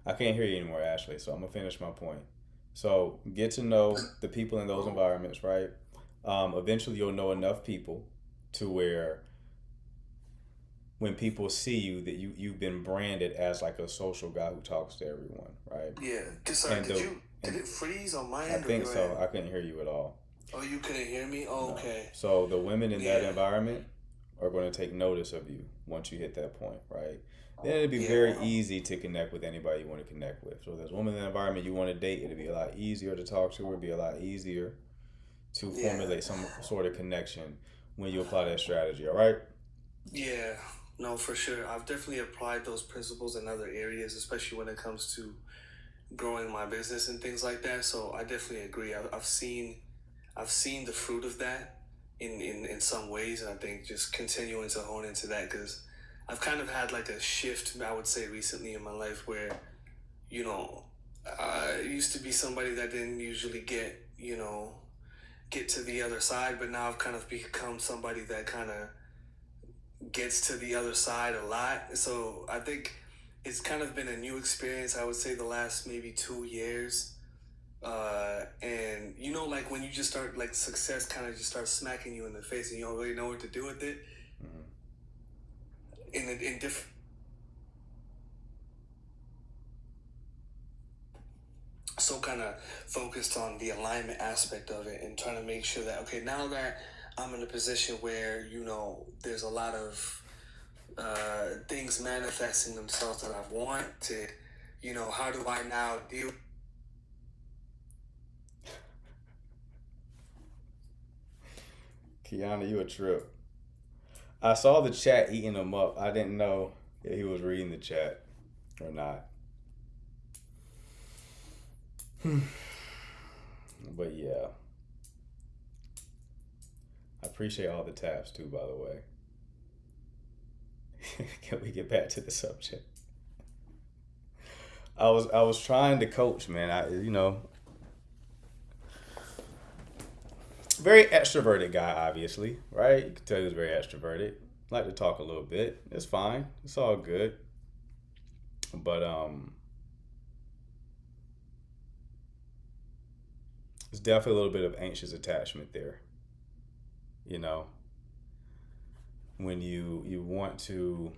I can't hear you anymore, Ashley, so I'm going to finish my point. So get to know the people in those environments, right? Eventually you'll know enough people to where when people see you, that you've been branded as like a social guy who talks to everyone, right? Yeah. Did it freeze on my end? I think so. I couldn't hear you at all. Oh, you couldn't hear me? Oh, okay. So the women in that environment are going to take notice of you once you hit that point, right? Then it'll be very easy to connect with anybody you want to connect with. So if there's a woman in the environment you want to date, it'll be a lot easier to talk to her. It'll be a lot easier to formulate some sort of connection when you apply that strategy, all right? Yeah. No, for sure. I've definitely applied those principles in other areas, especially when it comes to growing my business and things like that. So I definitely agree. I've seen the fruit of that in some ways, and I think just continuing to hone into that, because I've kind of had like a shift, I would say, recently in my life where, you know, I used to be somebody that didn't usually get to the other side, but now I've kind of become somebody that kind of gets to the other side a lot. So I think it's kind of been a new experience, I would say, the last maybe 2 years. And you know, like when you just start, like success kind of just starts smacking you in the face and you don't really know what to do with it. In different. So kind of focused on the alignment aspect of it and trying to make sure that, okay, now that I'm in a position where, you know, there's a lot of things manifesting themselves that I've wanted, you know, how do I now deal? Kiana, you a trip. I saw the chat eating him up. I didn't know if he was reading the chat or not. But yeah. I appreciate all the taps too, by the way. Can we get back to the subject? I was trying to coach, man. You know, very extroverted guy, obviously, right? You can tell he was very extroverted. Like to talk a little bit. It's fine. It's all good. But there's definitely a little bit of anxious attachment there. You know, when you want to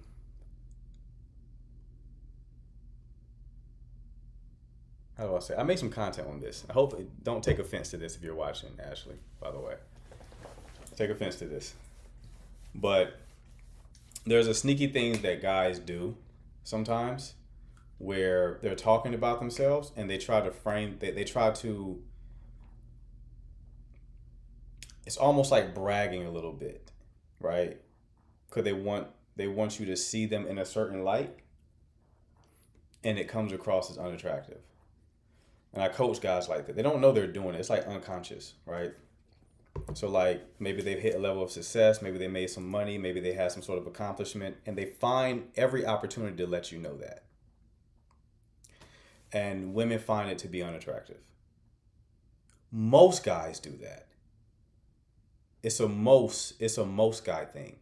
how do I say? I made some content on this. I hope don't take offense to this if you're watching, Ashley, by the way. Take offense to this. But there's a sneaky thing that guys do sometimes where they're talking about themselves and they try to they try to, it's almost like bragging a little bit, right? Because they want you to see them in a certain light and it comes across as unattractive. And I coach guys like that. They don't know they're doing it. It's like unconscious, right? So like maybe they've hit a level of success, maybe they made some money, maybe they had some sort of accomplishment, and they find every opportunity to let you know that. And women find it to be unattractive. Most guys do that. It's a most guy thing.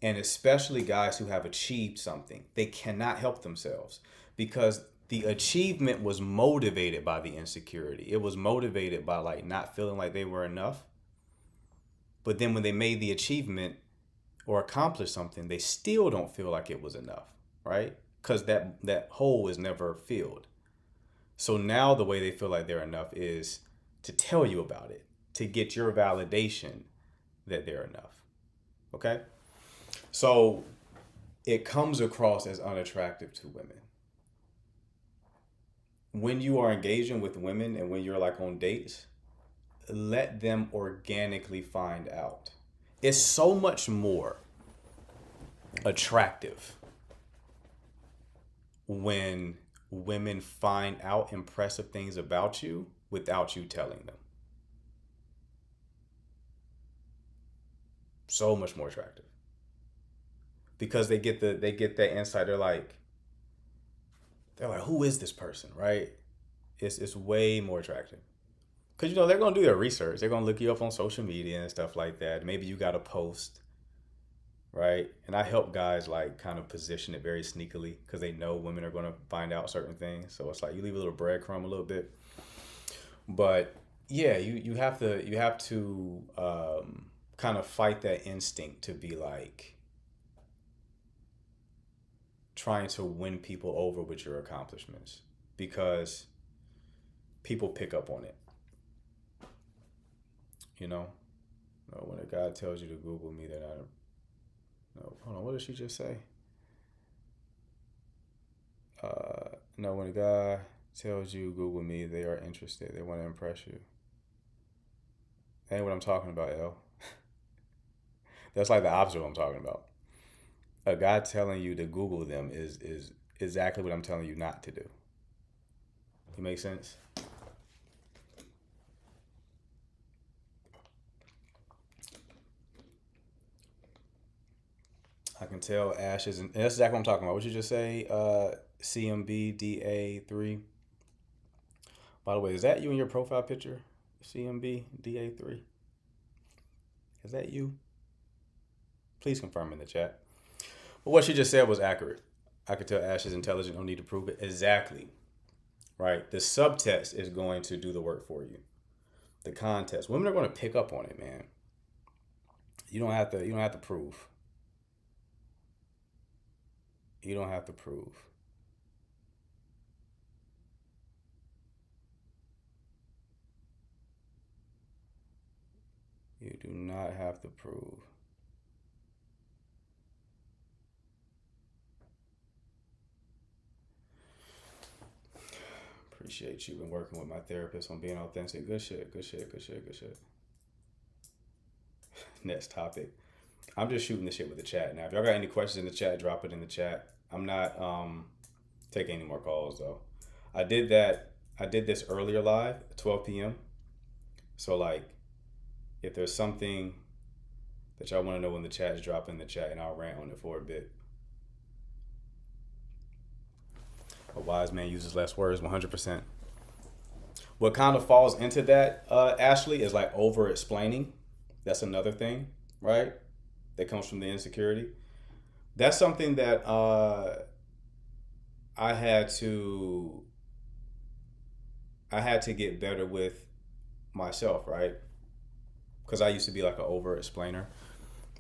And especially guys who have achieved something, they cannot help themselves because the achievement was motivated by the insecurity. It was motivated by like not feeling like they were enough. But then when they made the achievement or accomplished something, they still don't feel like it was enough, right? Because that hole is never filled. So now the way they feel like they're enough is to tell you about it, to get your validation that they're enough, okay? So it comes across as unattractive to women. When you are engaging with women and when you're like on dates, let them organically find out. It's so much more attractive when women find out impressive things about you without you telling them. So much more attractive. Because they get that insight. They're like, who is this person, right? It's way more attractive. Because, you know, they're going to do their research. They're going to look you up on social media and stuff like that. Maybe you got a post, right? And I help guys, like, kind of position it very sneakily because they know women are going to find out certain things. So it's like you leave a little breadcrumb a little bit. But, yeah, you have to kind of fight that instinct to be, like, trying to win people over with your accomplishments because people pick up on it. You know, when a guy tells you to Google me, they're not. No, hold on. What did she just say? No, when a guy tells you Google me, they are interested. They want to impress you. That ain't what I'm talking about, yo. That's like the opposite of what I'm talking about. a guy telling you to Google them is exactly what I'm telling you not to do. It makes sense? I can tell Ash isn't. And that's exactly what I'm talking about. What you just say? CMBDA3. By the way, is that you in your profile picture? CMBDA3. Is that you? Please confirm in the chat. But what she just said was accurate. I could tell Ash is intelligent. Don't need to prove it. Exactly. Right. The subtext is going to do the work for you. The context. Women are going to pick up on it, man. You don't have to. You don't have to prove. You don't have to prove. You do not have to prove. Appreciate you. Been working with my therapist on being authentic. Good shit. Good shit. Good shit. Good shit. Next topic. I'm just shooting the shit with the chat now. If y'all got any questions in the chat, drop it in the chat. I'm not taking any more calls though. I did this earlier live at 12 p.m. So like, if there's something that y'all want to know in the chat, just drop it in the chat and I'll rant on it for a bit. A wise man uses less words, 100%. What kind of falls into that, Ashley, is like over explaining. That's another thing, right? That comes from the insecurity. That's something that I had to get better with myself, right? Because I used to be like an over explainer,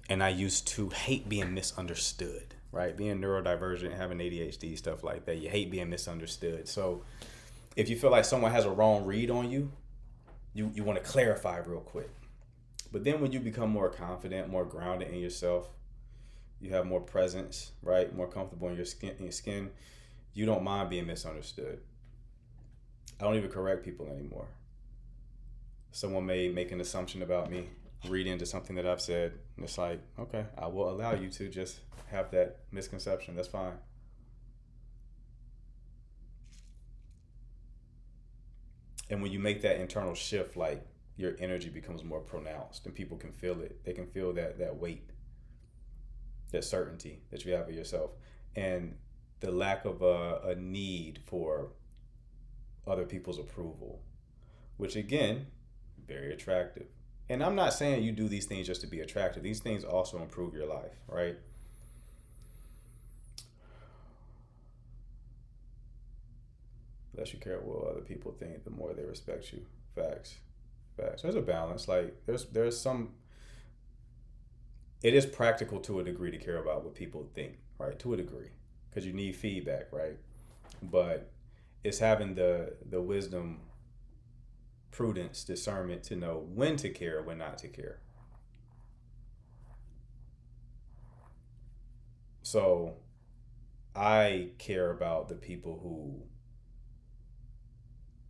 and I used to hate being misunderstood, right? Being neurodivergent, having ADHD, stuff like that. You hate being misunderstood. So if you feel like someone has a wrong read on you, you want to clarify real quick. But then when you become more confident, more grounded in yourself, you have more presence, right? More comfortable in your skin, you don't mind being misunderstood. I don't even correct people anymore. Someone may make an assumption about me, read into something that I've said, and it's like, okay, I will allow you to just have that misconception. That's fine. And when you make that internal shift, like, your energy becomes more pronounced and people can feel it. They can feel that weight, that certainty that you have of yourself, and the lack of a need for other people's approval, which again, very attractive. And I'm not saying you do these things just to be attractive. These things also improve your life, right? The less you care what other people think, the more they respect you. Facts. There's a balance. Like there's some. It is practical to a degree to care about what people think, right? To a degree, because you need feedback, right? But it's having the wisdom, prudence, discernment to know when to care, when not to care. So, I care about the people who.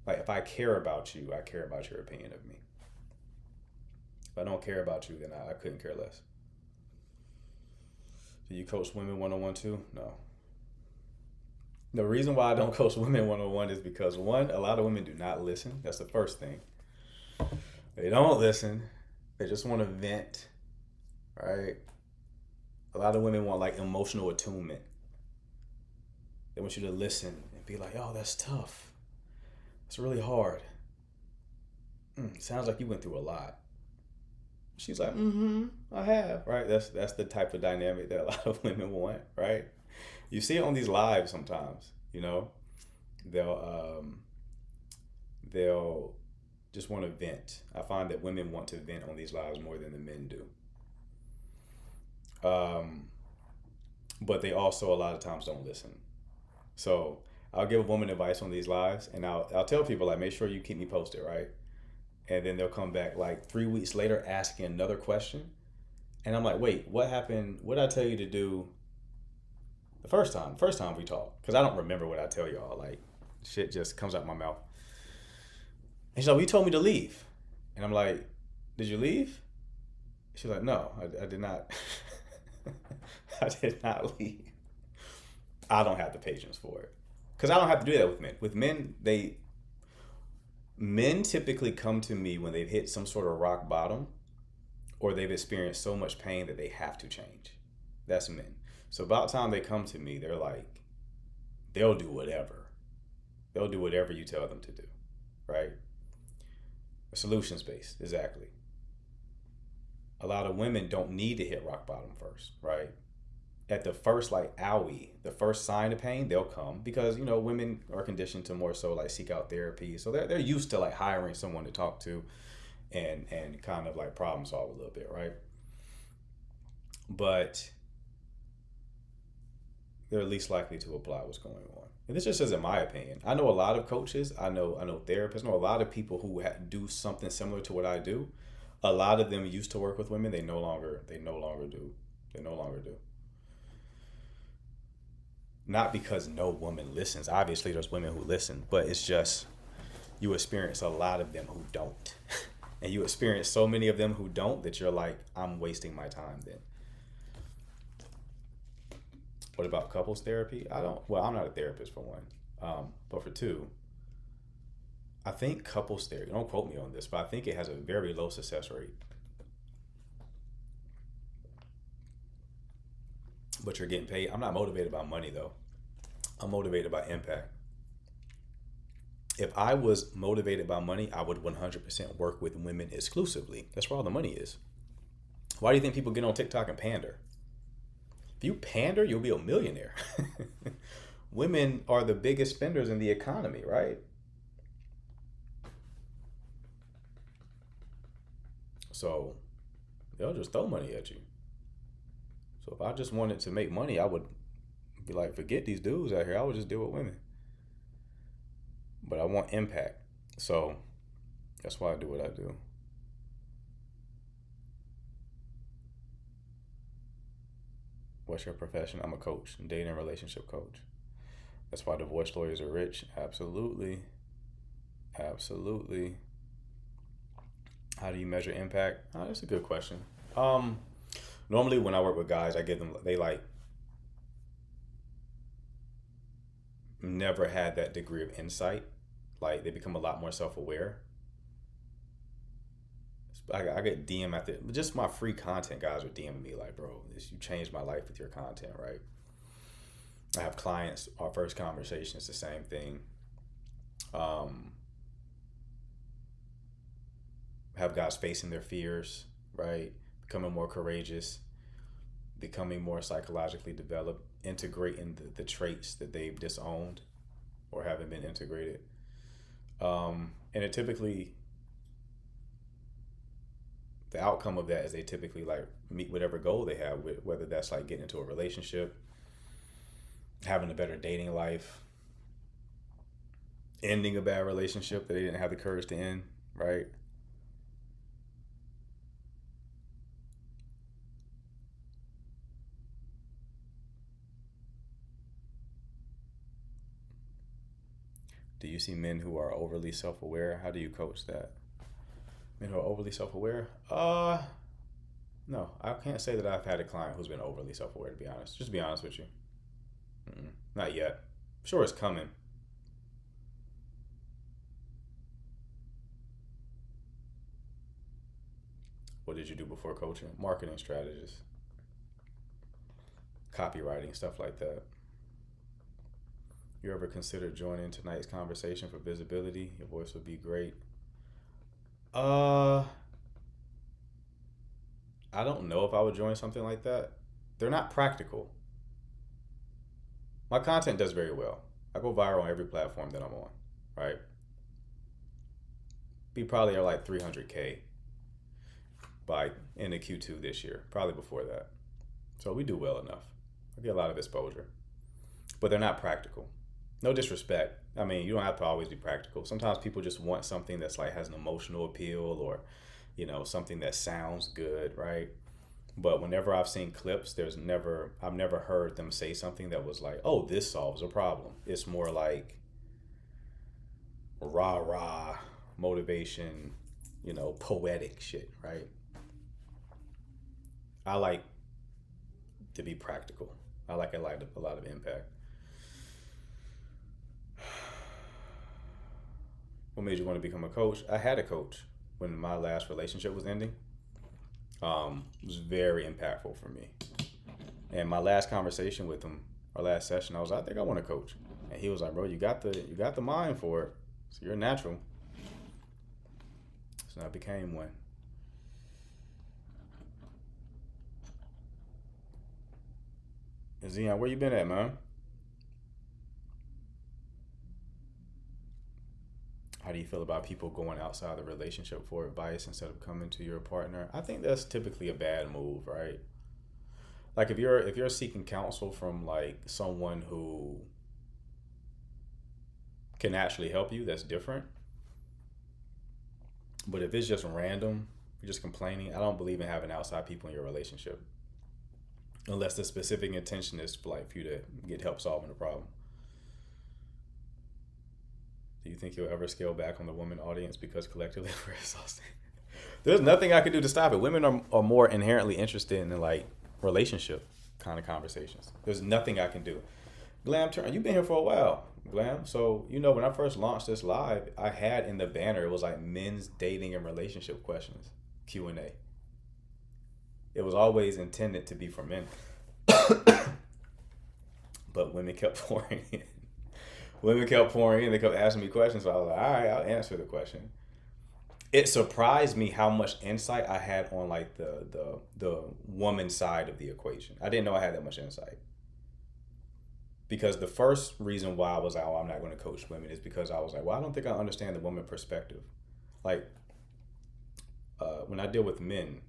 Like, if I care about you, I care about your opinion of me. If I don't care about you, then I couldn't care less. Do you coach women 101 too? No. The reason why I don't coach women 101 is because, one, a lot of women do not listen. That's the first thing. They don't listen. They just want to vent, right? A lot of women want like emotional attunement. They want you to listen and be like, oh, that's tough. It's really hard. Sounds like you went through a lot. She's like, I have, right? That's the type of dynamic that a lot of women want, right? You see it on these lives sometimes, you know? They'll just want to vent. I find that women want to vent on these lives more than the men do. But they also a lot of times don't listen. So I'll give a woman advice on these lives, and I'll tell people, like, make sure you keep me posted, right? And then they'll come back like 3 weeks later asking another question. And I'm like, wait, what happened? What did I tell you to do the first time we talked? Because I don't remember what I tell y'all. Like, shit just comes out my mouth. And she's like, well, you told me to leave. And I'm like, did you leave? She's like, no, I did not. I did not leave. I don't have the patience for it. Because I don't have to do that with men. With men, men typically come to me when they've hit some sort of rock bottom or they've experienced so much pain that they have to change. That's men. So about time they come to me, they're like, they'll do whatever. They'll do whatever you tell them to do, right? Solutions based, exactly. A lot of women don't need to hit rock bottom first, right? At the first like owie, the first sign of pain, they'll come because, you know, women are conditioned to more so like seek out therapy. So they're used to like hiring someone to talk to and kind of like problem solve a little bit, right? But they're least likely to apply what's going on. And this just isn't my opinion. I know a lot of coaches, I know therapists, I know a lot of people who do something similar to what I do. A lot of them used to work with women. They no longer do. Not because no woman listens. Obviously, there's women who listen, but it's just you experience a lot of them who don't. And you experience so many of them who don't that you're like, I'm wasting my time then. What about couples therapy? I'm not a therapist for one. But for two, I think couples therapy, don't quote me on this, but I think it has a very low success rate. But you're getting paid. I'm not motivated by money though. I'm motivated by impact. If I was motivated by money, I would 100% work with women exclusively. That's where all the money is. Why do you think people get on TikTok and pander? If you pander, you'll be a millionaire. Women are the biggest spenders in the economy, right? So they'll just throw money at you. So if I just wanted to make money, I would be like, forget these dudes out here. I would just deal with women. But I want impact. So that's why I do what I do. What's your profession? I'm a coach, dating and relationship coach. That's why divorce lawyers are rich. Absolutely. Absolutely. How do you measure impact? Oh, that's a good question. Normally when I work with guys, I give them, they like never had that degree of insight. Like they become a lot more self-aware. I get DM after just my free content. Guys are DMing me like, bro, you changed my life with your content, right? I have clients, our first conversation is the same thing. Have guys facing their fears, right? Becoming more courageous, becoming more psychologically developed, integrating the traits that they've disowned or haven't been integrated. And it typically, the outcome of that is they typically like meet whatever goal they have, whether that's like getting into a relationship, having a better dating life, ending a bad relationship that they didn't have the courage to end, right? Do you see men who are overly self-aware? How do you coach that? Men who are overly self-aware? No, I can't say that I've had a client who's been overly self-aware, to be honest. Just to be honest with you. Not yet. Sure, it's coming. What did you do before coaching? Marketing strategies, copywriting, stuff like that. You ever considered joining tonight's conversation for visibility? Your voice would be great. I don't know if I would join something like that. They're not practical. My content does very well. I go viral on every platform that I'm on, right? We probably are like 300K by in the Q2 this year, probably before that. So we do well enough. I get a lot of exposure, but they're not practical. No disrespect. I mean, you don't have to always be practical. Sometimes people just want something that's like has an emotional appeal or, you know, something that sounds good, right? But whenever I've seen clips, I've never heard them say something that was like, oh, this solves a problem. It's more like rah, motivation, you know, poetic shit, right? to be practical. I like a lot of impact. What made you want to become a coach? I had a coach when my last relationship was ending. It was very impactful for me. And my last conversation with him, our last session, I was like, I think I want to coach. And he was like, bro, you got the mind for it. So you're natural. So I became one. And Zion, where you been at, man? How do you feel about people going outside the relationship for advice instead of coming to your partner? I think that's typically a bad move, right? Like if you're seeking counsel from like someone who can actually help you, that's different. But if it's just random, you're just complaining, I don't believe in having outside people in your relationship. Unless the specific intention is for you to get help solving the problem. Do you think you'll ever scale back on the woman audience because collectively we're exhausted? There's nothing I can do to stop it. Women are more inherently interested in relationship kind of conversations. There's nothing I can do. Glam, you've been here for a while, Glam. So, when I first launched this live, I had in the banner, it was like men's dating and relationship questions, Q&A. It was always intended to be for men. But women kept pouring in. They kept asking me questions. So I was like, all right, I'll answer the question. It surprised me how much insight I had on the woman side of the equation. I didn't know I had that much insight. Because the first reason why I was like, I'm not going to coach women is because I was like, well, I don't think I understand the woman perspective. When I deal with men,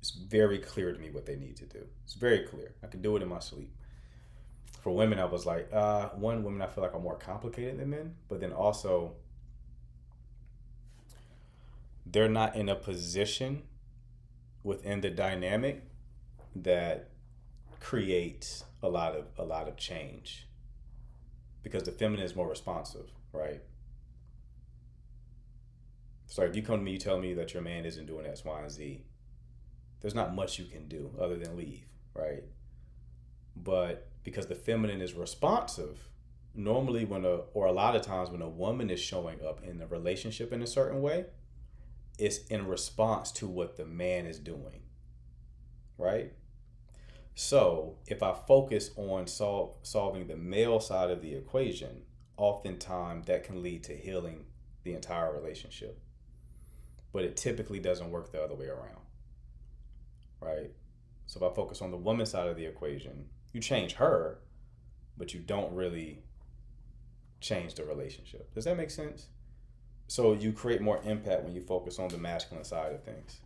it's very clear to me what they need to do. It's very clear. I can do it in my sleep. For women, I was like, women I feel like are more complicated than men, but then also they're not in a position within the dynamic that creates a lot of change, because the feminine is more responsive, right? So if you come to me, you tell me that your man isn't doing X, Y, and Z, there's not much you can do other than leave, right? But because the feminine is responsive, normally or a lot of times when a woman is showing up in the relationship in a certain way, it's in response to what the man is doing, right? So if I focus on solving the male side of the equation, oftentimes that can lead to healing the entire relationship. But it typically doesn't work the other way around, right? So if I focus on the woman side of the equation, you change her, but you don't really change the relationship. Does that make sense? So you create more impact when you focus on the masculine side of things.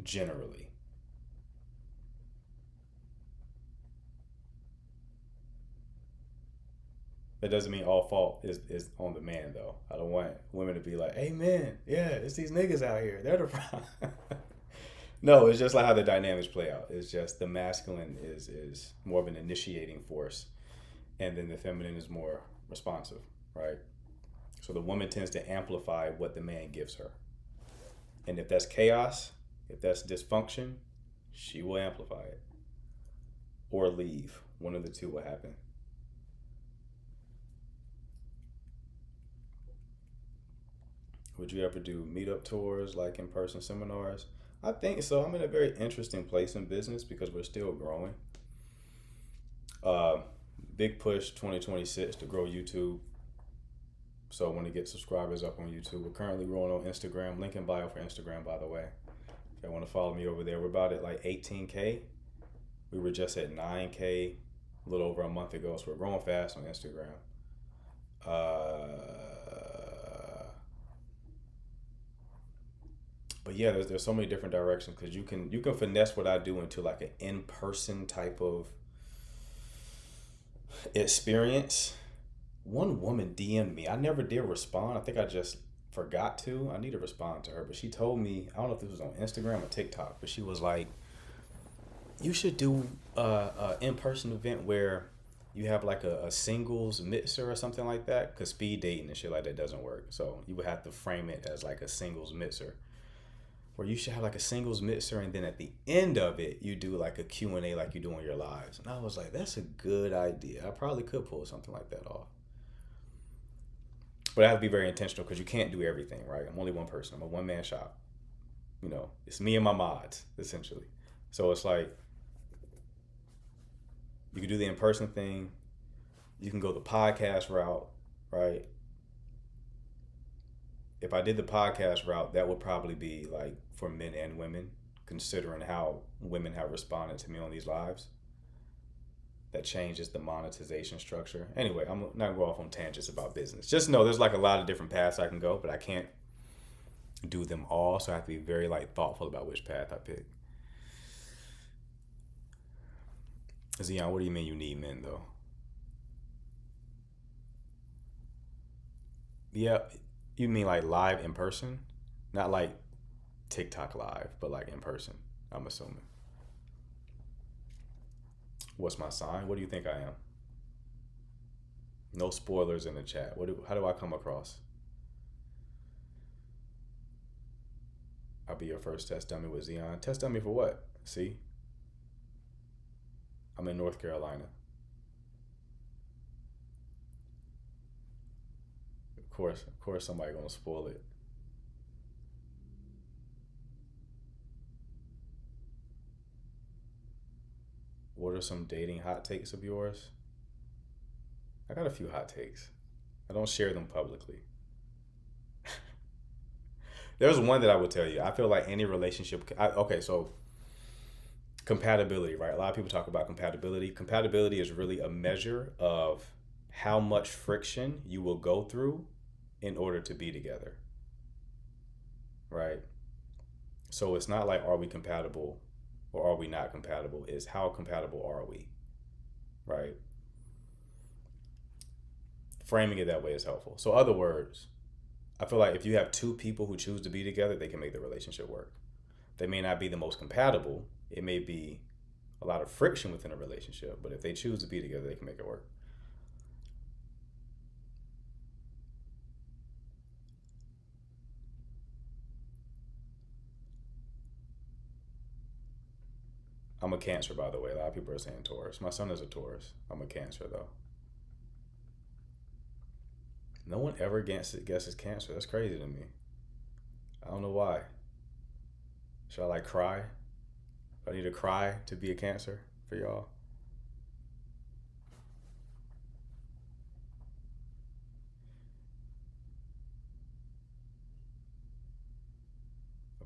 Generally. That doesn't mean all fault is on the man, though. I don't want women to be like, hey, man, yeah, it's these niggas out here. They're the problem. No, it's just like how the dynamics play out. It's just the masculine is more of an initiating force, and then the feminine is more responsive, right? So the woman tends to amplify what the man gives her. And if that's chaos, if that's dysfunction, she will amplify it. Or leave. One of the two will happen. Would you ever do meetup tours, like in-person seminars? I think so. I'm in a very interesting place in business because we're still growing. Big push 2026 to grow YouTube. So I want to get subscribers up on YouTube. We're currently growing on Instagram. Link in bio for Instagram, by the way. If you want to follow me over there, we're about at like 18K. We were just at 9K a little over a month ago. So we're growing fast on Instagram. But yeah, there's so many different directions because you can finesse what I do into like an in-person type of experience. One woman DM'd me. I never did respond. I think I just forgot to. I need to respond to her. But she told me, I don't know if this was on Instagram or TikTok, but she was like, you should do an in-person event where you have like a singles mixer or something like that, because speed dating and shit like that doesn't work. So you would have to frame it as like a singles mixer, where you should have like a singles mixer, and then at the end of it you do like a Q&A like you do on your lives. And I was like, that's a good idea. I probably could pull something like that off, but I have to be very intentional, because you can't do everything, right? I'm only one person. I'm a one-man shop. You know, it's me and my mods essentially. So it's like, you can do the in-person thing. You can go the podcast route, right? If I did the podcast route, that would probably be like for men and women, considering how women have responded to me on these lives. That changes the monetization structure. Anyway, I'm not gonna go off on tangents about business. Just know there's like a lot of different paths I can go, but I can't do them all. So I have to be very like thoughtful about which path I pick. Zion, what do you mean you need men though? Yeah, you mean like live in person? Not like TikTok live, but like in person, I'm assuming. What's my sign? What do you think I am? No spoilers in the chat. How do I come across? I'll be your first test dummy with Zion. Test dummy for what? See? I'm in North Carolina. Of course somebody gonna spoil it. What are some dating hot takes of yours? I got a few hot takes. I don't share them publicly. There's one that I would tell you. I feel like any relationship, so compatibility, right? A lot of people talk about compatibility. Compatibility is really a measure of how much friction you will go through in order to be together, right? So it's not like, are we compatible or are we not compatible? It's how compatible are we, right? Framing it that way is helpful. So other words, I feel like if you have two people who choose to be together, they can make the relationship work. They may not be the most compatible. It may be a lot of friction within a relationship, but if they choose to be together, they can make it work. I'm a Cancer, by the way. A lot of people are saying Taurus. My son is a Taurus. I'm a Cancer, though. No one ever guesses Cancer. That's crazy to me. I don't know why. Should I like cry? Do I need to cry to be a Cancer for y'all?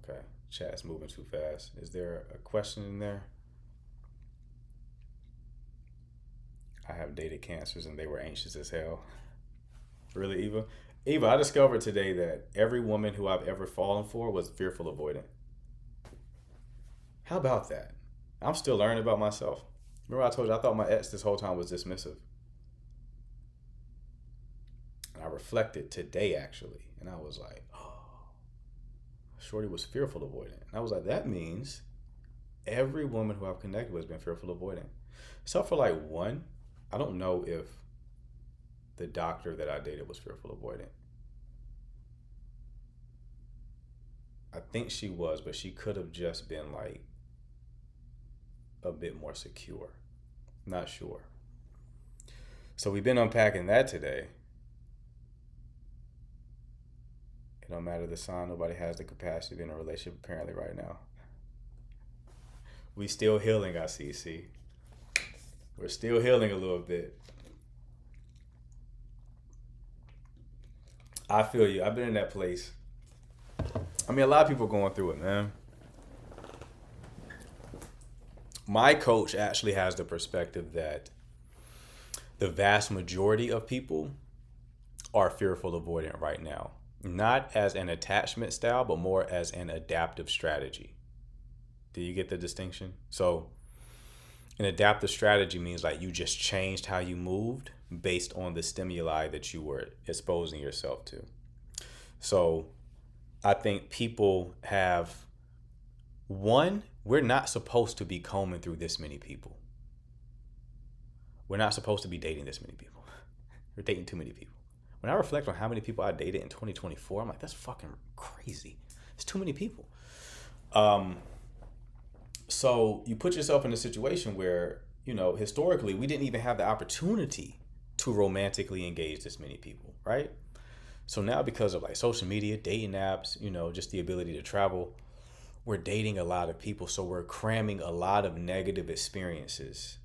Okay, chat's moving too fast. Is there a question in there? I have dated Cancers and they were anxious as hell. Really, Eva? Eva, I discovered today that every woman who I've ever fallen for was fearful avoidant. How about that? I'm still learning about myself. Remember I told you I thought my ex this whole time was dismissive. And I reflected today, actually. And I was like, oh, Shorty was fearful avoidant. And I was like, that means every woman who I've connected with has been fearful avoidant. Except for like one, I don't know if the doctor that I dated was fearful avoidant. I think she was, but she could have just been like a bit more secure. Not sure. So we've been unpacking that today. It don't matter the sign, nobody has the capacity to be in a relationship apparently right now. We still healing, I see. We're still healing a little bit. I feel you. I've been in that place. I mean, a lot of people are going through it, man. My coach actually has the perspective that the vast majority of people are fearful avoidant right now. Not as an attachment style, but more as an adaptive strategy. Do you get the distinction? So an adaptive strategy means like you just changed how you moved based on the stimuli that you were exposing yourself to. So I think people have, one, we're not supposed to be combing through this many people. we're not supposed to be dating this many people. We're dating too many people. When I reflect on how many people I dated in 2024, I'm like, that's fucking crazy. It's too many people. So you put yourself in a situation where, you know, historically, we didn't even have the opportunity to romantically engage this many people, right? So now because of like social media, dating apps, you know, just the ability to travel, we're dating a lot of people. So we're cramming a lot of negative experiences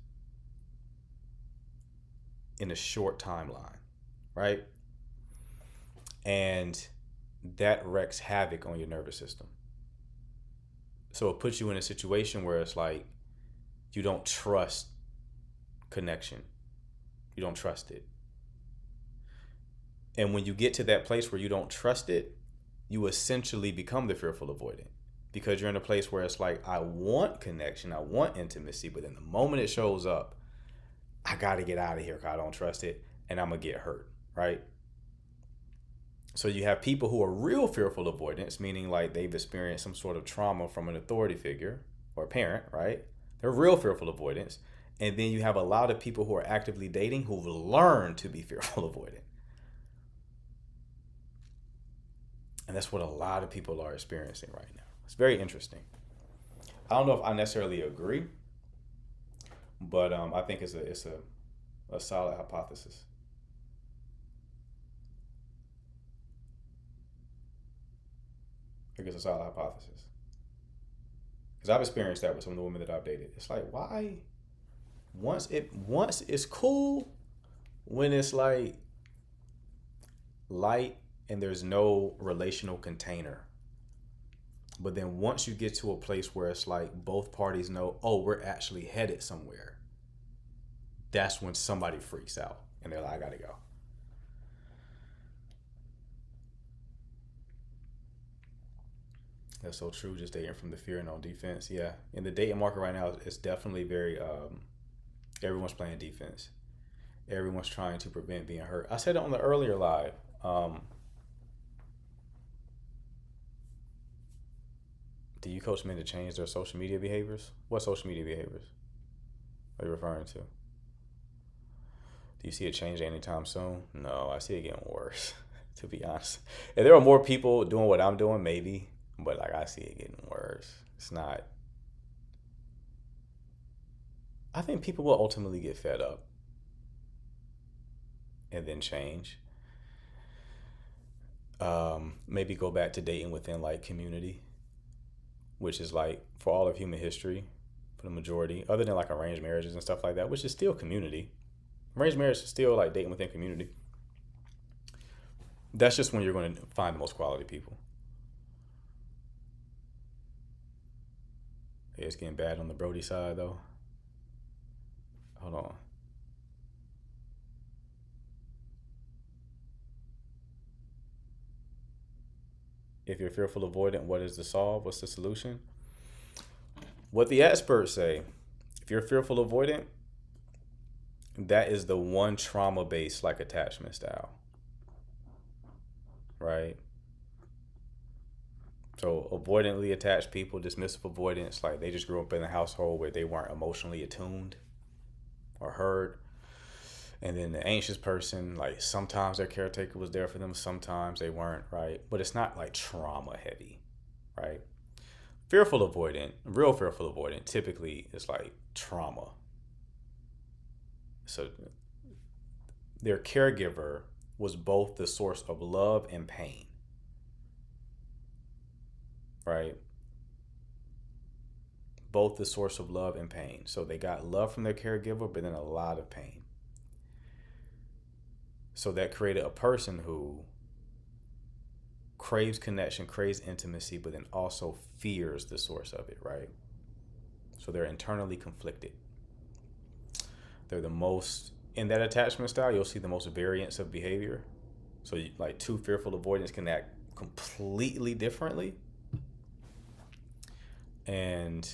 in a short timeline, right? And that wreaks havoc on your nervous system. So it puts you in a situation where it's like you don't trust connection. You don't trust it. And when you get to that place where you don't trust it, you essentially become the fearful avoidant, because you're in a place where it's like, I want connection, I want intimacy, but then the moment it shows up, I got to get out of here because I don't trust it and I'm going to get hurt, right? So you have people who are real fearful avoidants, meaning like they've experienced some sort of trauma from an authority figure or a parent, right? They're real fearful avoidants. And then you have a lot of people who are actively dating who've learned to be fearful avoidant. And that's what a lot of people are experiencing right now. It's very interesting. I don't know if I necessarily agree, but I think it's a solid hypothesis. I think it's a solid hypothesis. Because I've experienced that with some of the women that I've dated. It's like, why? Once it's cool when it's like light and there's no relational container. But then once you get to a place where it's like both parties know, oh, we're actually headed somewhere, that's when somebody freaks out and they're like, I gotta go. That's so true. Just dating from the fear and on defense. Yeah. In the dating market right now, it's definitely very, everyone's playing defense. Everyone's trying to prevent being hurt. I said it on the earlier live. Do you coach men to change their social media behaviors? What social media behaviors are you referring to? Do you see it change anytime soon? No, I see it getting worse, to be honest. If there are more people doing what I'm doing, maybe. But like, I see it getting worse. It's not. I think people will ultimately get fed up and then change. Maybe go back to dating within like community, which is like for all of human history, for the majority, other than like arranged marriages and stuff like that, which is still community. Arranged marriage is still like dating within community. That's just when you're going to find the most quality people. Hey, it's getting bad on the Brody side though. Hold on. If you're fearful avoidant, what is the solve? What's the solution? What the experts say, if you're fearful avoidant, that is the one trauma-based like attachment style, right? So avoidantly attached people, dismissive avoidance, like they just grew up in a household where they weren't emotionally attuned or heard. And then the anxious person, like sometimes their caretaker was there for them, sometimes they weren't, right? But it's not like trauma heavy, right? Fearful avoidant, real fearful avoidant, typically is like trauma. So their caregiver was both the source of love and pain, right? Both the source of love and pain. So they got love from their caregiver, but then a lot of pain. So that created a person who craves connection, craves intimacy, but then also fears the source of it, right? So they're internally conflicted. They're the most, in that attachment style, you'll see the most variance of behavior. So like two fearful avoidants can act completely differently. And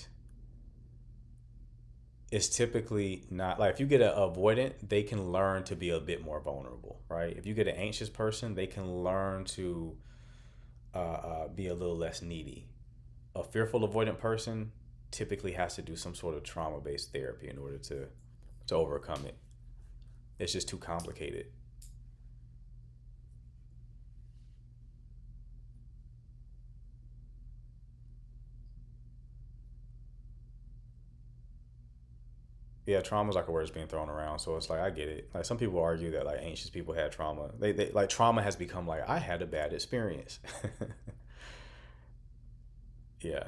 it's typically not, like if you get an avoidant, they can learn to be a bit more vulnerable, right? If you get an anxious person, they can learn to be a little less needy. A fearful avoidant person typically has to do some sort of trauma-based therapy in order to overcome it. It's just too complicated. Yeah, trauma is like a word that's being thrown around. So it's like, I get it. Like, some people argue that like anxious people had trauma. They like, trauma has become like, I had a bad experience. Yeah.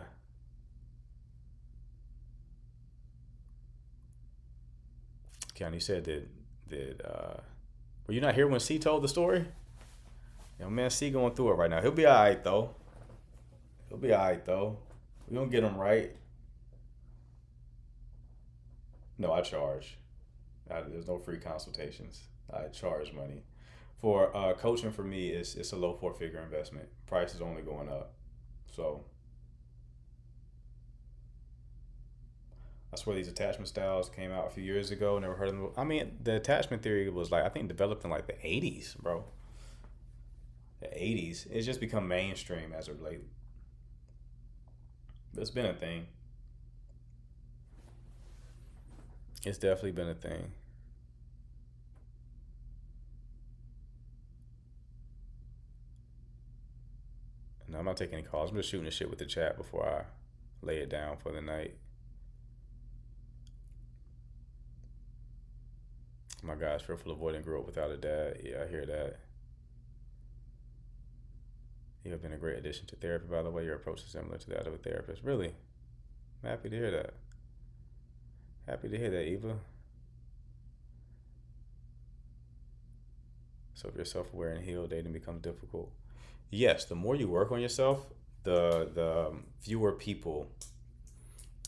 Keanu, you said were you not here when C told the story? Yo, man, C going through it right now. He'll be all right though. He'll be all right though. We gonna get him right. No, I charge. There's no free consultations. I charge money for coaching. For me, it's a low 4-figure investment. Price is only going up, so that's where these attachment styles came out a few years ago. Never heard of them. I mean, the attachment theory was like, I think, developed in like the 80s, bro. The 80s. It's just become mainstream as of late. But it's been a thing. It's definitely been a thing. No, I'm not taking any calls. I'm just shooting the shit with the chat before I lay it down for the night. My guy's fearful of avoiding grew up without a dad. Yeah, I hear that. You have been a great addition to therapy, by the way. Your approach is similar to that of a therapist. Really? I'm happy to hear that. Happy to hear that, Eva. So if you're self-aware and healed, dating becomes difficult. Yes, the more you work on yourself, the fewer people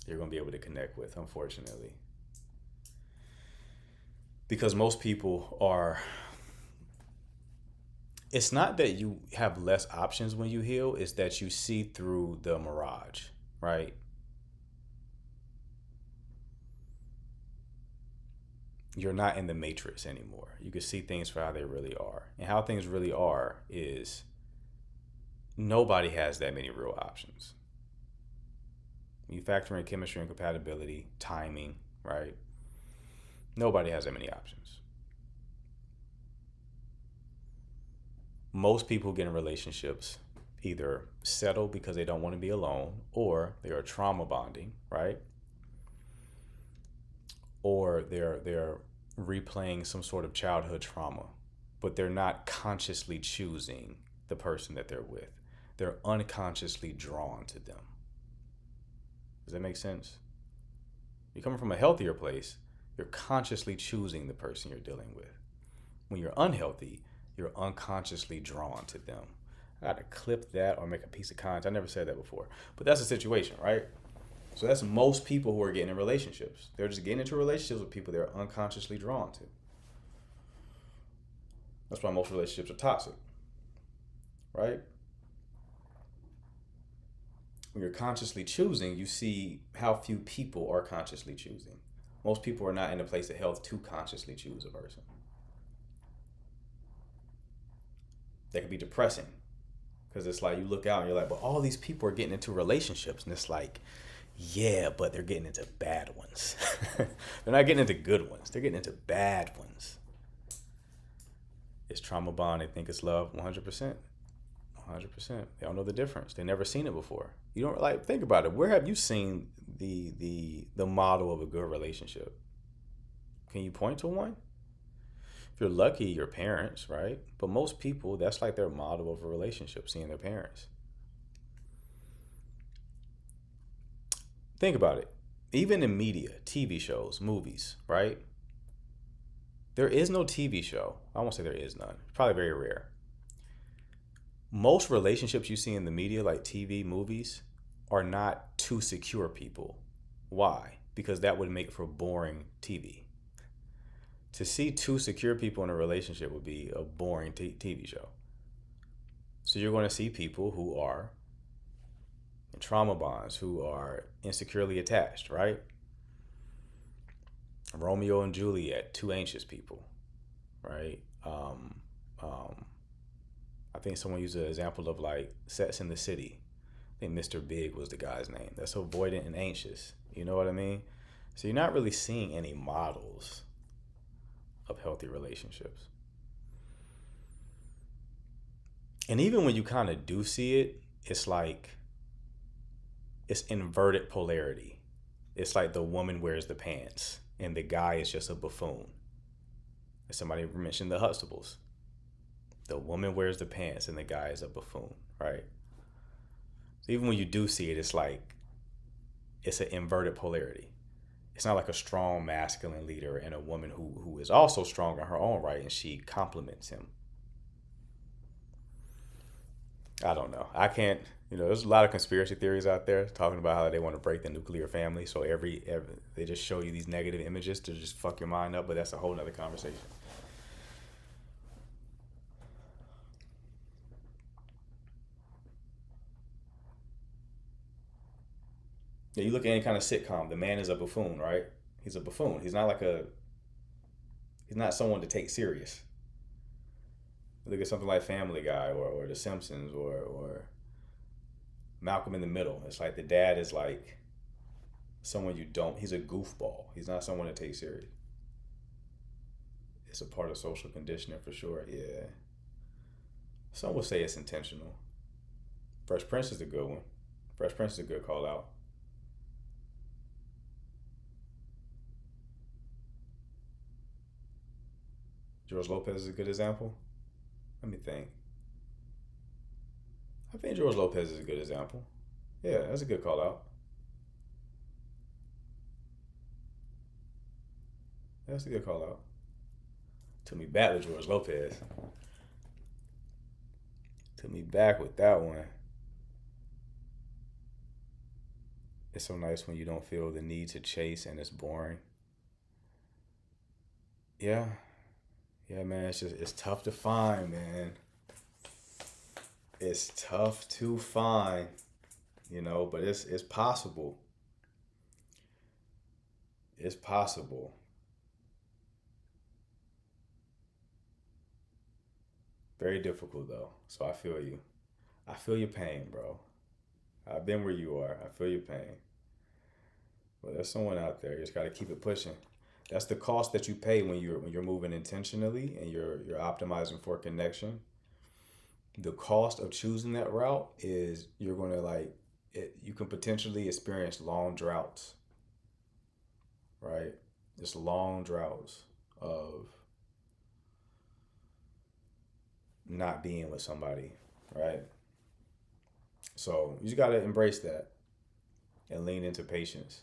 you're going to be able to connect with, unfortunately. Because most people are... It's not that you have less options when you heal, it's that you see through the mirage, right? You're not in the matrix anymore. You can see things for how they really are. And how things really are is nobody has that many real options. You factor in chemistry and compatibility, timing, right? Nobody has that many options. Most people get in relationships either settle because they don't want to be alone, or they are trauma bonding, right? Or they're replaying some sort of childhood trauma, but they're not consciously choosing the person that they're with. They're unconsciously drawn to them. Does that make sense? You're coming from a healthier place, you're consciously choosing the person you're dealing with. When you're unhealthy, you're unconsciously drawn to them. I gotta clip that or make a piece of content. I never said that before, but that's the situation, right? So that's most people who are getting in relationships. They're just getting into relationships with people they're unconsciously drawn to. That's why most relationships are toxic, right? When you're consciously choosing, you see how few people are consciously choosing. Most people are not in a place of health to consciously choose a person. That could be depressing, because it's like you look out and you're like, but all these people are getting into relationships, and it's like, yeah, but they're getting into bad ones. They're not getting into good ones. They're getting into bad ones. It's trauma bond. They think it's love. 100%. 100%. They don't know the difference. They've never seen it before. You don't like think about it. Where have you seen the model of a good relationship? Can you point to one? If you're lucky, your parents, right? But most people, that's like their model of a relationship, seeing their parents. Think about it. Even in media, TV shows, movies, right? There is no TV show. I won't say there is none. It's probably very rare. Most relationships you see in the media, like TV, movies, are not two secure people. Why? Because that would make for boring TV. To see two secure people in a relationship would be a boring TV show. So you're going to see people who are in trauma bonds, who are insecurely attached, right? Romeo and Juliet, two anxious people, right? I think someone used an example of like Sex in the City. I think Mr. Big was the guy's name. That's avoidant and anxious. You know what I mean? So you're not really seeing any models of healthy relationships. And even when you kind of do see it, it's like it's inverted polarity. It's like the woman wears the pants and the guy is just a buffoon. And somebody mentioned the Huxtables. The woman wears the pants and the guy is a buffoon, right? So even when you do see it, it's like it's an inverted polarity. It's not like a strong masculine leader and a woman who is also strong in her own right and she compliments him. I don't know. I can't, there's a lot of conspiracy theories out there talking about how they want to break the nuclear family. So every they just show you these negative images to just fuck your mind up, but that's a whole nother conversation. Yeah, you look at any kind of sitcom, the man is a buffoon, right? He's a buffoon. He's not someone to take serious. Look at something like Family Guy or The Simpsons or Malcolm in the Middle. It's like the dad is like someone he's a goofball. He's not someone to take serious. It's a part of social conditioning for sure, yeah. Some would say it's intentional. Fresh Prince is a good one. Fresh Prince is a good call out. George Lopez is a good example. Let me think. I think George Lopez is a good example. Yeah, that's a good call out. That's a good call out. Took me back with George Lopez. Took me back with that one. It's so nice when you don't feel the need to chase and it's boring. Yeah. Yeah, man, it's tough to find, man. It's tough to find, but it's possible. It's possible. Very difficult though. So I feel you. I feel your pain, bro. I've been where you are. I feel your pain. But there's someone out there. You just gotta keep it pushing. That's the cost that you pay when you're moving intentionally and you're optimizing for connection. The cost of choosing that route is you're gonna you can potentially experience long droughts, right? Just long droughts of not being with somebody, right? So you just gotta embrace that and lean into patience.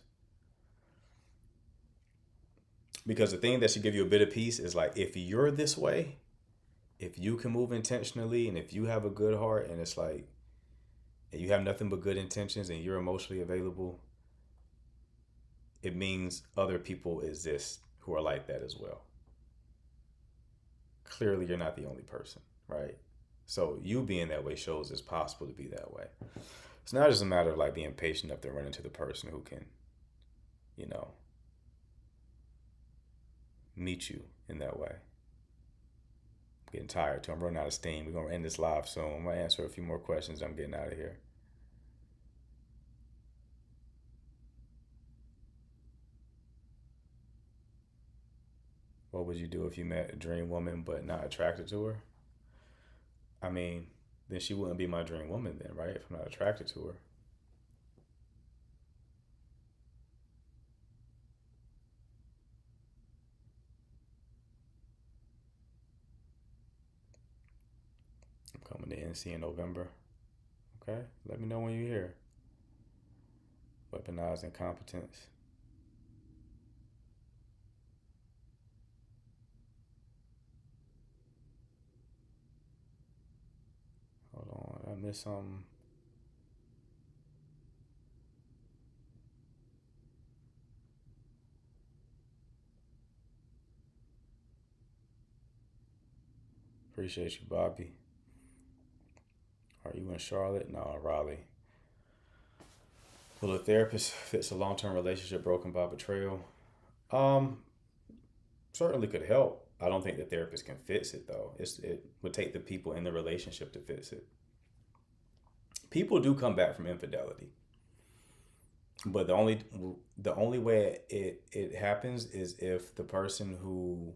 Because the thing that should give you a bit of peace is like, if you're this way, if you can move intentionally and if you have a good heart and it's like, and you have nothing but good intentions and you're emotionally available, it means other people exist who are like that as well. Clearly, you're not the only person, right? So you being that way shows it's possible to be that way. It's not just a matter of like being patient enough to run into the person who can, meet you in that way. I'm getting tired too. I'm running out of steam. We're gonna end this live soon. I'm gonna answer a few more questions. I'm getting out of here. What would you do if you met a dream woman but not attracted to her? I mean, then she wouldn't be my dream woman then, right? If I'm not attracted to her. Coming to NC in November. Okay? Let me know when you're here. Weaponized incompetence. Hold on. I missed something. Appreciate you, Bobby. Are you in Charlotte? No, Raleigh. Will a therapist fix a long-term relationship broken by betrayal? Certainly could help. I don't think the therapist can fix it though. It would take the people in the relationship to fix it. People do come back from infidelity, but the only way it happens is if the person who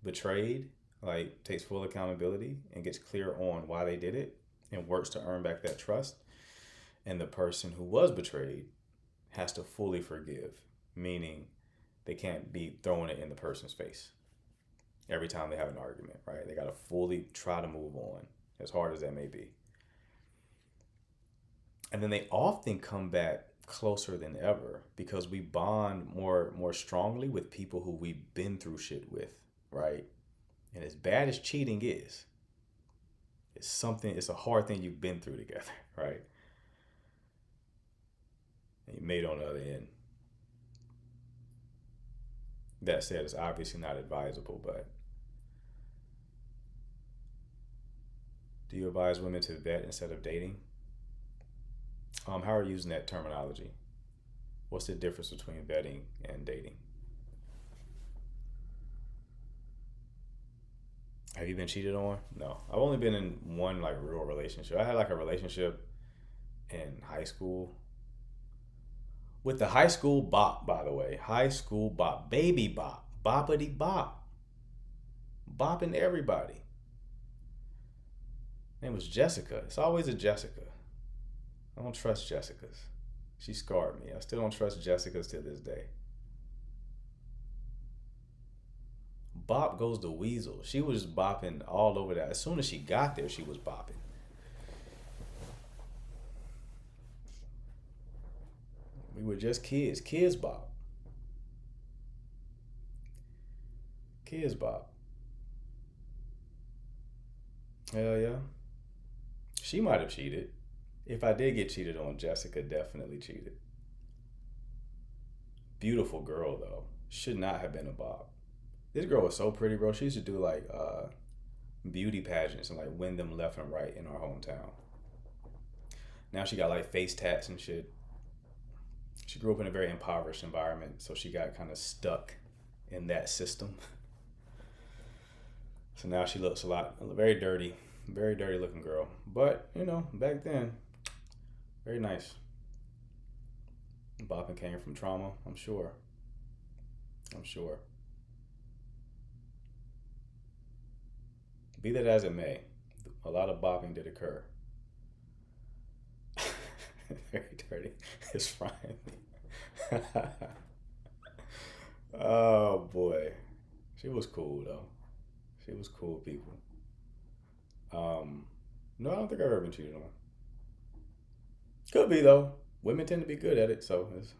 betrayed, like takes full accountability and gets clear on why they did it and works to earn back that trust. And the person who was betrayed has to fully forgive, meaning they can't be throwing it in the person's face every time they have an argument, right? They got to fully try to move on, as hard as that may be. And then they often come back closer than ever because we bond more strongly with people who we've been through shit with, right? And as bad as cheating is, it's a hard thing you've been through together, right? And you made it on the other end. That said, it's obviously not advisable, but do you advise women to vet instead of dating? How are you using that terminology? What's the difference between vetting and dating? Have you been cheated on? No. I've only been in one like real relationship. I had like a relationship in high school. With the high school bop, by the way. High school bop. Baby bop. Boppity bop. Bopping everybody. Her name was Jessica. It's always a Jessica. I don't trust Jessicas. She scarred me. I still don't trust Jessicas to this day. Bop goes the weasel. She was bopping all over that. As soon as she got there, she was bopping. We were just kids. Kids bop. Kids bop. Hell yeah. She might have cheated. If I did get cheated on, Jessica definitely cheated. Beautiful girl though. Should not have been a bop. This girl was so pretty, bro. She used to do like beauty pageants and like win them left and right in our hometown. Now she got like face tats and shit. She grew up in a very impoverished environment, so she got kind of stuck in that system. So now she looks very dirty looking girl. But, you know, back then, very nice. Bopping came from trauma, I'm sure. Be that as it may, a lot of bopping did occur. Very dirty. It's frying me. Oh boy. She was cool though. She was cool people. No, I don't think I've ever been cheated on. Could be though. Women tend to be good at it, so it's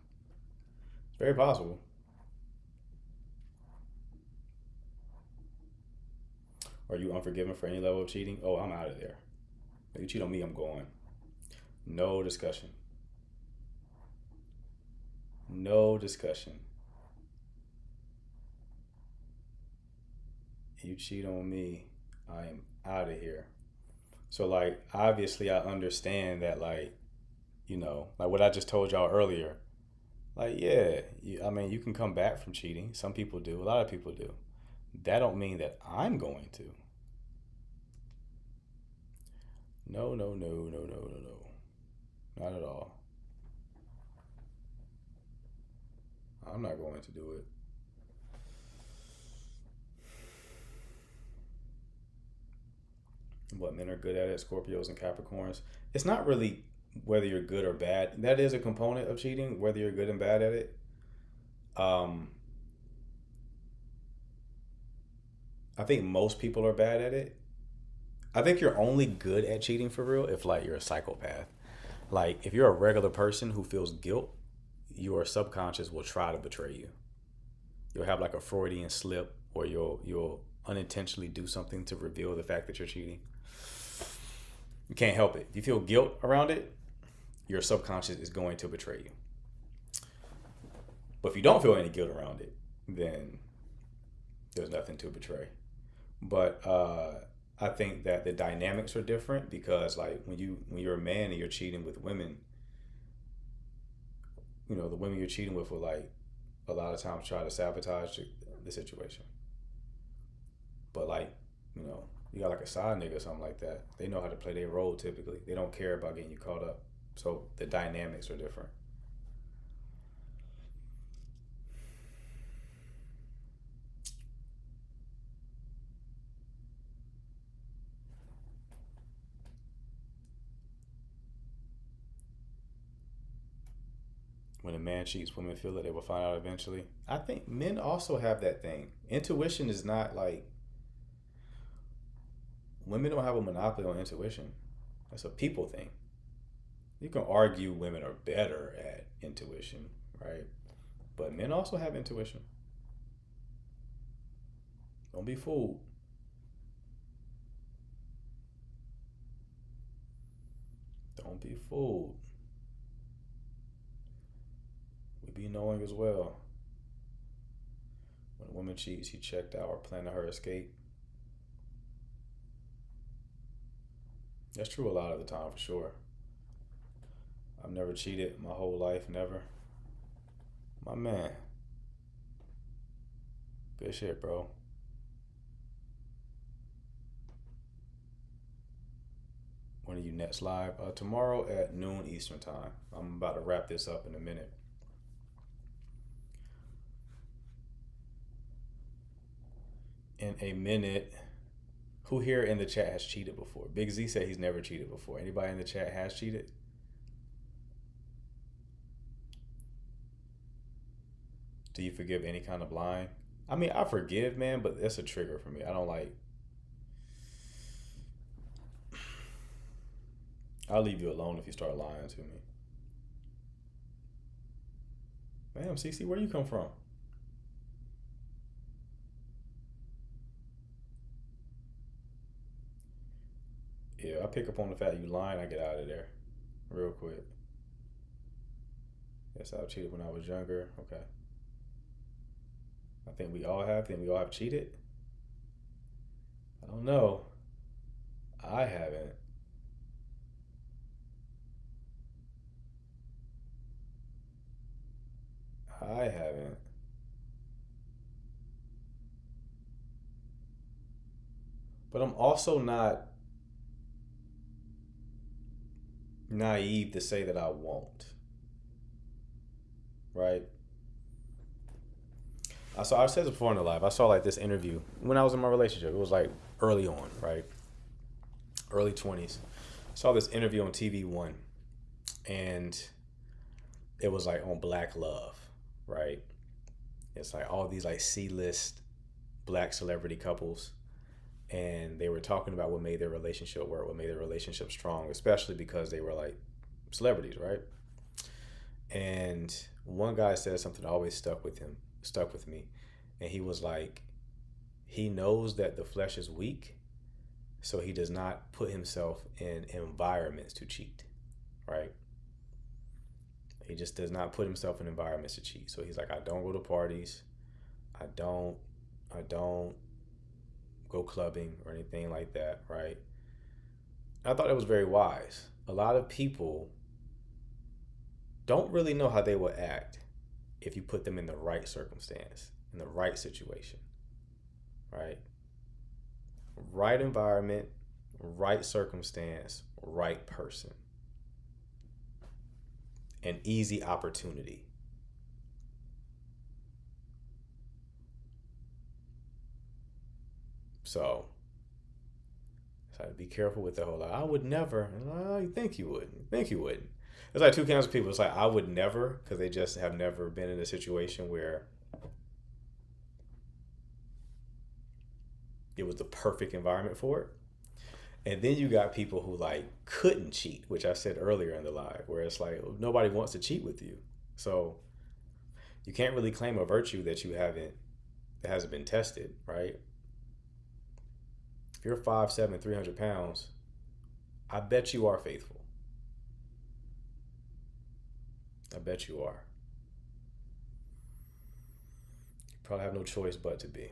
very possible. Are you unforgiving for any level of cheating? Oh, I'm out of there. If you cheat on me, I'm going. No discussion. No discussion. You cheat on me, I am out of here. So like, obviously I understand that, like, you know, like what I just told y'all earlier. Like, yeah, I mean, you can come back from cheating. Some people do. A lot of people do. That don't mean that I'm going to. No. Not at all. I'm not going to do it. What men are good at it, Scorpios and Capricorns. It's not really whether you're good or bad. That is a component of cheating, whether you're good and bad at it. I think most people are bad at it. I think you're only good at cheating for real if like you're a psychopath. Like if you're a regular person who feels guilt, your subconscious will try to betray you. You'll have like a Freudian slip, or you'll unintentionally do something to reveal the fact that you're cheating. You can't help it. If you feel guilt around it, your subconscious is going to betray you. But if you don't feel any guilt around it, then there's nothing to betray. But I think that the dynamics are different because like when you're a man and you're cheating with women, you know, the women you're cheating with will like a lot of times try to sabotage the situation. But like, you know, you got like a side nigga or something like that. They know how to play their role typically. They don't care about getting you caught up. So the dynamics are different. a man cheats, women feel that they will find out eventually. I think men also have that thing. Intuition is not like, women don't have a monopoly on intuition. That's a people thing. You can argue women are better at intuition, right? But men also have intuition. Don't be fooled. Don't be fooled. We be knowing as well. When a woman cheats, he checked out or planned her escape. That's true a lot of the time, for sure. I've never cheated my whole life, never. My man. Good shit, bro. When are you next live? Tomorrow at noon Eastern time. I'm about to wrap this up in a minute. In a minute. Who here in the chat has cheated before? Big Z said he's never cheated before. Anybody in the chat has cheated? Do you forgive any kind of lying? I mean, I forgive, man, but that's a trigger for me. I don't like... I'll leave you alone if you start lying to me. Damn, CC, where you come from? Yeah, I pick up on the fact you lying, I get out of there real quick. Yes, I cheated when I was younger. Okay. I think we all have. Cheated. I don't know. I haven't. But I'm also not naive to say that I won't. Right? I said this before in the live. I saw like this interview when I was in my relationship. It was like early on, right? Early 20s. I saw this interview on TV One, and it was like on black love, right? It's like all these like C-list black celebrity couples, and they were talking about what made their relationship work, what made their relationship strong, especially because they were like celebrities, right? And one guy said something that always stuck with me. And he was like, he knows that the flesh is weak, so he does not put himself in environments to cheat, right? He just does not put himself in environments to cheat. So he's like, I don't go to parties. I don't go clubbing or anything like that, right? I thought it was very wise. A lot of people don't really know how they will act if you put them in the right circumstance, in the right situation, right? Right environment, right circumstance, right person. An easy opportunity. So be careful with the whole, I would never. Oh, you think you would. You think you wouldn't. There's like two kinds of people. It's like, I would never, because they just have never been in a situation where it was the perfect environment for it. And then you got people who like couldn't cheat, which I said earlier in the live, where it's like nobody wants to cheat with you. So you can't really claim a virtue that hasn't been tested, right? If you're 5'7", 300 pounds, I bet you are faithful. I bet you are. You probably have no choice but to be.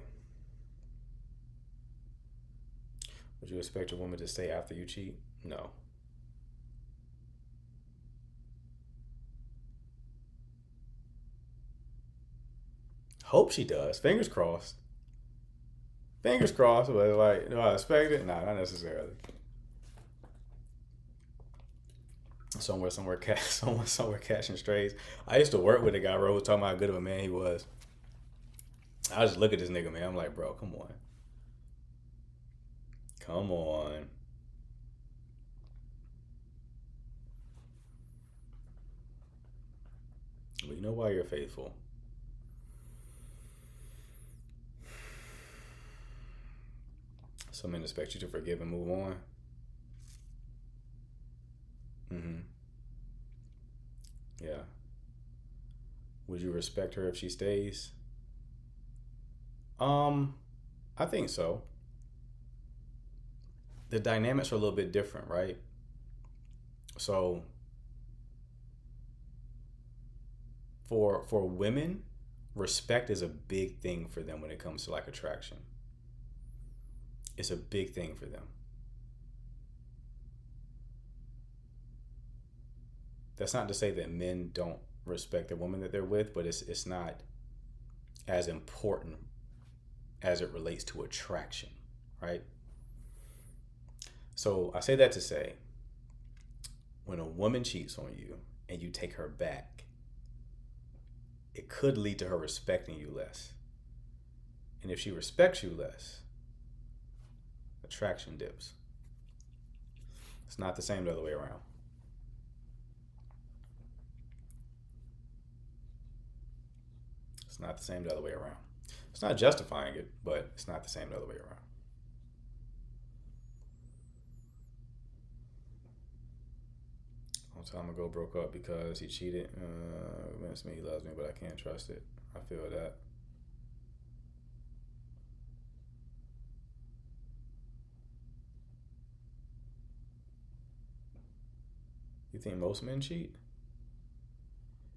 Would you expect a woman to stay after you cheat? No. Hope she does. Fingers crossed. Fingers crossed, but like, do I expect it? Nah, not necessarily. Somewhere catching strays. I used to work with a guy, bro, who was talking about how good of a man he was. I just look at this nigga, man. I'm like, bro, come on. Come on. You know why you're faithful. Some men expect you to forgive and move on. Yeah. Would you respect her if she stays? I think so. The dynamics are a little bit different, right? So for women, respect is a big thing for them when it comes to like attraction. It's a big thing for them. That's not to say that men don't respect the woman that they're with, but it's not as important as it relates to attraction, right? So I say that to say, when a woman cheats on you and you take her back, it could lead to her respecting you less. And if she respects you less, attraction dips. It's not the same the other way around. It's not the same the other way around. It's not justifying it, but it's not the same the other way around. A long time ago, broke up because he cheated. Convinced me he loves me, but I can't trust it. I feel that. You think most men cheat?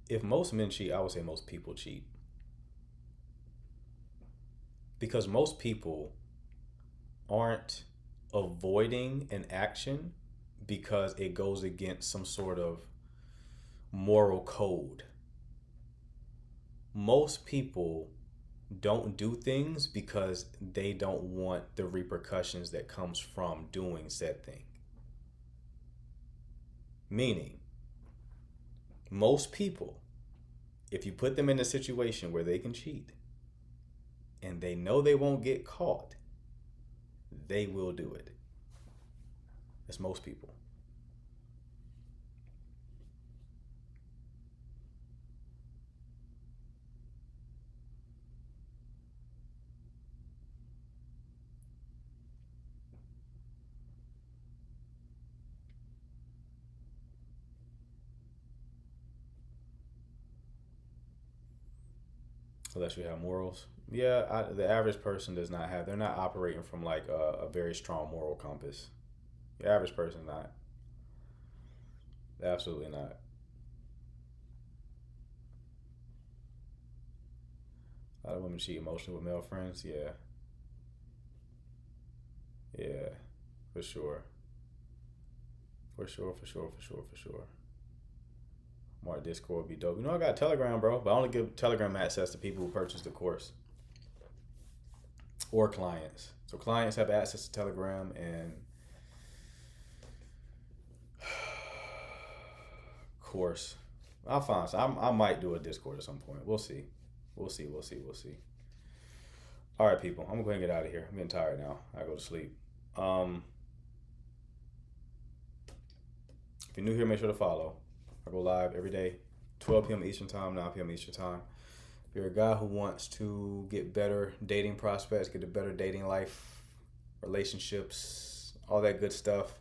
If most men cheat, I would say most people cheat. Because most people aren't avoiding an action because it goes against some sort of moral code. Most people don't do things because they don't want the repercussions that comes from doing said thing. Meaning, most people, if you put them in a situation where they can cheat and they know they won't get caught, they will do it. That's most people. Unless you have morals. Yeah, the average person does not have, they're not operating from like a very strong moral compass. The average person not. Absolutely not. A lot of women cheat emotionally with male friends. Yeah. Yeah, for sure. For sure. More Discord would be dope. You know, I got Telegram, bro, but I only give Telegram access to people who purchase the course or clients. So clients have access to Telegram, and course, I'll find some. I might do a Discord at some point. We'll see. We'll see. All right, people. I'm gonna go ahead and get out of here. I'm getting tired now. I go to sleep. If you're new here, make sure to follow. I go live every day, 12 p.m. Eastern Time, 9 p.m. Eastern Time. If you're a guy who wants to get better dating prospects, get a better dating life, relationships, all that good stuff,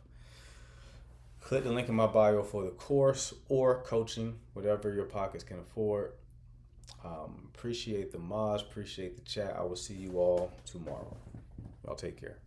click the link in my bio for the course or coaching, whatever your pockets can afford. Appreciate the mods, appreciate the chat. I will see you all tomorrow. Y'all take care.